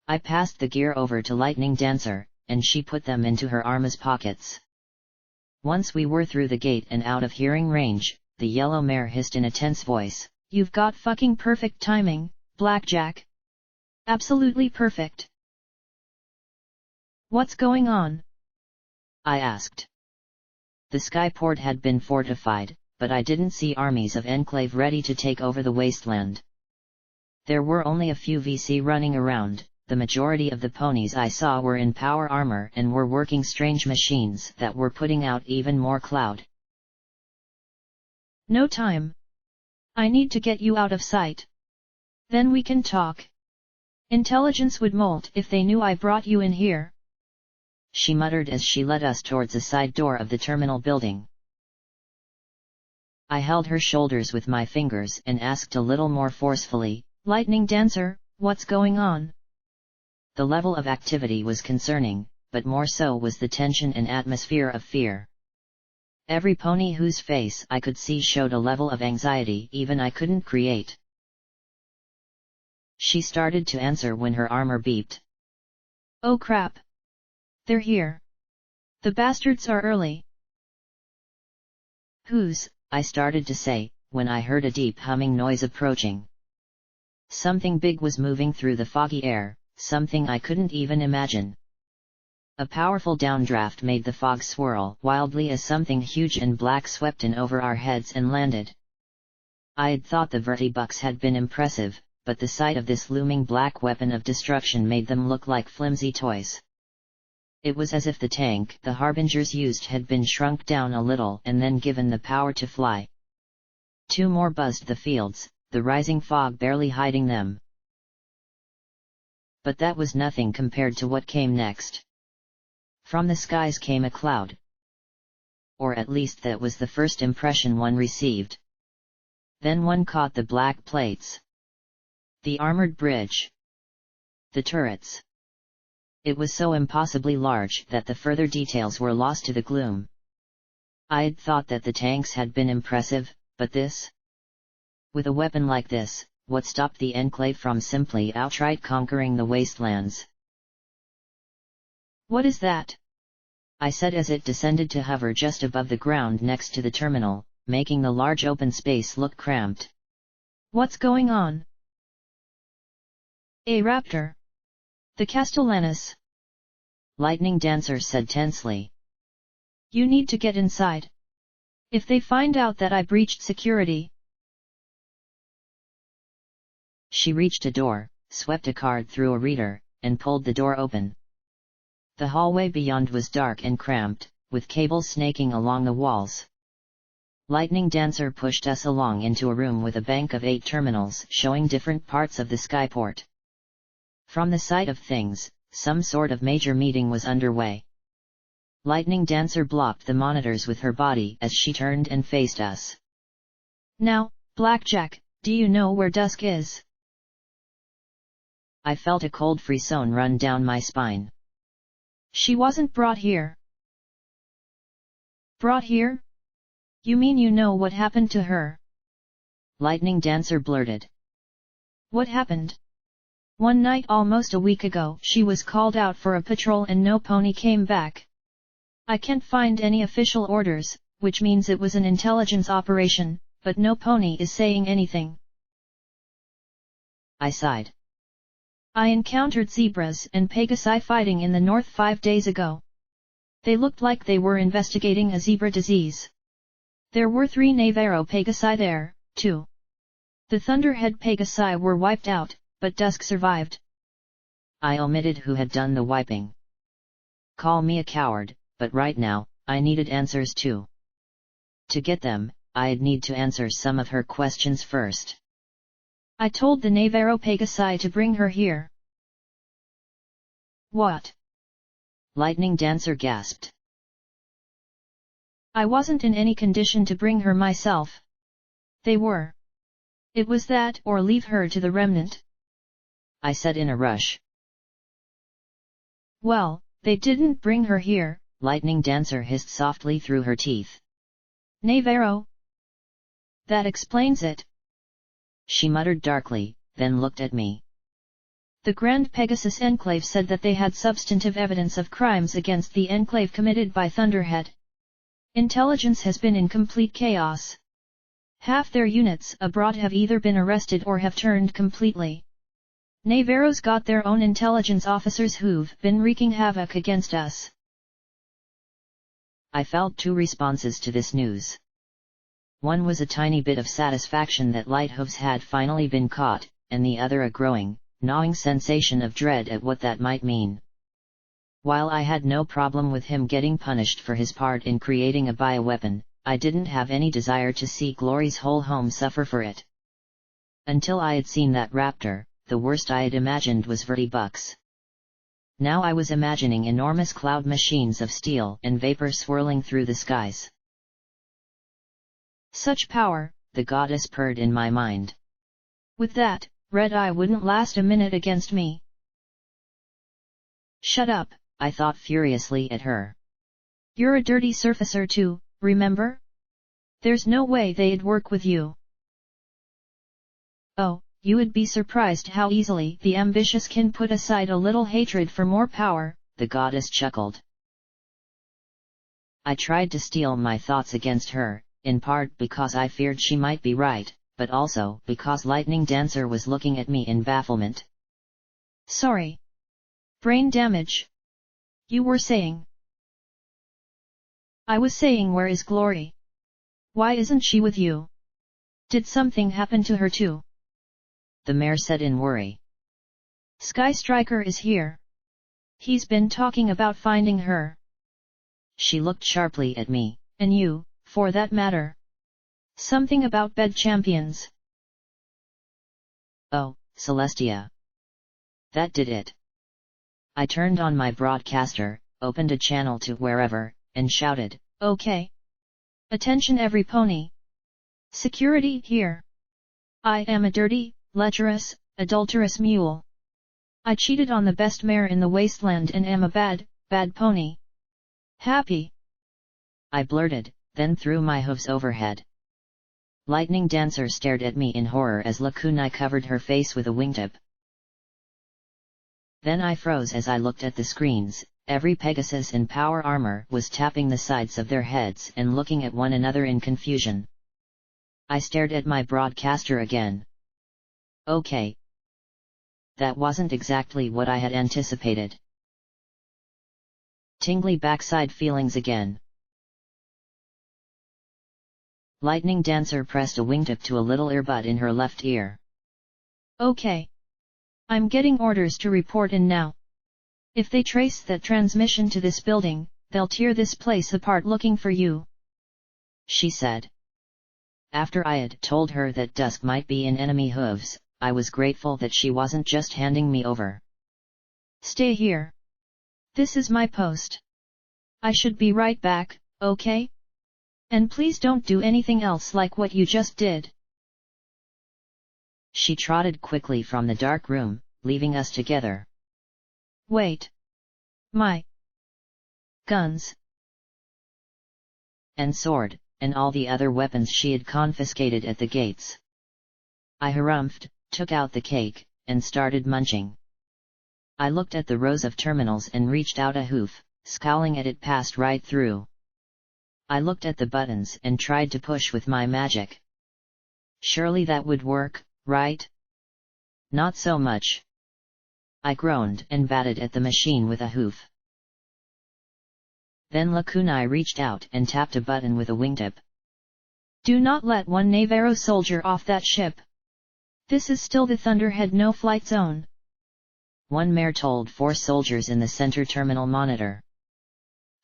I passed the gear over to Lightning Dancer, and she put them into her armor's pockets. Once we were through the gate and out of hearing range, the yellow mare hissed in a tense voice, "You've got fucking perfect timing, Blackjack. Absolutely perfect." What's going on? I asked. The skyport had been fortified, but I didn't see armies of Enclave ready to take over the wasteland. There were only a few VC running around. The majority of the ponies I saw were in power armor and were working strange machines that were putting out even more cloud. No time. I need to get you out of sight. Then we can talk. Intelligence would molt if they knew I brought you in here. She muttered as she led us towards a side door of the terminal building. I held her shoulders with my fingers and asked a little more forcefully, "Lightning Dancer, what's going on?" The level of activity was concerning, but more so was the tension and atmosphere of fear. Every pony whose face I could see showed a level of anxiety even I couldn't create. She started to answer when her armor beeped. Oh crap! They're here. The bastards are early. Whose? I started to say, when I heard a deep humming noise approaching. Something big was moving through the foggy air, something I couldn't even imagine. A powerful downdraft made the fog swirl wildly as something huge and black swept in over our heads and landed. I'd thought the vertibucks had been impressive, but the sight of this looming black weapon of destruction made them look like flimsy toys. It was as if the tank the Harbingers used had been shrunk down a little and then given the power to fly. Two more buzzed the fields, the rising fog barely hiding them. But that was nothing compared to what came next. From the skies came a cloud. Or at least that was the first impression one received. Then one caught the black plates. The armored bridge. The turrets. It was so impossibly large that the further details were lost to the gloom. I'd thought that the tanks had been impressive, but this? With a weapon like this, what stopped the Enclave from simply outright conquering the wastelands? What is that? I said as it descended to hover just above the ground next to the terminal, making the large open space look cramped. What's going on? A raptor. The Castellanus. Lightning Dancer said tensely. You need to get inside. If they find out that I breached security. She reached a door, swept a card through a reader, and pulled the door open. The hallway beyond was dark and cramped, with cables snaking along the walls. Lightning Dancer pushed us along into a room with a bank of 8 terminals showing different parts of the skyport. From the side of things, some sort of major meeting was underway. Lightning Dancer blocked the monitors with her body as she turned and faced us. Now, Blackjack, do you know where Dusk is? I felt a cold frisson run down my spine. She wasn't brought here. Brought here? You mean you know what happened to her? Lightning Dancer blurted. What happened? One night almost a week ago she was called out for a patrol and no pony came back. I can't find any official orders, which means it was an intelligence operation, but no pony is saying anything. I sighed. I encountered zebras and pegasi fighting in the north 5 days ago. They looked like they were investigating a zebra disease. There were 3 Navarro pegasi there, too. The Thunderhead pegasi were wiped out, but Dusk survived. I omitted who had done the wiping. Call me a coward, but right now, I needed answers too. To get them, I'd need to answer some of her questions first. I told the Navarro Pegasi to bring her here. What? Lightning Dancer gasped. I wasn't in any condition to bring her myself. They were. It was that or leave her to the remnant. I said in a rush. Well, they didn't bring her here, Lightning Dancer hissed softly through her teeth. Navarro? That explains it. She muttered darkly, then looked at me. The Grand Pegasus Enclave said that they had substantive evidence of crimes against the Enclave committed by Thunderhead. Intelligence has been in complete chaos. Half their units abroad have either been arrested or have turned completely. Navarro's got their own intelligence officers who've been wreaking havoc against us. I felt two responses to this news. One was a tiny bit of satisfaction that Lighthooves had finally been caught, and the other a growing, gnawing sensation of dread at what that might mean. While I had no problem with him getting punished for his part in creating a bioweapon, I didn't have any desire to see Glory's whole home suffer for it. Until I had seen that raptor, the worst I had imagined was Vertibucks. Now I was imagining enormous cloud machines of steel and vapor swirling through the skies. Such power, the goddess purred in my mind. With that, Red Eye wouldn't last a minute against me. Shut up, I thought furiously at her. You're a dirty surfacer too, remember? There's no way they'd work with you. Oh, you would be surprised how easily the ambitious can put aside a little hatred for more power, the goddess chuckled. I tried to steel my thoughts against her, in part because I feared she might be right, but also because Lightning Dancer was looking at me in bafflement. Sorry. Brain damage. You were saying. I was saying, where is Glory? Why isn't she with you? Did something happen to her too? The mayor said in worry. Sky Striker is here. He's been talking about finding her. She looked sharply at me. And you, for that matter. Something about bed champions. Oh, Celestia. That did it. I turned on my broadcaster, opened a channel to wherever, and shouted, Okay. Attention every pony. Security here. I am a dirty, lecherous, adulterous mule. I cheated on the best mare in the wasteland and am a bad pony. Happy. I blurted, then threw my hooves overhead. Lightning Dancer stared at me in horror as Lakunai covered her face with a wingtip. Then I froze as I looked at the screens. Every Pegasus in power armor was tapping the sides of their heads and looking at one another in confusion. I stared at my broadcaster again. Okay. That wasn't exactly what I had anticipated. Tingly backside feelings again. Lightning Dancer pressed a wingtip to a little earbud in her left ear. Okay. I'm getting orders to report in now. If they trace that transmission to this building, they'll tear this place apart looking for you. She said. After I had told her that Dusk might be in enemy hooves, I was grateful that she wasn't just handing me over. Stay here. This is my post. I should be right back, okay? And please don't do anything else like what you just did. She trotted quickly from the dark room, leaving us together. Wait. My guns. And sword, and all the other weapons she had confiscated at the gates. I harumphed, took out the cake, and started munching. I looked at the rows of terminals and reached out a hoof, scowling at it passed right through. I looked at the buttons and tried to push with my magic. Surely that would work, right? Not so much. I groaned and batted at the machine with a hoof. Then Lakunai reached out and tapped a button with a wingtip. Do not let one Navarro soldier off that ship. This is still the Thunderhead no-flight zone. one mare told 4 soldiers in the center terminal monitor.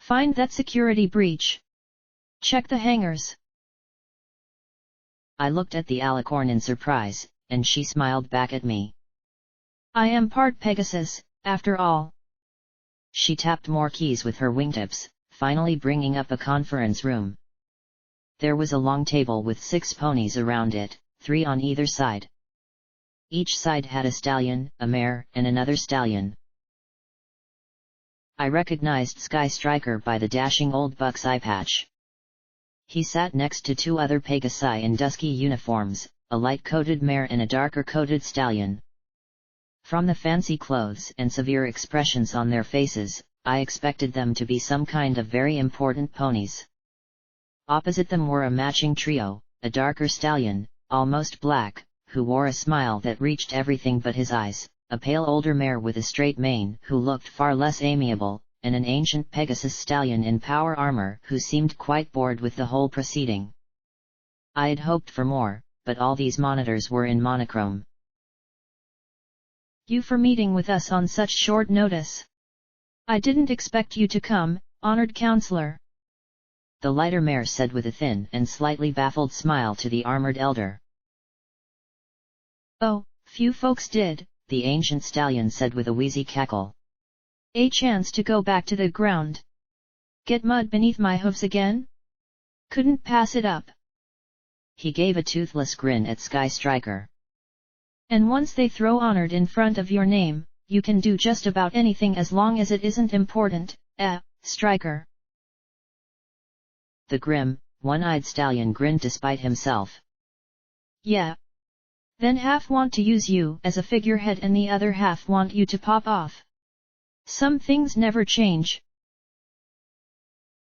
Find that security breach. Check the hangars. I looked at the alicorn in surprise, and she smiled back at me. I am part Pegasus, after all. She tapped more keys with her wingtips, finally bringing up a conference room. There was a long table with 6 ponies around it, 3 on either side. Each side had a stallion, a mare, and another stallion. I recognized Sky Striker by the dashing old buck's eye patch. He sat next to 2 other Pegasi in dusky uniforms, a light-coated mare and a darker-coated stallion. From the fancy clothes and severe expressions on their faces, I expected them to be some kind of very important ponies. Opposite them were a matching trio, a darker stallion, almost black, who wore a smile that reached everything but his eyes, a pale older mare with a straight mane who looked far less amiable, and an ancient Pegasus stallion in power armor who seemed quite bored with the whole proceeding. I had hoped for more, but all these monitors were in monochrome. You for meeting with us on such short notice. I didn't expect you to come, honored counselor. The lighter mare said with a thin and slightly baffled smile to the armored elder. Oh, few folks did, the ancient stallion said with a wheezy cackle. A chance to go back to the ground. Get mud beneath my hooves again? Couldn't pass it up. He gave a toothless grin at Sky Striker. And once they throw honored in front of your name, you can do just about anything as long as it isn't important, Striker. The grim, one-eyed stallion grinned despite himself. Yeah. Then half want to use you as a figurehead and the other half want you to pop off. Some things never change.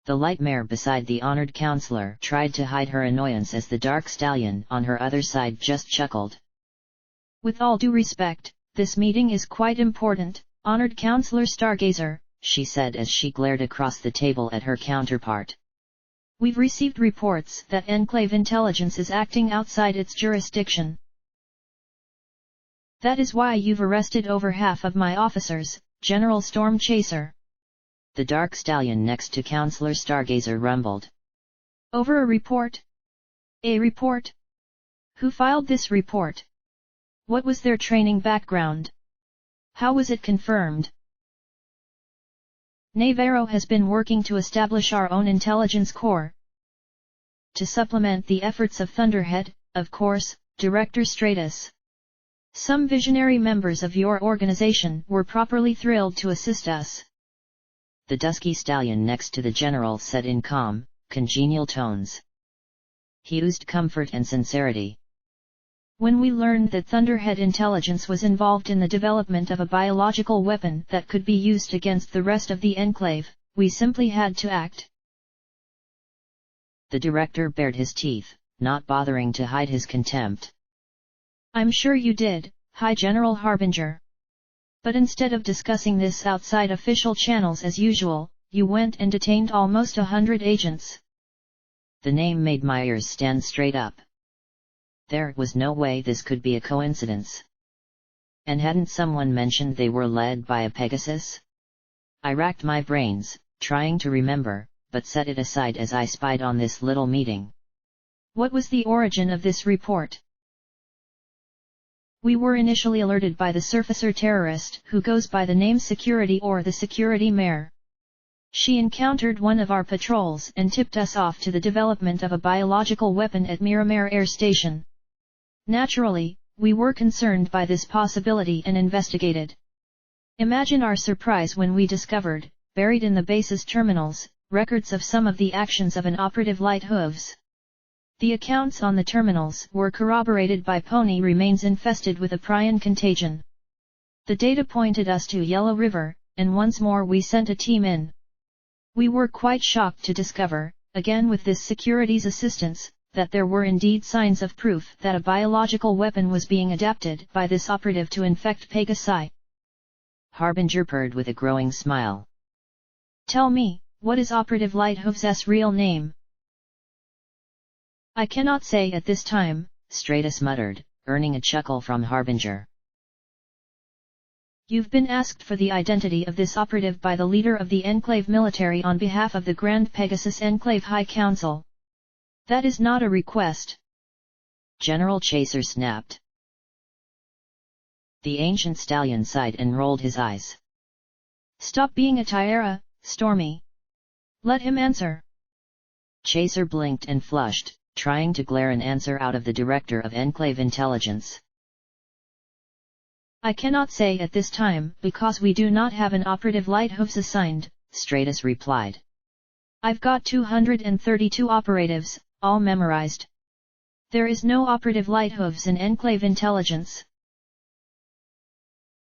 The light mare beside the honored counselor tried to hide her annoyance as the dark stallion on her other side just chuckled. With all due respect, this meeting is quite important, honored counselor Stargazer, she said as she glared across the table at her counterpart. We've received reports that Enclave intelligence is acting outside its jurisdiction. That is why you've arrested over half of my officers, General Storm Chaser. The dark stallion next to Counselor Stargazer rumbled. Over a report? A report? Who filed this report? What was their training background? How was it confirmed? Navarro has been working to establish our own intelligence corps. To supplement the efforts of Thunderhead, of course, Director Stratus. Some visionary members of your organization were properly thrilled to assist us. The dusky stallion next to the general said in calm, congenial tones. He oozed comfort and sincerity. When we learned that Thunderhead Intelligence was involved in the development of a biological weapon that could be used against the rest of the Enclave, we simply had to act. The director bared his teeth, not bothering to hide his contempt. I'm sure you did, High General Harbinger. But instead of discussing this outside official channels as usual, you went and detained almost 100 agents. The name made my ears stand straight up. There was no way this could be a coincidence. And hadn't someone mentioned they were led by a Pegasus? I racked my brains, trying to remember, but set it aside as I spied on this little meeting. What was the origin of this report? We were initially alerted by the surfacer terrorist who goes by the name Security or the Security Mare. She encountered one of our patrols and tipped us off to the development of a biological weapon at Miramare Air Station. Naturally, we were concerned by this possibility and investigated. Imagine our surprise when we discovered, buried in the base's terminals, records of some of the actions of an operative light hooves. The accounts on the terminals were corroborated by pony remains infested with a prion contagion. The data pointed us to Yellow River, and once more we sent a team in. We were quite shocked to discover, again with this security's assistance, that there were indeed signs of proof that a biological weapon was being adapted by this operative to infect Pegasi. Harbinger purred with a growing smile. Tell me, what is Operative Lighthooves' real name? I cannot say at this time, Stratus muttered, earning a chuckle from Harbinger. You've been asked for the identity of this operative by the leader of the Enclave military on behalf of the Grand Pegasus Enclave High Council. That is not a request. General Chaser snapped. The ancient stallion sighed and rolled his eyes. Stop being a tiara, Stormy. Let him answer. Chaser blinked and flushed, trying to glare an answer out of the Director of Enclave Intelligence. I cannot say at this time because we do not have an operative lighthooves assigned, Stratus replied. I've got 232 operatives, all memorized. There is no operative lighthooves in Enclave Intelligence.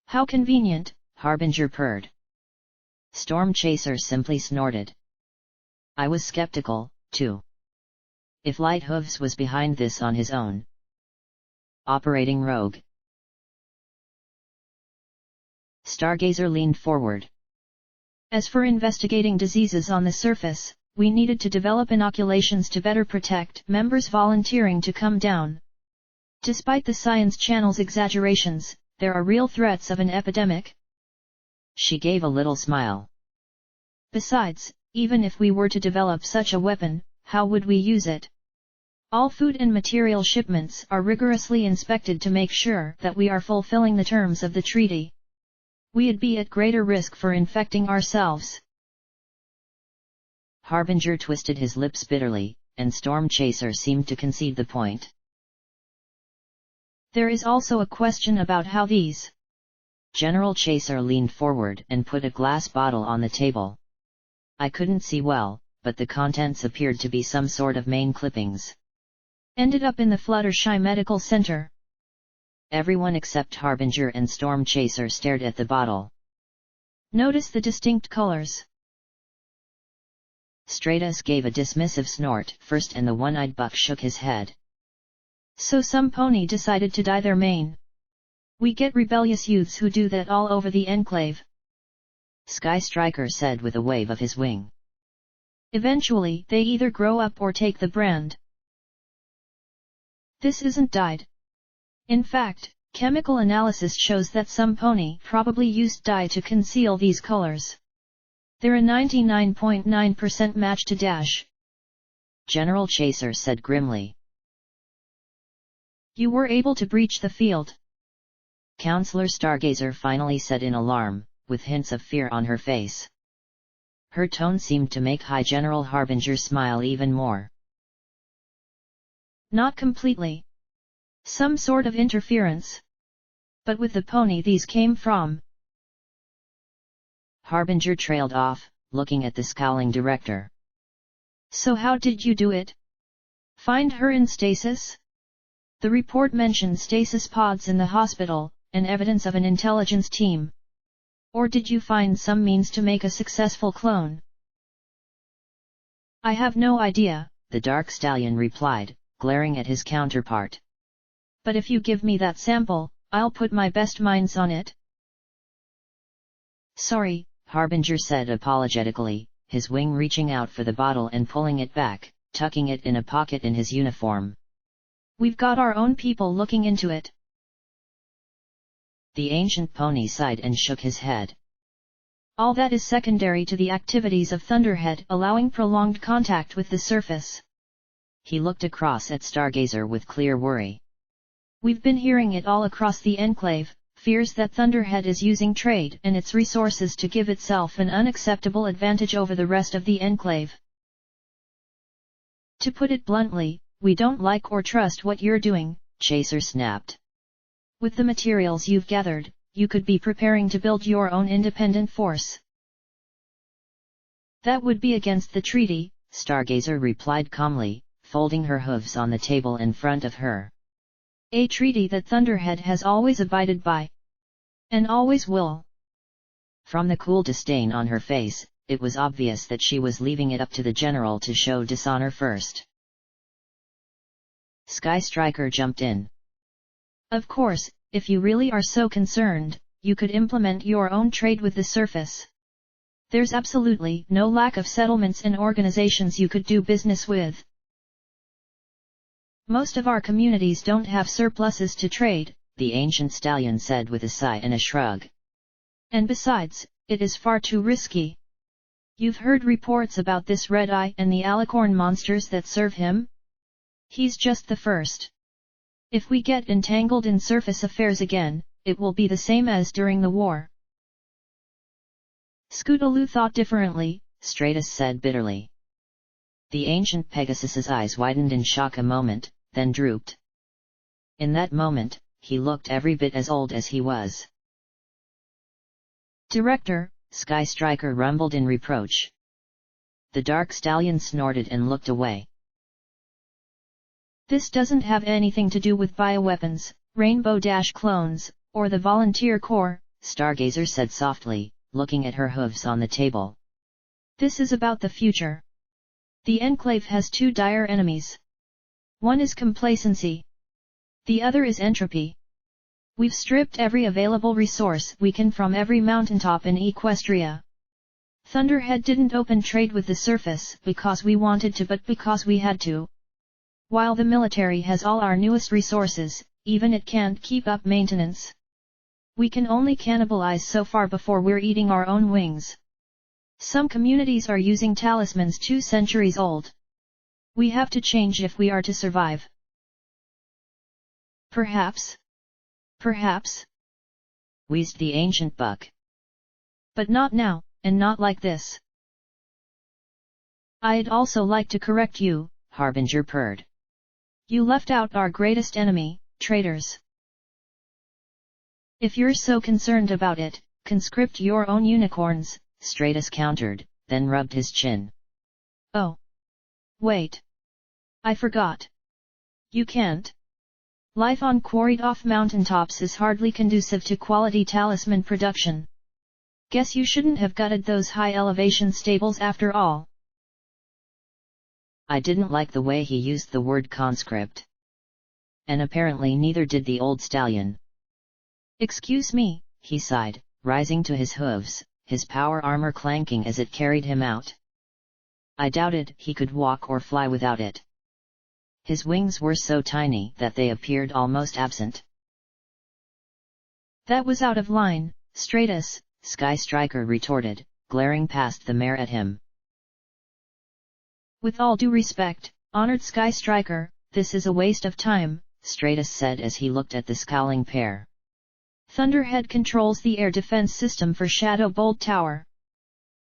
How convenient, Harbinger purred. Storm Chaser simply snorted. I was skeptical, too. If Lighthooves was behind this on his own. Operating rogue. Stargazer leaned forward. As for investigating diseases on the surface, we needed to develop inoculations to better protect members volunteering to come down. Despite the Science Channel's exaggerations, there are real threats of an epidemic. She gave a little smile. Besides, even if we were to develop such a weapon, how would we use it? All food and material shipments are rigorously inspected to make sure that we are fulfilling the terms of the treaty. We'd be at greater risk for infecting ourselves. Harbinger twisted his lips bitterly, and Storm Chaser seemed to concede the point. There is also a question about how these. General Chaser leaned forward and put a glass bottle on the table. I couldn't see well, but the contents appeared to be some sort of main clippings. Ended up in the Fluttershy Medical Center. Everyone except Harbinger and Storm Chaser stared at the bottle. Notice the distinct colors. Stratus gave a dismissive snort first and the one-eyed buck shook his head. So some pony decided to dye their mane. We get rebellious youths who do that all over the Enclave. Sky Striker said with a wave of his wing. Eventually they either grow up or take the brand. This isn't dyed. In fact, chemical analysis shows that some pony probably used dye to conceal these colors. They're a 99.9% match to Dash. General Chaser said grimly. You were able to breach the field. Counselor Stargazer finally said in alarm, with hints of fear on her face. Her tone seemed to make High General Harbinger smile even more. Not completely. Some sort of interference. But with the pony these came from. Harbinger trailed off, looking at the scowling director. So how did you do it? Find her in stasis? The report mentioned stasis pods in the hospital, and evidence of an intelligence team. Or did you find some means to make a successful clone? I have no idea, the Dark Stallion replied, glaring at his counterpart. But if you give me that sample, I'll put my best minds on it. Sorry, Harbinger said apologetically, his wing reaching out for the bottle and pulling it back, tucking it in a pocket in his uniform. We've got our own people looking into it. The ancient pony sighed and shook his head. All that is secondary to the activities of Thunderhead allowing prolonged contact with the surface. He looked across at Stargazer with clear worry. We've been hearing it all across the Enclave, fears that Thunderhead is using trade and its resources to give itself an unacceptable advantage over the rest of the Enclave. To put it bluntly, we don't like or trust what you're doing, Chaser snapped. With the materials you've gathered, you could be preparing to build your own independent force. That would be against the treaty, Stargazer replied calmly, folding her hooves on the table in front of her. A treaty that Thunderhead has always abided by. And always will. From the cool disdain on her face, it was obvious that she was leaving it up to the general to show dishonor first. Sky Striker jumped in. Of course, if you really are so concerned, you could implement your own trade with the surface. There's absolutely no lack of settlements and organizations you could do business with. Most of our communities don't have surpluses to trade, the ancient stallion said with a sigh and a shrug. And besides, it is far too risky. You've heard reports about this Red Eye and the alicorn monsters that serve him? He's just the first. If we get entangled in surface affairs again, it will be the same as during the war. Scootaloo thought differently, Stratus said bitterly. The ancient Pegasus's eyes widened in shock a moment, then drooped. In that moment, he looked every bit as old as he was. Director, Sky Striker rumbled in reproach. The dark stallion snorted and looked away. This doesn't have anything to do with bioweapons, Rainbow Dash clones, or the Volunteer Corps, Stargazer said softly, looking at her hooves on the table. This is about the future. The Enclave has two dire enemies. One is complacency. The other is entropy. We've stripped every available resource we can from every mountaintop in Equestria. Thunderhead didn't open trade with the surface because we wanted to but because we had to. While the military has all our newest resources, even it can't keep up maintenance. We can only cannibalize so far before we're eating our own wings. Some communities are using talismans 2 centuries old. We have to change if we are to survive. Perhaps, wheezed the ancient buck. But not now, and not like this. I'd also like to correct you, Harbinger purred. You left out our greatest enemy, traitors. If you're so concerned about it, conscript your own unicorns, Stratus countered, then rubbed his chin. Oh. Wait. I forgot. You can't. Life on quarried-off mountaintops is hardly conducive to quality talisman production. Guess you shouldn't have gutted those high-elevation stables after all. I didn't like the way he used the word conscript. And apparently neither did the old stallion. Excuse me, he sighed, rising to his hooves, his power armor clanking as it carried him out. I doubted he could walk or fly without it. His wings were so tiny that they appeared almost absent. That was out of line, Stratus, Sky Striker retorted, glaring past the mare at him. With all due respect, honored Sky Striker, this is a waste of time, Stratus said as he looked at the scowling pair. Thunderhead controls the air defense system for Shadow Bolt Tower.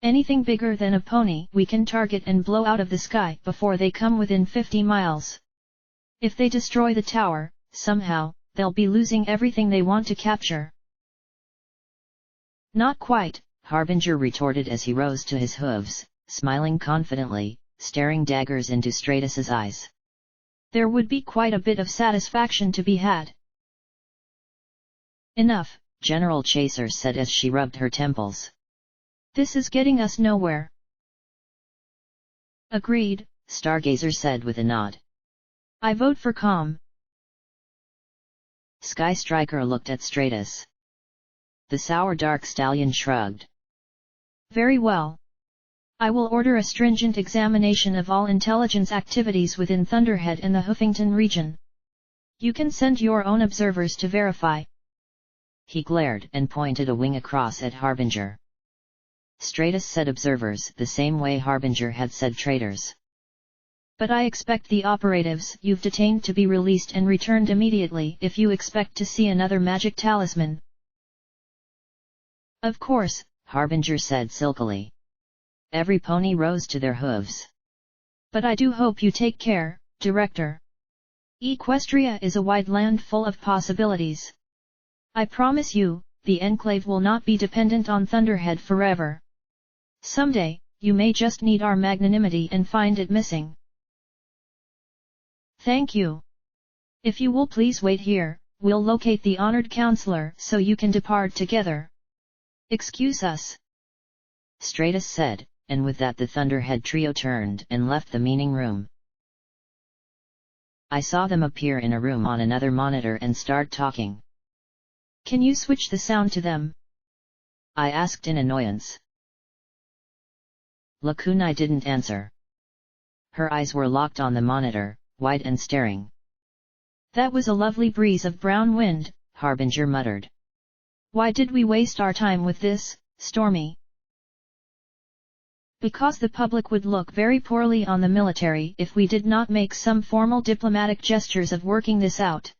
Anything bigger than a pony we can target and blow out of the sky before they come within 50 miles. If they destroy the tower, somehow, they'll be losing everything they want to capture. Not quite, Harbinger retorted as he rose to his hooves, smiling confidently, staring daggers into Stratus's eyes. There would be quite a bit of satisfaction to be had. Enough, General Chaser said as she rubbed her temples. This is getting us nowhere. Agreed, Stargazer said with a nod. I vote for calm. Sky Striker looked at Stratus. The sour dark stallion shrugged. Very well. I will order a stringent examination of all intelligence activities within Thunderhead and the Hoofington region. You can send your own observers to verify. He glared and pointed a wing across at Harbinger. Stratus said observers the same way Harbinger had said traitors. But I expect the operatives you've detained to be released and returned immediately if you expect to see another magic talisman. Of course, Harbinger said silkily. Every pony rose to their hooves. But I do hope you take care, Director. Equestria is a wide land full of possibilities. I promise you, the Enclave will not be dependent on Thunderhead forever. Someday, you may just need our magnanimity and find it missing. Thank you. If you will please wait here, we'll locate the honored counselor so you can depart together. Excuse us. Stratus said, and with that the Thunderhead trio turned and left the meeting room. I saw them appear in a room on another monitor and start talking. Can you switch the sound to them? I asked in annoyance. Lakunai didn't answer. Her eyes were locked on the monitor, wide and staring. That was a lovely breeze of brown wind, Harbinger muttered. Why did we waste our time with this, Stormy? Because the public would look very poorly on the military if we did not make some formal diplomatic gestures of working this out.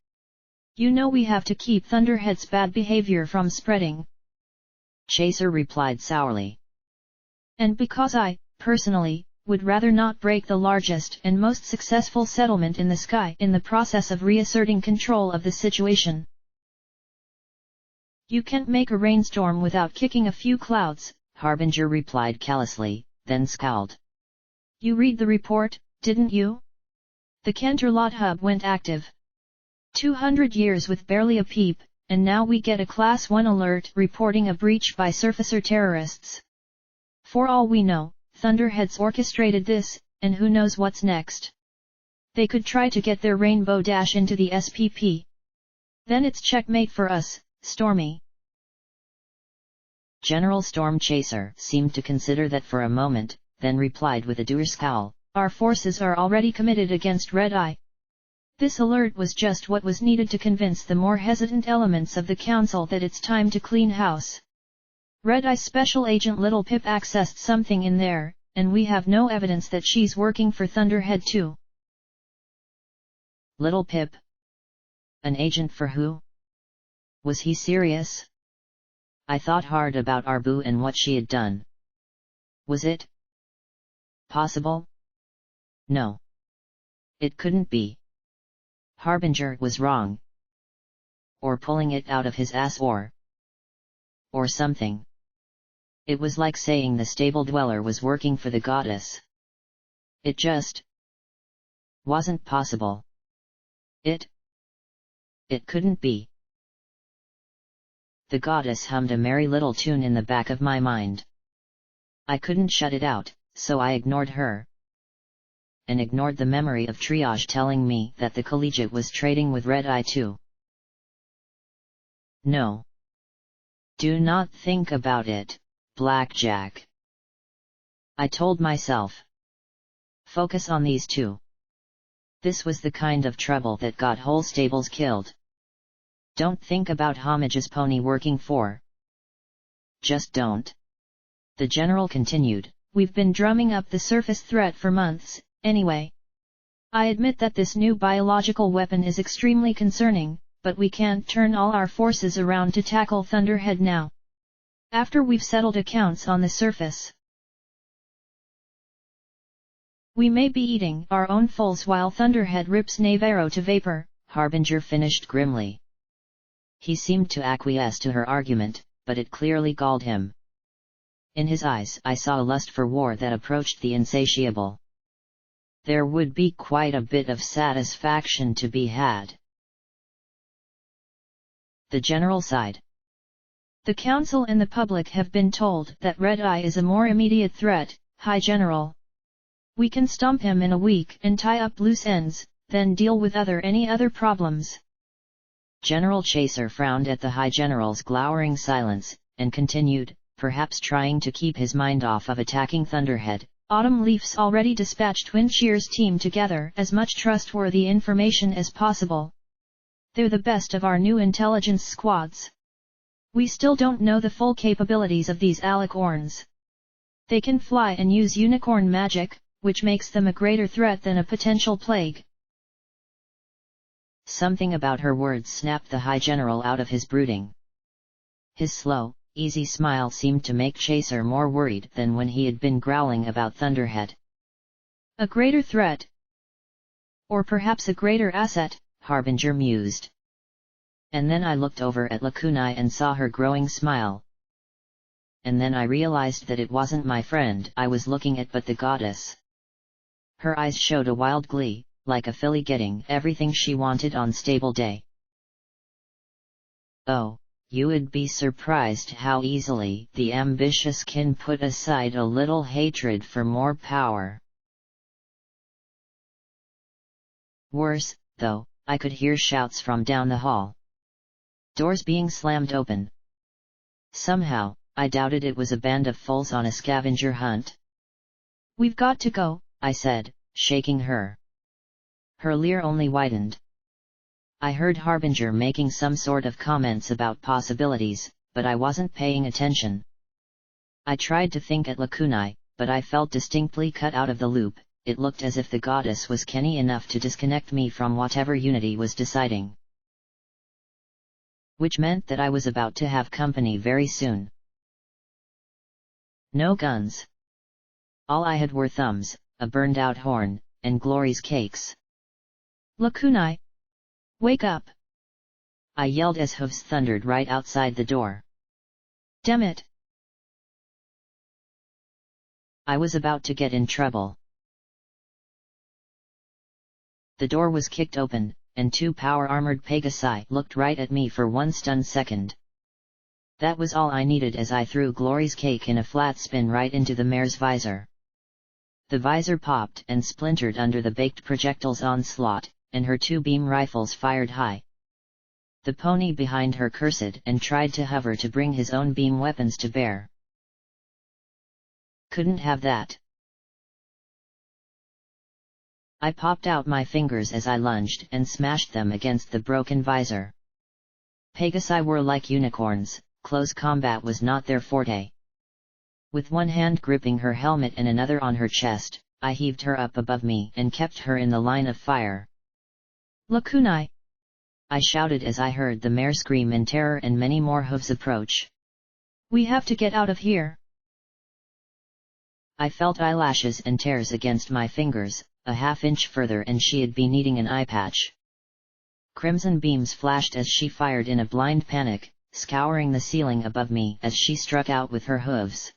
You know we have to keep Thunderhead's bad behavior from spreading. Chaser replied sourly. And because I, personally, would rather not break the largest and most successful settlement in the sky in the process of reasserting control of the situation. You can't make a rainstorm without kicking a few clouds, Harbinger replied callously, then scowled. You read the report, didn't you? The Canterlot hub went active. 200 years with barely a peep, and now we get a Class 1 alert reporting a breach by surfacer terrorists. For all we know, Thunderheads orchestrated this, and who knows what's next. They could try to get their Rainbow Dash into the SPP. Then it's checkmate for us, Stormy. General Storm Chaser seemed to consider that for a moment, then replied with a dour scowl. Our forces are already committed against Red Eye. This alert was just what was needed to convince the more hesitant elements of the council that it's time to clean house. Red Eye Special Agent Little Pip accessed something in there, and we have no evidence that she's working for Thunderhead too. Little Pip? An agent for who? Was he serious? I thought hard about Arbu and what she had done. Was it possible? No. It couldn't be. Harbinger was wrong. Or pulling it out of his ass or something. It was like saying the stable dweller was working for the goddess. It just wasn't possible. It couldn't be. The goddess hummed a merry little tune in the back of my mind. I couldn't shut it out, so I ignored her. And ignored the memory of triage telling me that the collegiate was trading with Red Eye too. No. Do not think about it, Blackjack. I told myself. Focus on these two. This was the kind of trouble that got whole stables killed. Don't think about Homage's pony working for. Just don't. The general continued. We've been drumming up the surface threat for months, anyway. I admit that this new biological weapon is extremely concerning, but we can't turn all our forces around to tackle Thunderhead now. After we've settled accounts on the surface. We may be eating our own foals while Thunderhead rips Navarro to vapor, Harbinger finished grimly. He seemed to acquiesce to her argument, but it clearly galled him. In his eyes I saw a lust for war that approached the insatiable. There would be quite a bit of satisfaction to be had. The general sighed. The council and the public have been told that Red Eye is a more immediate threat, High General. We can stump him in a week and tie up loose ends, then deal with any other problems. General Chaser frowned at the High General's glowering silence, and continued, perhaps trying to keep his mind off of attacking Thunderhead. Autumn Leaf's already dispatched Windshear's team to gather as much trustworthy information as possible. They're the best of our new intelligence squads. We still don't know the full capabilities of these alicorns. They can fly and use unicorn magic, which makes them a greater threat than a potential plague. Something about her words snapped the High General out of his brooding. His slow, easy smile seemed to make Chaser more worried than when he had been growling about Thunderhead. A greater threat? Or perhaps a greater asset, Harbinger mused. And then I looked over at Lakunai and saw her growing smile. And then I realized that it wasn't my friend I was looking at but the goddess. Her eyes showed a wild glee, like a filly getting everything she wanted on stable day. Oh, you would be surprised how easily the ambitious can put aside a little hatred for more power. Worse, though, I could hear shouts from down the hall. Doors being slammed open. Somehow, I doubted it was a band of foals on a scavenger hunt. We've got to go, I said, shaking her. Her leer only widened. I heard Harbinger making some sort of comments about possibilities, but I wasn't paying attention. I tried to think at Lakunai, but I felt distinctly cut out of the loop. It looked as if the goddess was canny enough to disconnect me from whatever Unity was deciding. Which meant that I was about to have company very soon. No guns. All I had were thumbs, a burned-out horn, and Glory's cakes. Lakunai! Wake up! I yelled as hooves thundered right outside the door. Damn it! I was about to get in trouble. The door was kicked open, and 2 power-armored Pegasi looked right at me for one stunned second. That was all I needed as I threw Glory's cake in a flat spin right into the mare's visor. The visor popped and splintered under the baked projectile's onslaught, and her 2 beam rifles fired high. The pony behind her cursed and tried to hover to bring his own beam weapons to bear. Couldn't have that. I popped out my fingers as I lunged and smashed them against the broken visor. Pegasi were like unicorns, close combat was not their forte. With one hand gripping her helmet and another on her chest, I heaved her up above me and kept her in the line of fire. Lakunai! I shouted as I heard the mare scream in terror and many more hooves approach. We have to get out of here! I felt eyelashes and tears against my fingers. A half-inch further and she'd be needing an eye patch. Crimson beams flashed as she fired in a blind panic, scouring the ceiling above me as she struck out with her hooves.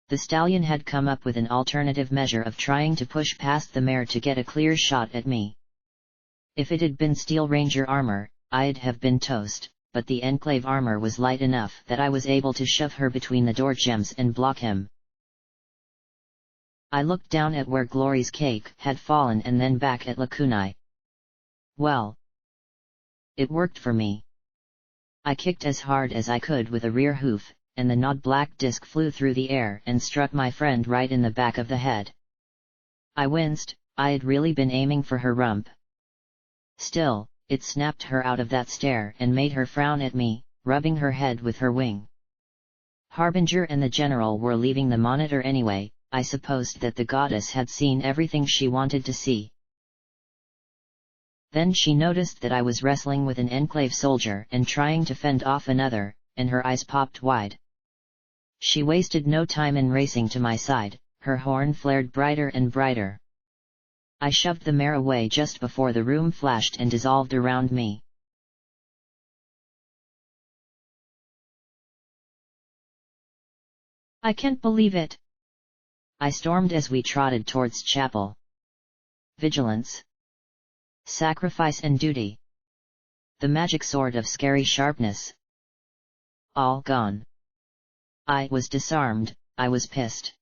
The stallion had come up with an alternative measure of trying to push past the mare to get a clear shot at me. If it had been Steel Ranger armor, I'd have been toast, but the Enclave armor was light enough that I was able to shove her between the door gems and block him. I looked down at where Glory's cake had fallen and then back at Lakunai. Well, it worked for me. I kicked as hard as I could with a rear hoof, and the gnawed black disc flew through the air and struck my friend right in the back of the head. I winced. I'd really been aiming for her rump. Still, it snapped her out of that stare and made her frown at me, rubbing her head with her wing. Harbinger and the general were leaving the monitor anyway. I supposed that the goddess had seen everything she wanted to see. Then she noticed that I was wrestling with an Enclave soldier and trying to fend off another, and her eyes popped wide. She wasted no time in racing to my side, her horn flared brighter and brighter. I shoved the mare away just before the room flashed and dissolved around me. I can't believe it! I stormed as we trotted towards chapel. Vigilance. Sacrifice and duty. The magic sword of scary sharpness. All gone. I was disarmed. I was pissed.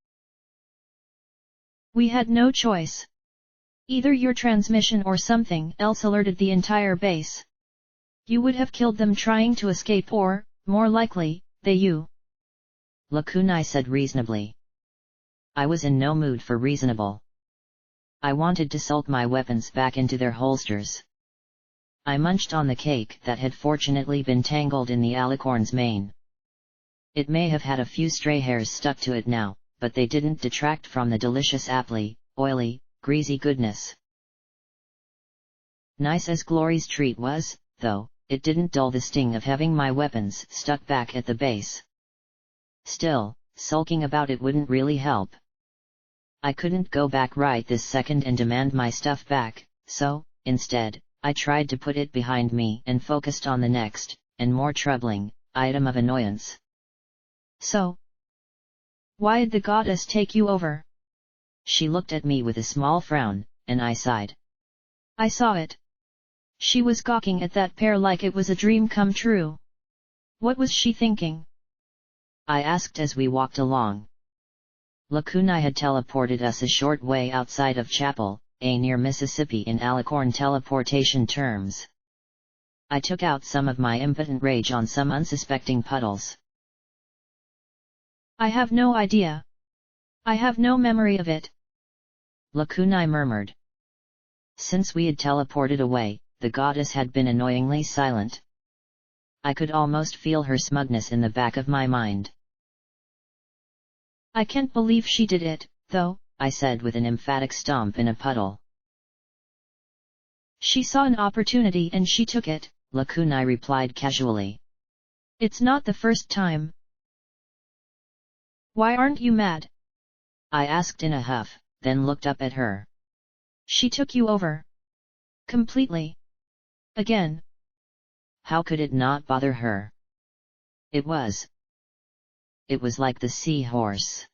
We had no choice. Either your transmission or something else alerted the entire base. You would have killed them trying to escape or, more likely, they you. Lakunai said reasonably. I was in no mood for reasonable. I wanted to sulk my weapons back into their holsters. I munched on the cake that had fortunately been tangled in the alicorn's mane. It may have had a few stray hairs stuck to it now, but they didn't detract from the delicious aptly, oily, greasy goodness. Nice as Glory's treat was, though, it didn't dull the sting of having my weapons stuck back at the base. Still, sulking about it wouldn't really help. I couldn't go back right this second and demand my stuff back, so, instead, I tried to put it behind me and focused on the next, and more troubling, item of annoyance. So, why'd the goddess take you over? She looked at me with a small frown, and I sighed. I saw it. She was gawking at that pair like it was a dream come true. What was she thinking? I asked as we walked along. Lakunai had teleported us a short way outside of Chapel, near Mississippi in alicorn teleportation terms. I took out some of my impotent rage on some unsuspecting puddles. I have no idea. I have no memory of it. Lakunai murmured. Since we had teleported away, the goddess had been annoyingly silent. I could almost feel her smugness in the back of my mind. I can't believe she did it, though, I said with an emphatic stomp in a puddle. She saw an opportunity and she took it, Lakunai replied casually. It's not the first time. Why aren't you mad? I asked in a huff, then looked up at her. She took you over. Completely. Again. How could it not bother her? It was like the seahorse.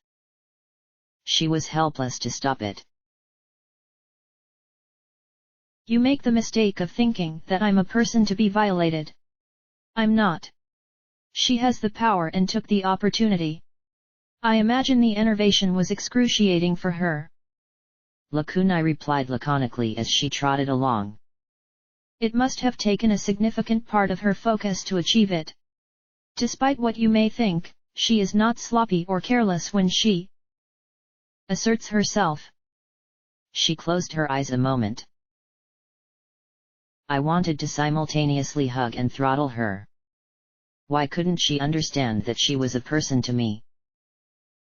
She was helpless to stop it. You make the mistake of thinking that I'm a person to be violated. I'm not. She has the power and took the opportunity. I imagine the enervation was excruciating for her. Lakunai replied laconically as she trotted along. It must have taken a significant part of her focus to achieve it. Despite what you may think, she is not sloppy or careless when she asserts herself. She closed her eyes a moment. I wanted to simultaneously hug and throttle her. Why couldn't she understand that she was a person to me?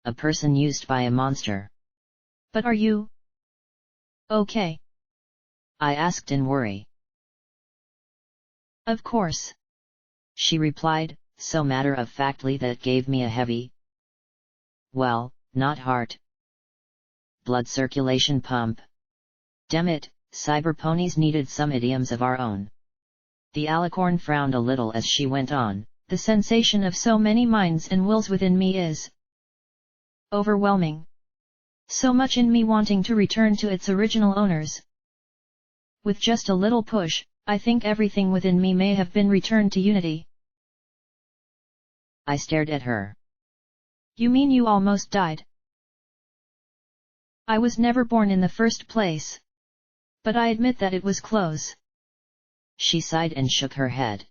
A person used by a monster. But are you okay? I asked in worry. Of course. She replied, so matter-of-factly that it gave me a heavy, well, not heart, blood circulation pump. Damn it, cyberponies needed some idioms of our own. The alicorn frowned a little as she went on. The sensation of so many minds and wills within me is overwhelming. So much in me wanting to return to its original owners. With just a little push, I think everything within me may have been returned to unity. I stared at her. You mean you almost died? I was never born in the first place. But I admit that it was close. She sighed and shook her head.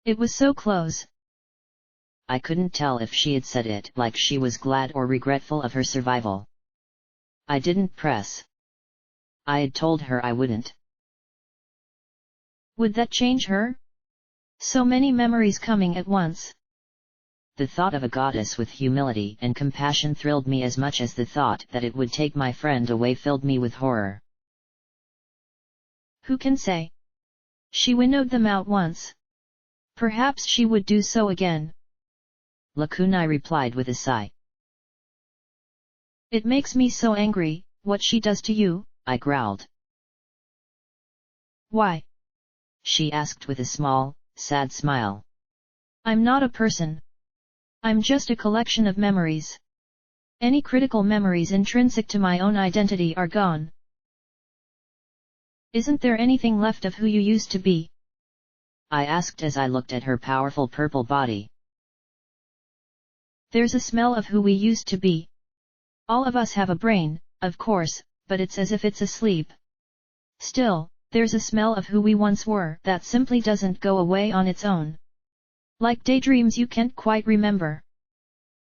It was so close. I couldn't tell if she had said it like she was glad or regretful of her survival. I didn't press. I had told her I wouldn't. Would that change her? So many memories coming at once. The thought of a goddess with humility and compassion thrilled me as much as the thought that it would take my friend away filled me with horror. Who can say? She winnowed them out once. Perhaps she would do so again. Lakunai replied with a sigh. It makes me so angry, what she does to you, I growled. Why? She asked with a small, sad smile. I'm not a person. I'm just a collection of memories. Any critical memories intrinsic to my own identity are gone. Isn't there anything left of who you used to be? I asked as I looked at her powerful purple body. There's a smell of who we used to be. All of us have a brain, of course, but it's as if it's asleep. Still, there's a smell of who we once were that simply doesn't go away on its own. Like daydreams you can't quite remember.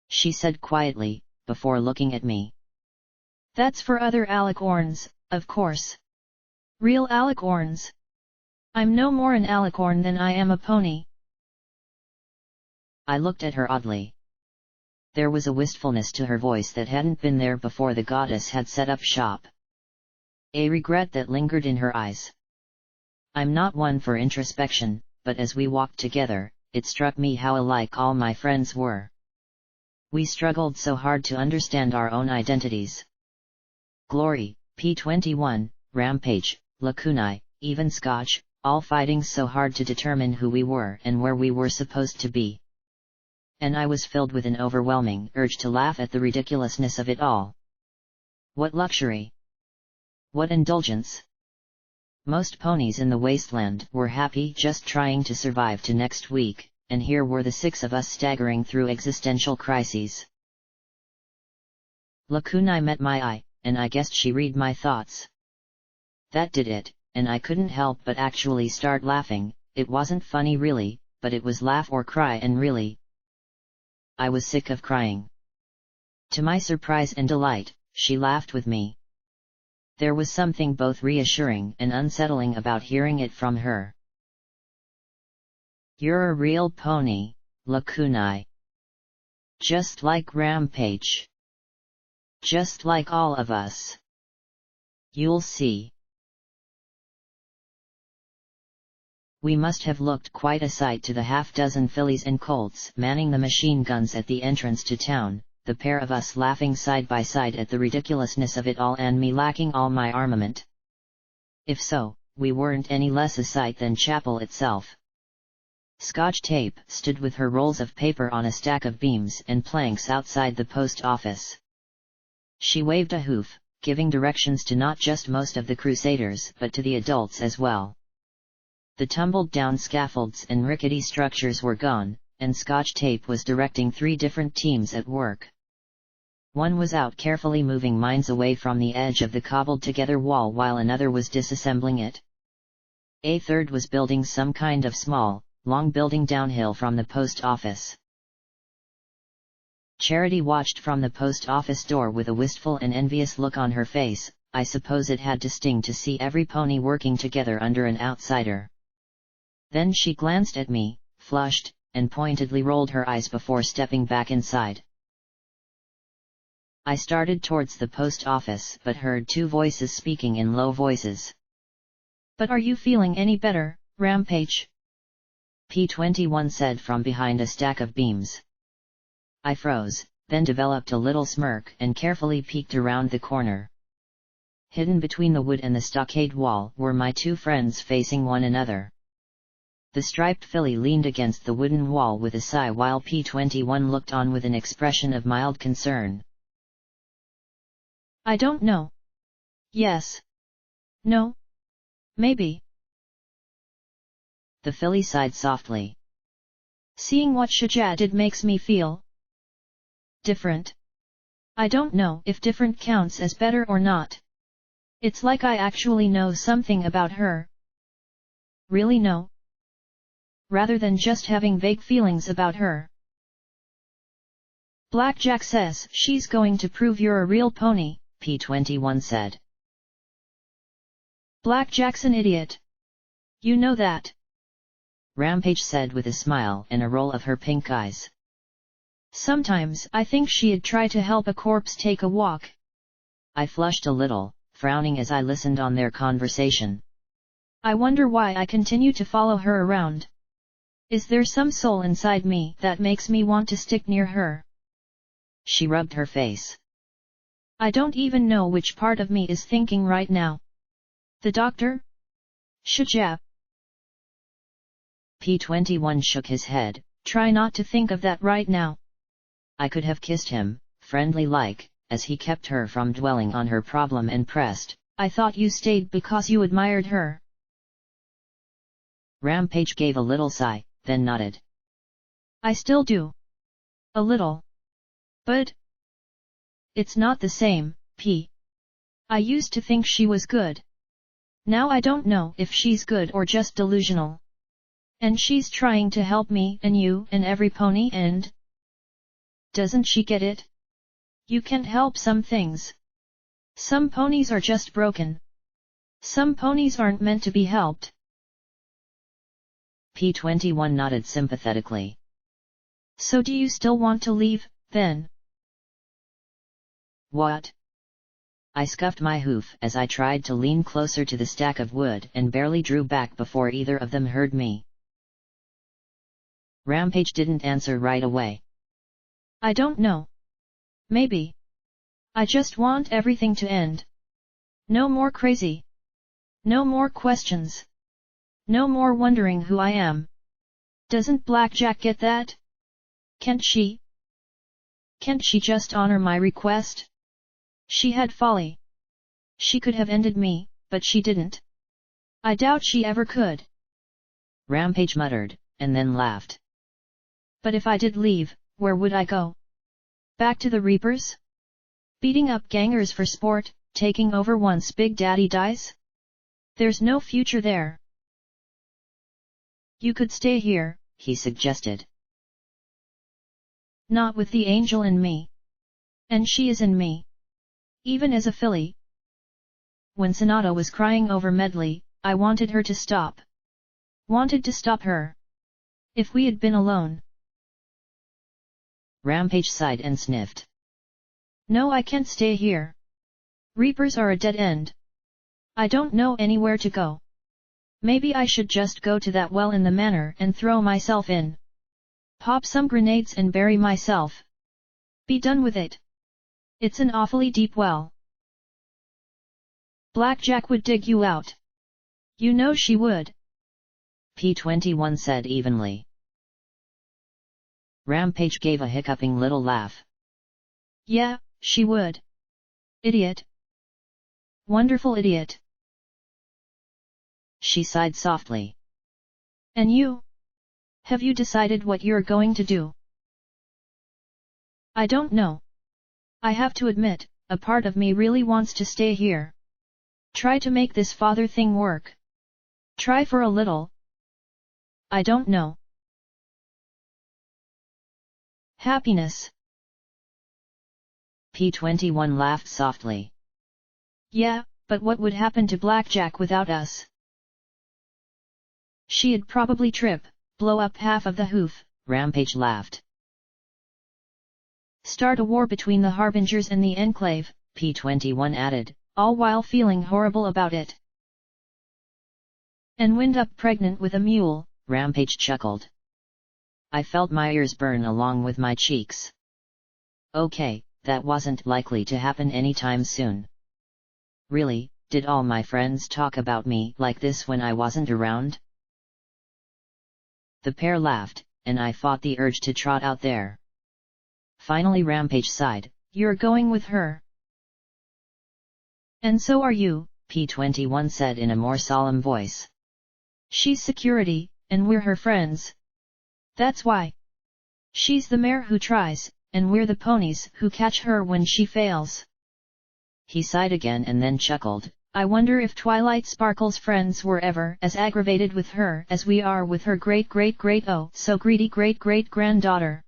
She said quietly, before looking at me. That's for other alicorns, of course. Real alicorns. I'm no more an alicorn than I am a pony. I looked at her oddly. There was a wistfulness to her voice that hadn't been there before the goddess had set up shop. A regret that lingered in her eyes. I'm not one for introspection, but as we walked together, it struck me how alike all my friends were. We struggled so hard to understand our own identities. Glory, P21, Rampage, Lakunai, even Scotch, all fighting so hard to determine who we were and where we were supposed to be. And I was filled with an overwhelming urge to laugh at the ridiculousness of it all. What luxury! What indulgence! Most ponies in the wasteland were happy just trying to survive to next week, and here were the 6 of us staggering through existential crises. Lakunai met my eye, and I guessed she read my thoughts. That did it, and I couldn't help but actually start laughing. It wasn't funny really, but it was laugh or cry, and really, I was sick of crying. To my surprise and delight, she laughed with me. There was something both reassuring and unsettling about hearing it from her. You're a real pony, Lakunai. Just like Rampage. Just like all of us. You'll see. We must have looked quite a sight to the half-dozen fillies and colts manning the machine guns at the entrance to town, the pair of us laughing side by side at the ridiculousness of it all and me lacking all my armament. If so, we weren't any less a sight than Chapel itself. Scotch Tape stood with her rolls of paper on a stack of beams and planks outside the post office. She waved a hoof, giving directions to not just most of the crusaders but to the adults as well. The tumbled-down scaffolds and rickety structures were gone, and Scotch Tape was directing 3 different teams at work. One was out carefully moving mines away from the edge of the cobbled-together wall while another was disassembling it. A third was building some kind of small, long building downhill from the post office. Charity watched from the post office door with a wistful and envious look on her face. I suppose it had to sting to see every pony working together under an outsider. Then she glanced at me, flushed, and pointedly rolled her eyes before stepping back inside. I started towards the post office but heard 2 voices speaking in low voices. But are you feeling any better, Rampage? P21 said from behind a stack of beams. I froze, then developed a little smirk and carefully peeked around the corner. Hidden between the wood and the stockade wall were my 2 friends facing one another. The striped filly leaned against the wooden wall with a sigh while P21 looked on with an expression of mild concern. I don't know. Yes. No. Maybe. The filly sighed softly. Seeing what Shajah did makes me feel different. I don't know if different counts as better or not. It's like I actually know something about her. Really know? Rather than just having vague feelings about her. Blackjack says she's going to prove you're a real pony, P21 said. Blackjack's an idiot. You know that. Rampage said with a smile and a roll of her pink eyes. Sometimes I think she'd try to help a corpse take a walk. I flushed a little, frowning as I listened on their conversation. I wonder why I continue to follow her around. Is there some soul inside me that makes me want to stick near her? She rubbed her face. I don't even know which part of me is thinking right now. The doctor? Shajah? P21 shook his head. Try not to think of that right now. I could have kissed him, friendly-like, as he kept her from dwelling on her problem and pressed. I thought you stayed because you admired her. Rampage gave a little sigh, then nodded. I still do. A little. But it's not the same, P. I used to think she was good. Now I don't know if she's good or just delusional. And she's trying to help me and you and every pony and... Doesn't she get it? You can't help some things. Some ponies are just broken. Some ponies aren't meant to be helped. P21 nodded sympathetically. So do you still want to leave, then? What? I scuffed my hoof as I tried to lean closer to the stack of wood and barely drew back before either of them heard me. Rampage didn't answer right away. I don't know. Maybe. I just want everything to end. No more crazy. No more questions. No more wondering who I am. Doesn't Blackjack get that? Can't she? Can't she just honor my request? She had folly. She could have ended me, but she didn't. I doubt she ever could. Rampage muttered, and then laughed. But if I did leave, where would I go? Back to the Reapers? Beating up gangers for sport, taking over once Big Daddy dies? There's no future there. You could stay here, he suggested. Not with the angel in me. And she is in me. Even as a filly. When Sonata was crying over Medley, I wanted her to stop. Wanted to stop her. If we had been alone. Rampage sighed and sniffed. No, I can't stay here. Reapers are a dead end. I don't know anywhere to go. Maybe I should just go to that well in the manor and throw myself in. Pop some grenades and bury myself. Be done with it. It's an awfully deep well. Blackjack would dig you out. You know she would. P21 said evenly. Rampage gave a hiccuping little laugh. Yeah, she would. Idiot. Wonderful idiot. She sighed softly. And you? Have you decided what you're going to do? I don't know. I have to admit, a part of me really wants to stay here. Try to make this father thing work. Try for a little. I don't know. Happiness. P21 laughed softly. Yeah, but what would happen to Blackjack without us? She'd probably trip, blow up half of the hoof. Rampage laughed. Start a war between the Harbingers and the Enclave, P21 added, all while feeling horrible about it. And wind up pregnant with a mule. Rampage chuckled. I felt my ears burn along with my cheeks. Okay, that wasn't likely to happen anytime soon. Really, did all my friends talk about me like this when I wasn't around? The pair laughed, and I fought the urge to trot out there. Finally Rampage sighed. You're going with her. And so are you, P21 said in a more solemn voice. She's security, and we're her friends. That's why. She's the mare who tries, and we're the ponies who catch her when she fails. He sighed again and then chuckled. I wonder if Twilight Sparkle's friends were ever as aggravated with her as we are with her great-great-great oh so greedy great-great-granddaughter.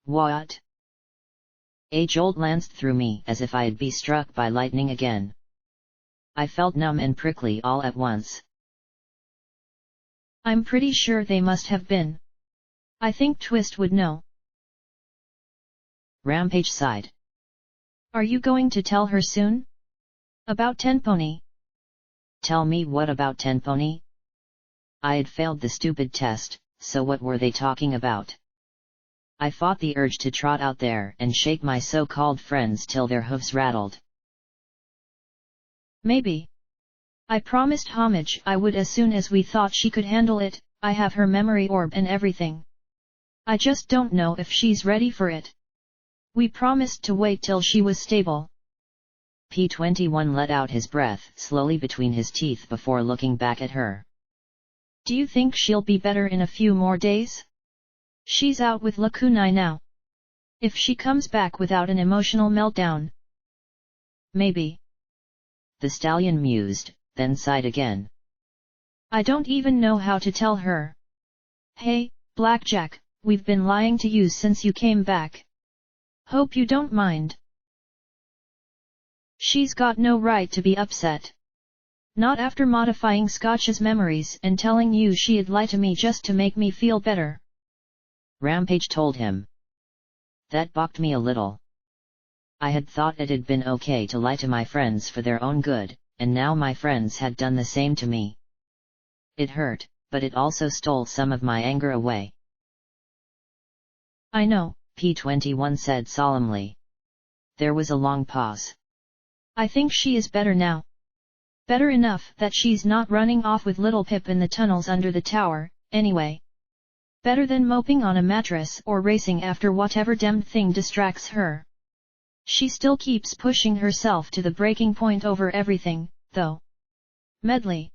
What? A jolt lanced through me as if I'd be struck by lightning again. I felt numb and prickly all at once. I'm pretty sure they must have been. I think Twist would know. Rampage sighed. Are you going to tell her soon? About Tenpony? Tell me what about Tenpony? I had failed the stupid test, so what were they talking about? I fought the urge to trot out there and shake my so-called friends till their hoofs rattled. Maybe. I promised Homage I would as soon as we thought she could handle it. I have her memory orb and everything. I just don't know if she's ready for it. We promised to wait till she was stable. P21 let out his breath slowly between his teeth before looking back at her. Do you think she'll be better in a few more days? She's out with Lakunai now. If she comes back without an emotional meltdown. Maybe. The stallion mused, then sighed again. I don't even know how to tell her. Hey, Blackjack, we've been lying to you since you came back. Hope you don't mind. She's got no right to be upset. Not after modifying Scotch's memories and telling you she'd lie to me just to make me feel better. Rampage told him. That balked me a little. I had thought it had been okay to lie to my friends for their own good, and now my friends had done the same to me. It hurt, but it also stole some of my anger away. I know, P21 said solemnly. There was a long pause. I think she is better now. Better enough that she's not running off with Little Pip in the tunnels under the tower, anyway. Better than moping on a mattress or racing after whatever damned thing distracts her. She still keeps pushing herself to the breaking point over everything, though. Medley.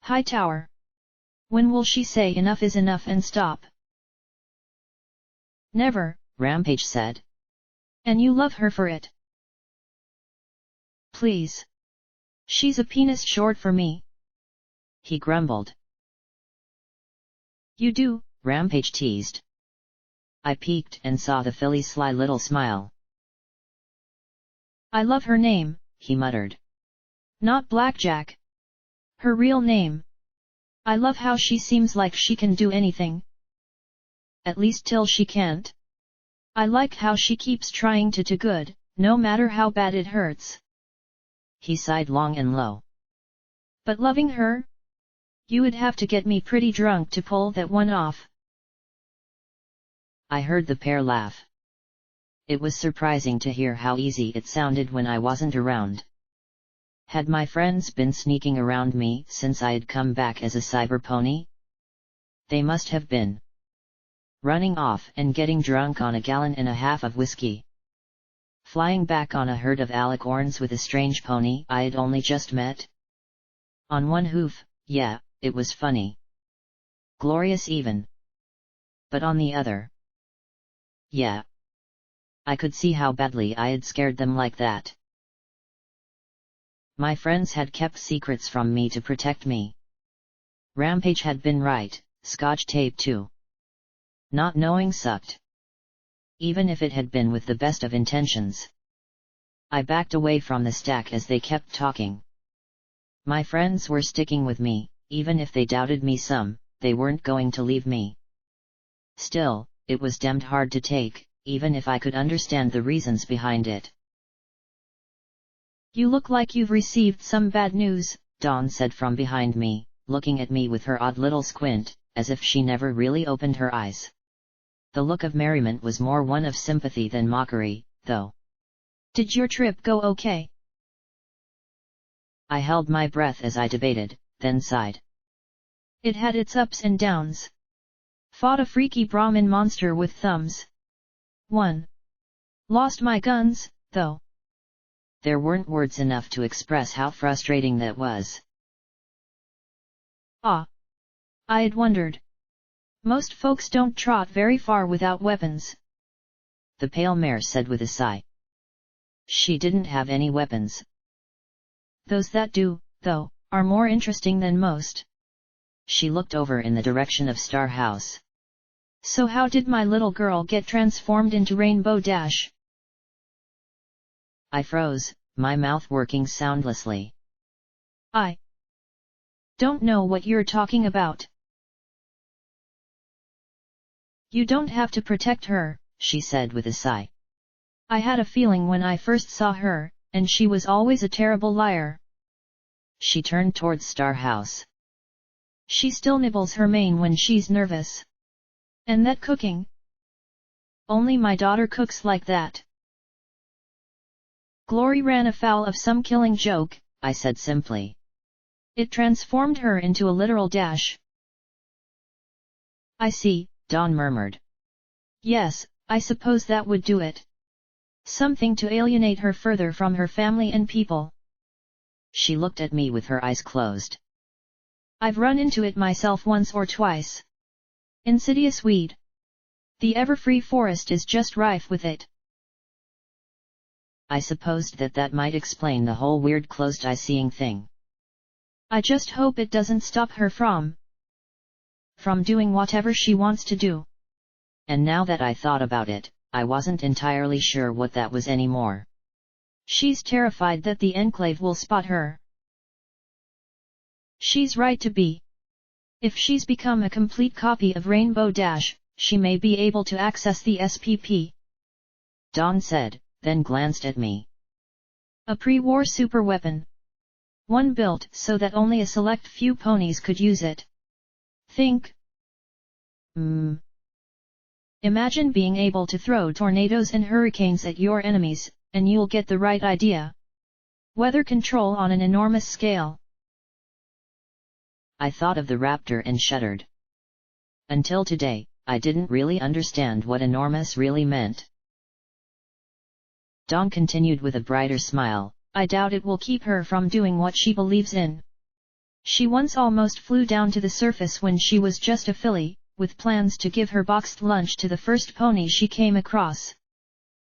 Hightower. When will she say enough is enough and stop? Never, Rampage said. And you love her for it. Please. She's a penis short for me. He grumbled. You do, Rampage teased. I peeked and saw the filly's sly little smile. I love her name, he muttered. Not Blackjack. Her real name. I love how she seems like she can do anything. At least till she can't. I like how she keeps trying to do good, no matter how bad it hurts. He sighed long and low. But loving her? You would have to get me pretty drunk to pull that one off. I heard the pair laugh. It was surprising to hear how easy it sounded when I wasn't around. Had my friends been sneaking around me since I had come back as a cyber pony? They must have been. Running off and getting drunk on 1.5 gallons of whiskey. Flying back on a herd of alicorns with a strange pony I'd only just met. On one hoof, yeah, it was funny. Glorious even. But on the other. Yeah. I could see how badly I had scared them like that. My friends had kept secrets from me to protect me. Rampage had been right, Scotch tape too. Not knowing sucked. Even if it had been with the best of intentions. I backed away from the stack as they kept talking. My friends were sticking with me, even if they doubted me some, they weren't going to leave me. Still, it was damned hard to take, even if I could understand the reasons behind it. You look like you've received some bad news, Dawn said from behind me, looking at me with her odd little squint, as if she never really opened her eyes. The look of merriment was more one of sympathy than mockery, though. Did your trip go okay? I held my breath as I debated, then sighed. It had its ups and downs. Fought a freaky Brahmin monster with thumbs. 1. Lost my guns, though. There weren't words enough to express how frustrating that was. Ah. I had wondered. Most folks don't trot very far without weapons. The pale mare said with a sigh. She didn't have any weapons. Those that do, though, are more interesting than most. She looked over in the direction of Star House. So how did my little girl get transformed into Rainbow Dash? I froze, my mouth working soundlessly. I don't know what you're talking about. You don't have to protect her, she said with a sigh. I had a feeling when I first saw her, and she was always a terrible liar. She turned towards Star House. She still nibbles her mane when she's nervous. And that cooking? Only my daughter cooks like that. Glory ran afoul of some killing joke, I said simply. It transformed her into a literal dash. I see, Dawn murmured. Yes, I suppose that would do it. Something to alienate her further from her family and people. She looked at me with her eyes closed. I've run into it myself once or twice. Insidious weed. The ever-free forest is just rife with it. I supposed that might explain the whole weird closed-eye seeing thing. I just hope it doesn't stop her from doing whatever she wants to do. And now that I thought about it, I wasn't entirely sure what that was anymore. She's terrified that the Enclave will spot her. She's right to be. If she's become a complete copy of Rainbow Dash, she may be able to access the SPP. Dawn said, then glanced at me. A pre-war superweapon. One built so that only a select few ponies could use it. Think. Imagine being able to throw tornadoes and hurricanes at your enemies, and you'll get the right idea. Weather control on an enormous scale. I thought of the raptor and shuddered. Until today, I didn't really understand what enormous really meant. Dawn continued with a brighter smile, I doubt it will keep her from doing what she believes in. She once almost flew down to the surface when she was just a filly, with plans to give her boxed lunch to the first pony she came across.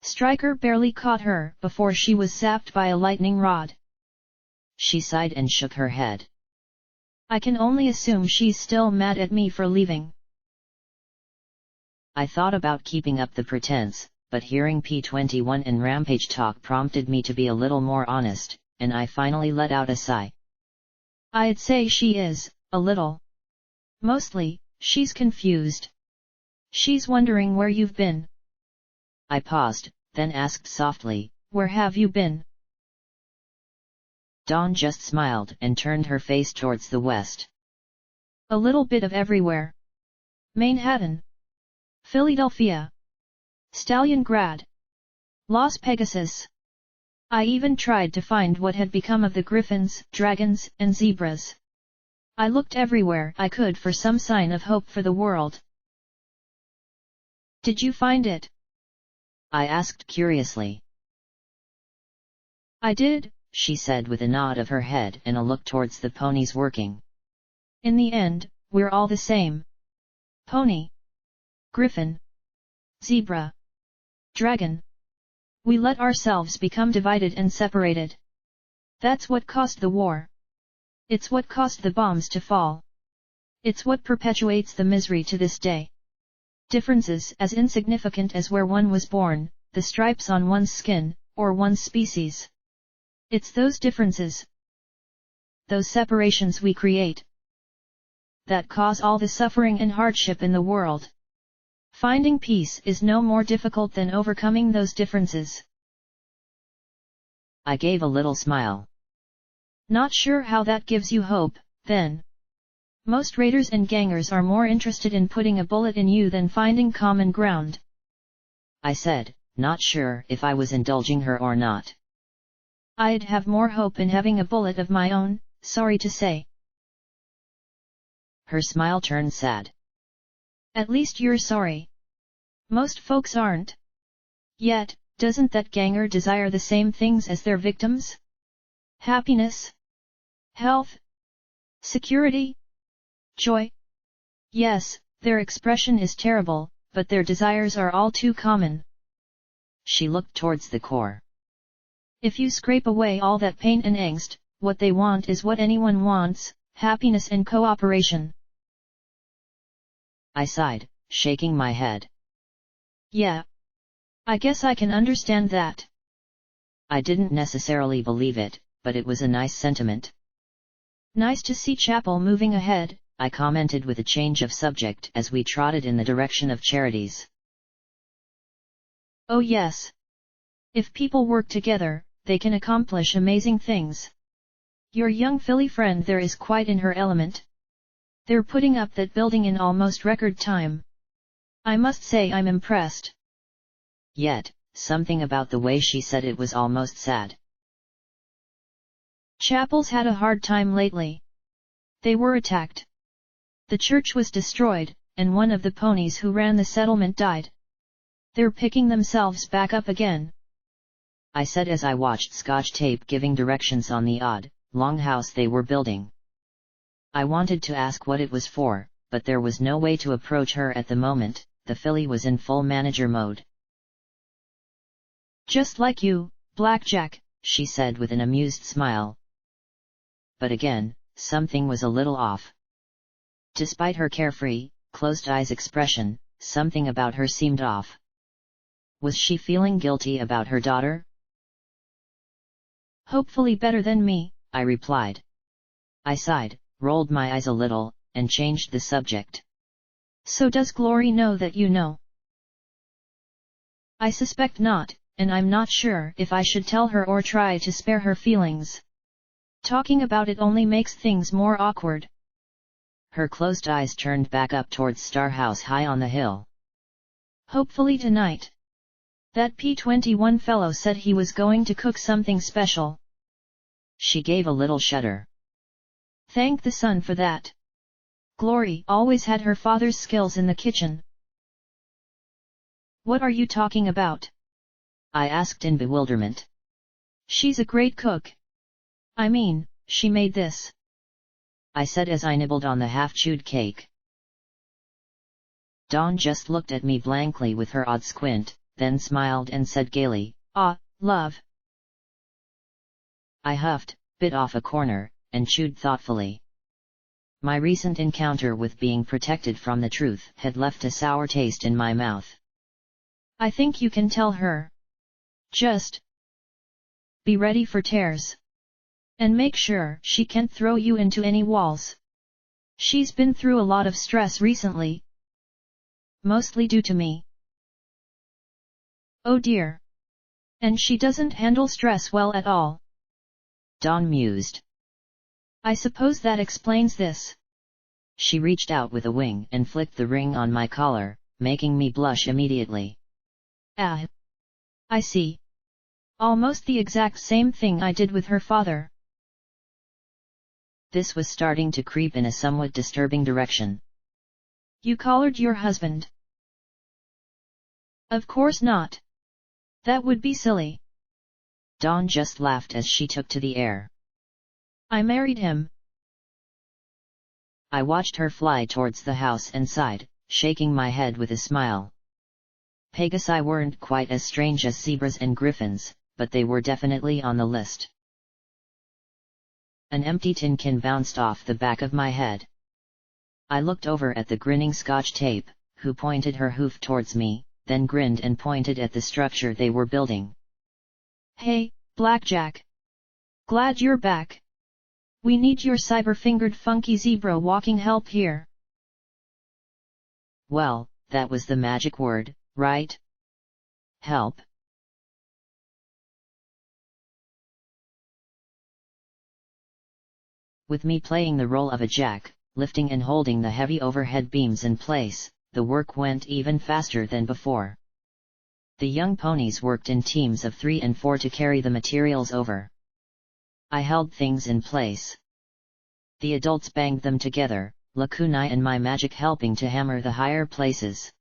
Stryker barely caught her before she was zapped by a lightning rod. She sighed and shook her head. I can only assume she's still mad at me for leaving. I thought about keeping up the pretense, but hearing P21 and Rampage talk prompted me to be a little more honest, and I finally let out a sigh. I'd say she is, a little. Mostly, she's confused. She's wondering where you've been. I paused, then asked softly, Where have you been? Dawn just smiled and turned her face towards the west. A little bit of everywhere. Manhattan. Philadelphia. Stalingrad. Las Pegasus. I even tried to find what had become of the griffins, dragons, and zebras. I looked everywhere I could for some sign of hope for the world. Did you find it? I asked curiously. I did, she said with a nod of her head and a look towards the ponies working. In the end, we're all the same. Pony. Griffin. Zebra. Dragon. We let ourselves become divided and separated. That's what caused the war. It's what caused the bombs to fall. It's what perpetuates the misery to this day. Differences as insignificant as where one was born, the stripes on one's skin, or one's species. It's those differences, those separations we create, that cause all the suffering and hardship in the world. Finding peace is no more difficult than overcoming those differences. I gave a little smile. Not sure how that gives you hope, then. Most raiders and gangers are more interested in putting a bullet in you than finding common ground. I said, not sure if I was indulging her or not. I'd have more hope in having a bullet of my own, sorry to say. Her smile turned sad. At least you're sorry. Most folks aren't. Yet, doesn't that ganger desire the same things as their victims? Happiness? Health? Security? Joy? Yes, their expression is terrible, but their desires are all too common. She looked towards the core. If you scrape away all that pain and angst, what they want is what anyone wants, happiness and cooperation. I sighed, shaking my head. Yeah. I guess I can understand that. I didn't necessarily believe it, but it was a nice sentiment. Nice to see Chapel moving ahead, I commented with a change of subject as we trotted in the direction of charities. Oh yes. If people work together, they can accomplish amazing things. Your young Philly friend there is quite in her element. They're putting up that building in almost record time. I must say I'm impressed. Yet, something about the way she said it was almost sad. Chapel's had a hard time lately. They were attacked. The church was destroyed, and one of the ponies who ran the settlement died. They're picking themselves back up again. I said as I watched Scotch tape giving directions on the odd, long house they were building. I wanted to ask what it was for, but there was no way to approach her at the moment. The filly was in full manager mode. Just like you, Blackjack, she said with an amused smile. But again, something was a little off. Despite her carefree, closed-eyes expression, something about her seemed off. Was she feeling guilty about her daughter? Hopefully better than me, I replied. I sighed, rolled my eyes a little, and changed the subject. So does Glory know that you know? I suspect not, and I'm not sure if I should tell her or try to spare her feelings. Talking about it only makes things more awkward. Her closed eyes turned back up towards Star House high on the hill. Hopefully tonight. That P-21 fellow said he was going to cook something special. She gave a little shudder. Thank the sun for that. Glory always had her father's skills in the kitchen. What are you talking about? I asked in bewilderment. She's a great cook. I mean, she made this. I said as I nibbled on the half-chewed cake. Dawn just looked at me blankly with her odd squint, then smiled and said gaily, "Ah, love." I huffed, bit off a corner, and chewed thoughtfully. My recent encounter with being protected from the truth had left a sour taste in my mouth. I think you can tell her. Just be ready for tears. And make sure she can't throw you into any walls. She's been through a lot of stress recently. Mostly due to me. Oh dear. And she doesn't handle stress well at all. Dawn mused. I suppose that explains this. She reached out with a wing and flicked the ring on my collar, making me blush immediately. Ah. I see. Almost the exact same thing I did with her father. This was starting to creep in a somewhat disturbing direction. You collared your husband? Of course not. That would be silly. Dawn just laughed as she took to the air. I married him. I watched her fly towards the house and sighed, shaking my head with a smile. Pegasi weren't quite as strange as zebras and griffins, but they were definitely on the list. An empty tin can bounced off the back of my head. I looked over at the grinning Scotch tape, who pointed her hoof towards me, then grinned and pointed at the structure they were building. Hey, Blackjack! Glad you're back. We need your cyber-fingered funky zebra walking help here. Well, that was the magic word, right? Help. With me playing the role of a jack, lifting and holding the heavy overhead beams in place, the work went even faster than before. The young ponies worked in teams of 3 and 4 to carry the materials over. I held things in place. The adults banged them together, Lakunai and my magic helping to hammer the higher places.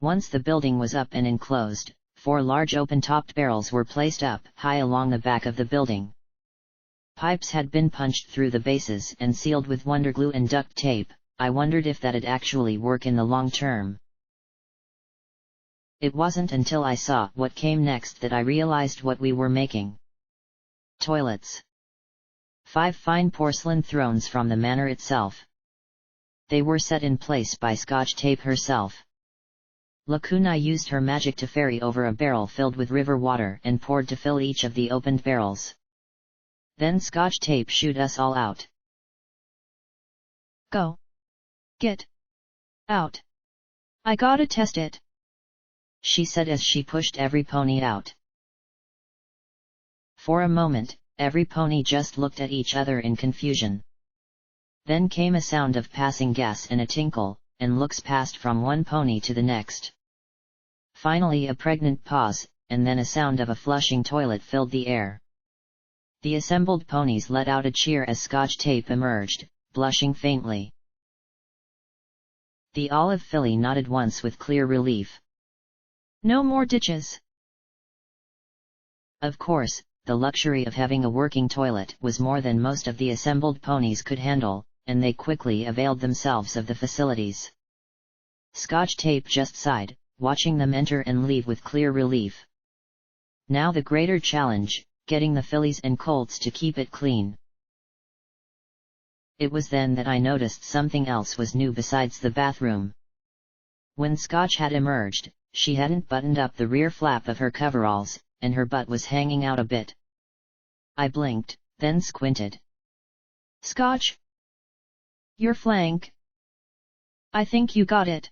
Once the building was up and enclosed, 4 large open-topped barrels were placed up high along the back of the building. Pipes had been punched through the bases and sealed with wonderglue and duct tape. I wondered if that'd actually work in the long term. It wasn't until I saw what came next that I realized what we were making. Toilets. 5 fine porcelain thrones from the manor itself. They were set in place by Scotch tape herself. Lakunai used her magic to ferry over a barrel filled with river water and poured to fill each of the opened barrels. Then Scotch tape shooed us all out. Go. Get. Out. I gotta test it. She said as she pushed every pony out. For a moment, every pony just looked at each other in confusion. Then came a sound of passing gas and a tinkle, and looks passed from one pony to the next. Finally a pregnant pause, and then a sound of a flushing toilet filled the air. The assembled ponies let out a cheer as Scotch tape emerged, blushing faintly. The olive filly nodded once with clear relief. No more ditches. Of course, the luxury of having a working toilet was more than most of the assembled ponies could handle, and they quickly availed themselves of the facilities. Scotch tape just sighed, watching them enter and leave with clear relief. Now the greater challenge, getting the fillies and colts to keep it clean. It was then that I noticed something else was new besides the bathroom. When Scotch had emerged, she hadn't buttoned up the rear flap of her coveralls, and her butt was hanging out a bit. I blinked, then squinted. Scotch? Your flank? I think you got it.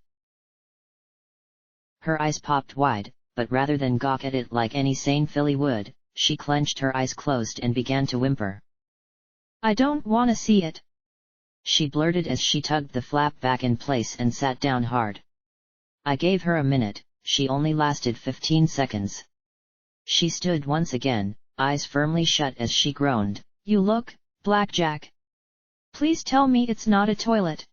Her eyes popped wide, but rather than gawk at it like any sane filly would, she clenched her eyes closed and began to whimper. I don't wanna see it. She blurted as she tugged the flap back in place and sat down hard. I gave her a minute, she only lasted 15 seconds. She stood once again, eyes firmly shut as she groaned, You look, Blackjack. Please tell me it's not a toilet.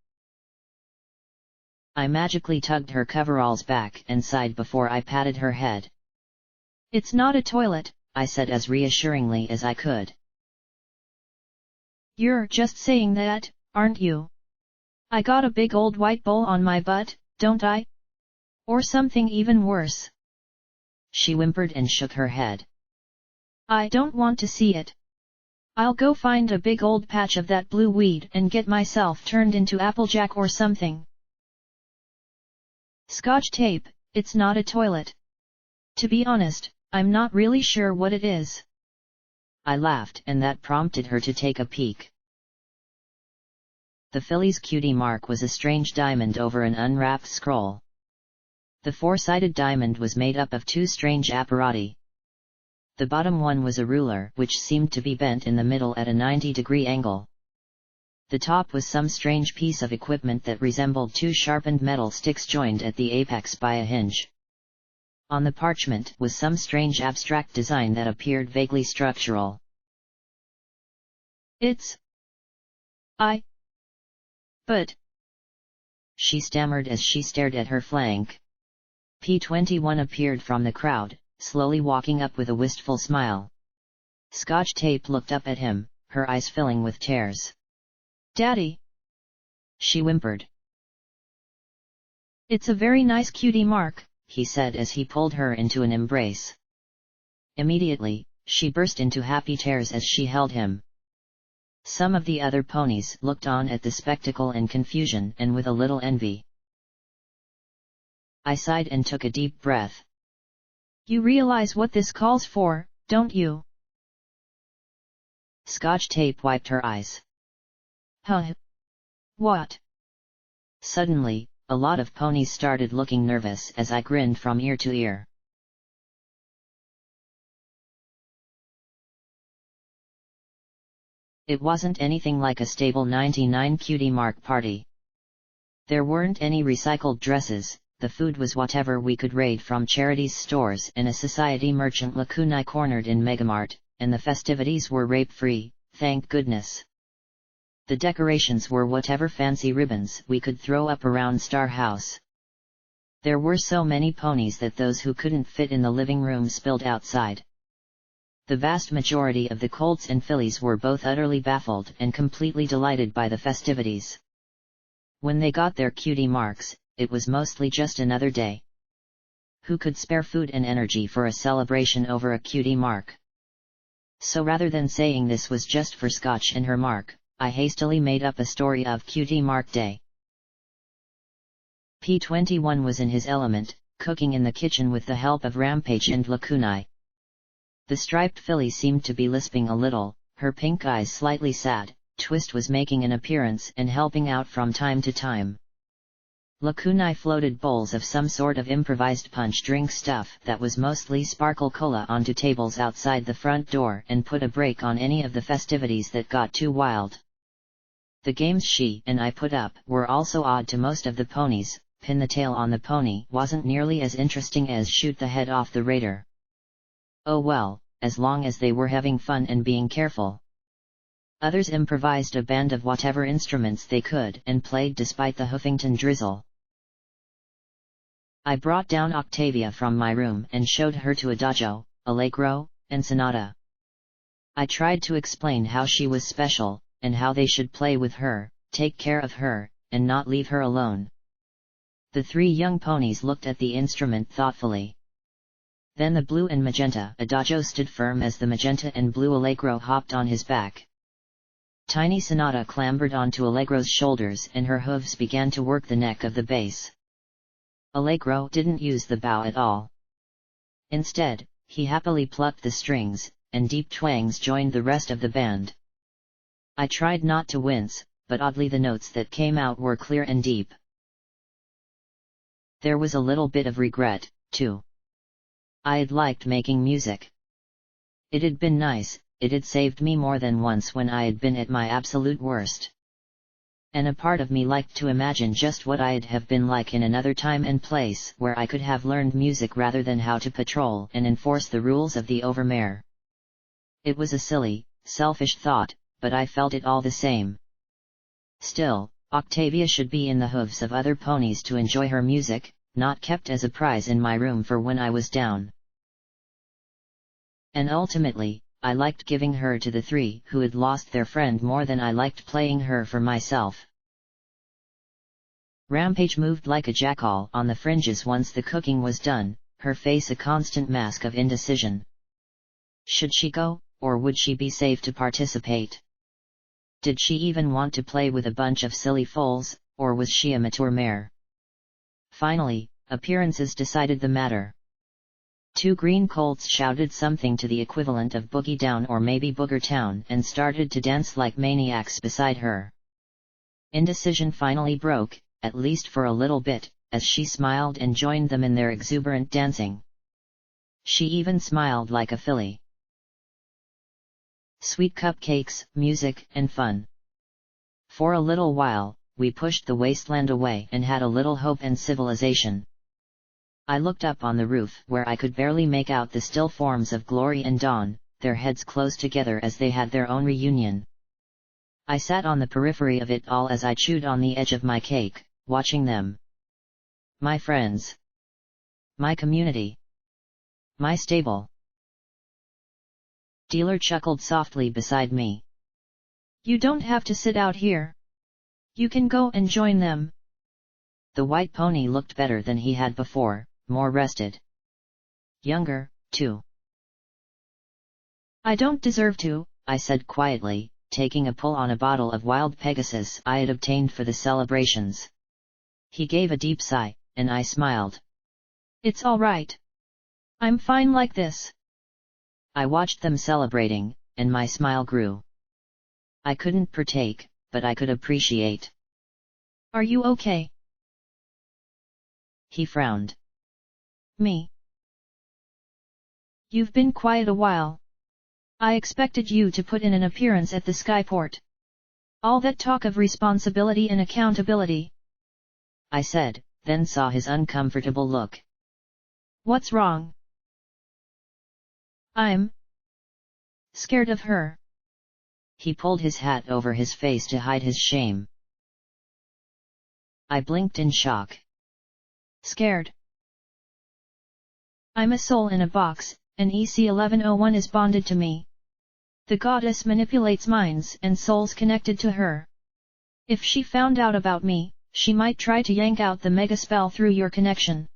I magically tugged her coveralls back and sighed before I patted her head. It's not a toilet, I said as reassuringly as I could. You're just saying that, aren't you? I got a big old white bowl on my butt, don't I? Or something even worse. She whimpered and shook her head. I don't want to see it. I'll go find a big old patch of that blue weed and get myself turned into Applejack or something. Scotch tape, it's not a toilet. To be honest, I'm not really sure what it is. I laughed and that prompted her to take a peek. The filly's cutie mark was a strange diamond over an unwrapped scroll. The four-sided diamond was made up of two strange apparati. The bottom one was a ruler which seemed to be bent in the middle at a 90-degree angle. The top was some strange piece of equipment that resembled two sharpened metal sticks joined at the apex by a hinge. On the parchment was some strange abstract design that appeared vaguely structural. It's... But... she stammered as she stared at her flank. P21 appeared from the crowd, slowly walking up with a wistful smile. Scotch Tape looked up at him, her eyes filling with tears. "Daddy!" she whimpered. "It's a very nice cutie mark," he said as he pulled her into an embrace. Immediately, she burst into happy tears as she held him. Some of the other ponies looked on at the spectacle in confusion and with a little envy. I sighed and took a deep breath. "You realize what this calls for, don't you?" Scotch Tape wiped her eyes. "Huh? What?" Suddenly, a lot of ponies started looking nervous as I grinned from ear to ear. It wasn't anything like a stable 99 cutie mark party. There weren't any recycled dresses, the food was whatever we could raid from charities stores and a society merchant lacunae cornered in Megamart, and the festivities were rape-free, thank goodness. The decorations were whatever fancy ribbons we could throw up around Star House. There were so many ponies that those who couldn't fit in the living room spilled outside. The vast majority of the colts and fillies were both utterly baffled and completely delighted by the festivities. When they got their cutie marks, it was mostly just another day. Who could spare food and energy for a celebration over a cutie mark? So rather than saying this was just for Scotch and her mark, I hastily made up a story of Cutie Mark Day. P21 was in his element, cooking in the kitchen with the help of Rampage and Lacunae. The striped filly seemed to be lisping a little, her pink eyes slightly sad. Twist was making an appearance and helping out from time to time. Lacunae floated bowls of some sort of improvised punch drink stuff that was mostly sparkle cola onto tables outside the front door and put a break on any of the festivities that got too wild. The games she and I put up were also odd to most of the ponies. Pin the tail on the pony wasn't nearly as interesting as shoot the head off the raider. Oh well, as long as they were having fun and being careful. Others improvised a band of whatever instruments they could and played despite the Huffington drizzle. I brought down Octavia from my room and showed her to Adagio, Allegro, and Sonata. I tried to explain how she was special, and how they should play with her, take care of her, and not leave her alone. The three young ponies looked at the instrument thoughtfully. Then the blue and magenta Adagio stood firm as the magenta and blue Allegro hopped on his back. Tiny Sonata clambered onto Allegro's shoulders and her hooves began to work the neck of the bass. Allegro didn't use the bow at all. Instead, he happily plucked the strings, and deep twangs joined the rest of the band. I tried not to wince, but oddly the notes that came out were clear and deep. There was a little bit of regret, too. I'd liked making music. It'd been nice, it'd saved me more than once when I'd been at my absolute worst. And a part of me liked to imagine just what I'd have been like in another time and place where I could have learned music rather than how to patrol and enforce the rules of the overmare. It was a silly, selfish thought, but I felt it all the same. Still, Octavia should be in the hooves of other ponies to enjoy her music, not kept as a prize in my room for when I was down. And ultimately, I liked giving her to the three who had lost their friend more than I liked playing her for myself. Rampage moved like a jackal on the fringes once the cooking was done, her face a constant mask of indecision. Should she go, or would she be safe to participate? Did she even want to play with a bunch of silly foals, or was she a mature mare? Finally, appearances decided the matter. Two green colts shouted something to the equivalent of Boogie Down or maybe Booger Town and started to dance like maniacs beside her. Indecision finally broke, at least for a little bit, as she smiled and joined them in their exuberant dancing. She even smiled like a filly. Sweet cupcakes, music, and fun. For a little while, we pushed the wasteland away and had a little hope and civilization. I looked up on the roof where I could barely make out the still forms of Glory and Dawn, their heads close together as they had their own reunion. I sat on the periphery of it all as I chewed on the edge of my cake, watching them. My friends. My community. My stable. Dealer chuckled softly beside me. You don't have to sit out here. You can go and join them. The white pony looked better than he had before, more rested. Younger, too. I don't deserve to, I said quietly, taking a pull on a bottle of wild Pegasus I had obtained for the celebrations. He gave a deep sigh, and I smiled. It's all right. I'm fine like this. I watched them celebrating, and my smile grew. I couldn't partake, but I could appreciate. Are you okay? He frowned. Me? You've been quiet a while. I expected you to put in an appearance at the Skyport. All that talk of responsibility and accountability. I said, then saw his uncomfortable look. What's wrong? I'm scared of her. He pulled his hat over his face to hide his shame. I blinked in shock. Scared? I'm a soul in a box, and EC-1101 is bonded to me. The goddess manipulates minds and souls connected to her. If she found out about me, she might try to yank out the mega spell through your connection.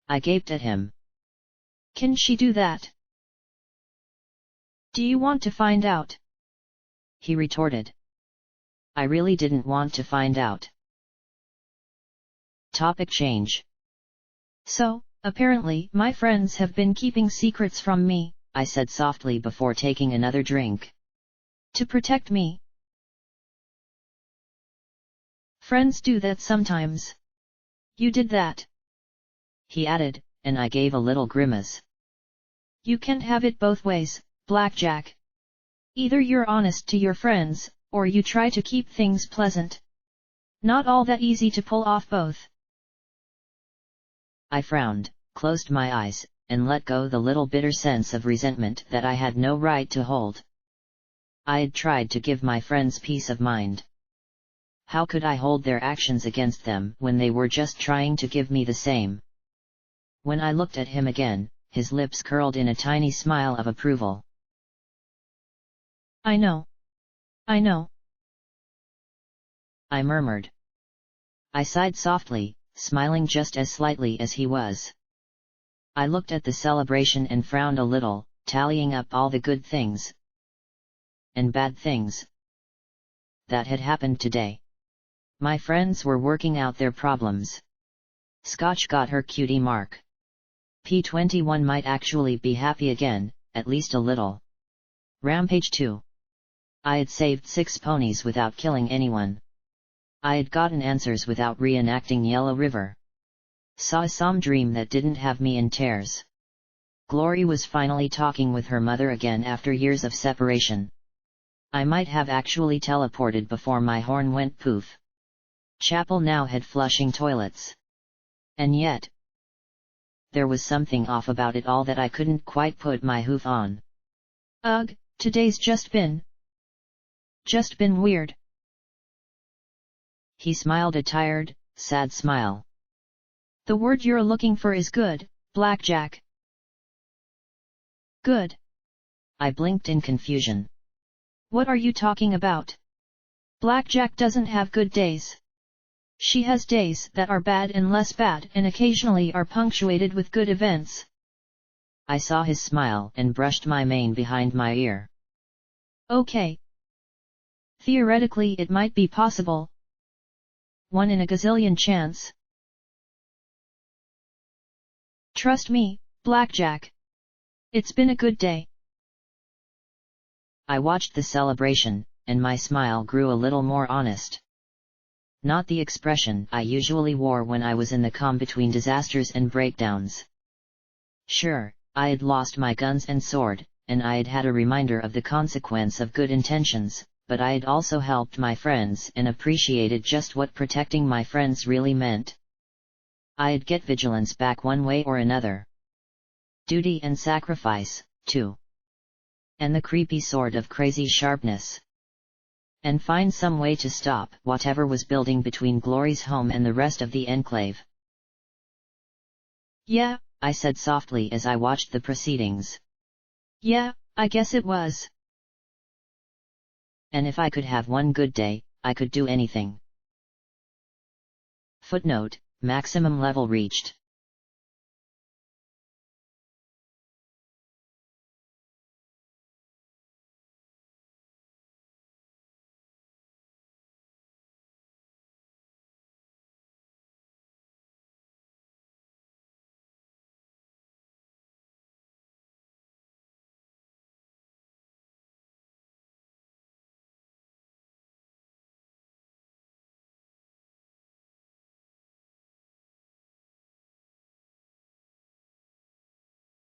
I gaped at him. Can she do that? Do you want to find out? He retorted. I really didn't want to find out. Topic change. So, apparently my friends have been keeping secrets from me, I said softly before taking another drink. To protect me. Friends do that sometimes. You did that. He added, and I gave a little grimace. You can't have it both ways, Blackjack. Either you're honest to your friends, or you try to keep things pleasant. Not all that easy to pull off both. I frowned, closed my eyes, and let go the little bitter sense of resentment that I had no right to hold. I had tried to give my friends peace of mind. How could I hold their actions against them when they were just trying to give me the same? When I looked at him again, his lips curled in a tiny smile of approval. I know. I know. I murmured. I sighed softly, smiling just as slightly as he was. I looked at the celebration and frowned a little, tallying up all the good things and bad things that had happened today. My friends were working out their problems. Scotch got her cutie mark. P21 might actually be happy again, at least a little. Rampage 2. I had saved 6 ponies without killing anyone. I had gotten answers without reenacting Yellow River. Saw some dream that didn't have me in tears. Glory was finally talking with her mother again after years of separation. I might have actually teleported before my horn went poof. Chapel now had flushing toilets. And yet, there was something off about it all that I couldn't quite put my hoof on. Ugh, today's just been weird. He smiled a tired, sad smile. The word you're looking for is good, Blackjack. Good. I blinked in confusion. What are you talking about? Blackjack doesn't have good days. She has days that are bad and less bad and occasionally are punctuated with good events. I saw his smile and brushed my mane behind my ear. Okay. Theoretically it might be possible. 1 in a gazillion chance. Trust me, Blackjack. It's been a good day. I watched the celebration, and my smile grew a little more honest. Not the expression I usually wore when I was in the calm between disasters and breakdowns. Sure, I had lost my guns and sword, and I had had a reminder of the consequence of good intentions, but I had also helped my friends and appreciated just what protecting my friends really meant. I'd get vigilance back one way or another. Duty and sacrifice, too. And the creepy sword of crazy sharpness. And find some way to stop whatever was building between Glory's home and the rest of the enclave. Yeah, I said softly as I watched the proceedings. Yeah, I guess it was. And if I could have one good day, I could do anything. Footnote: maximum level reached.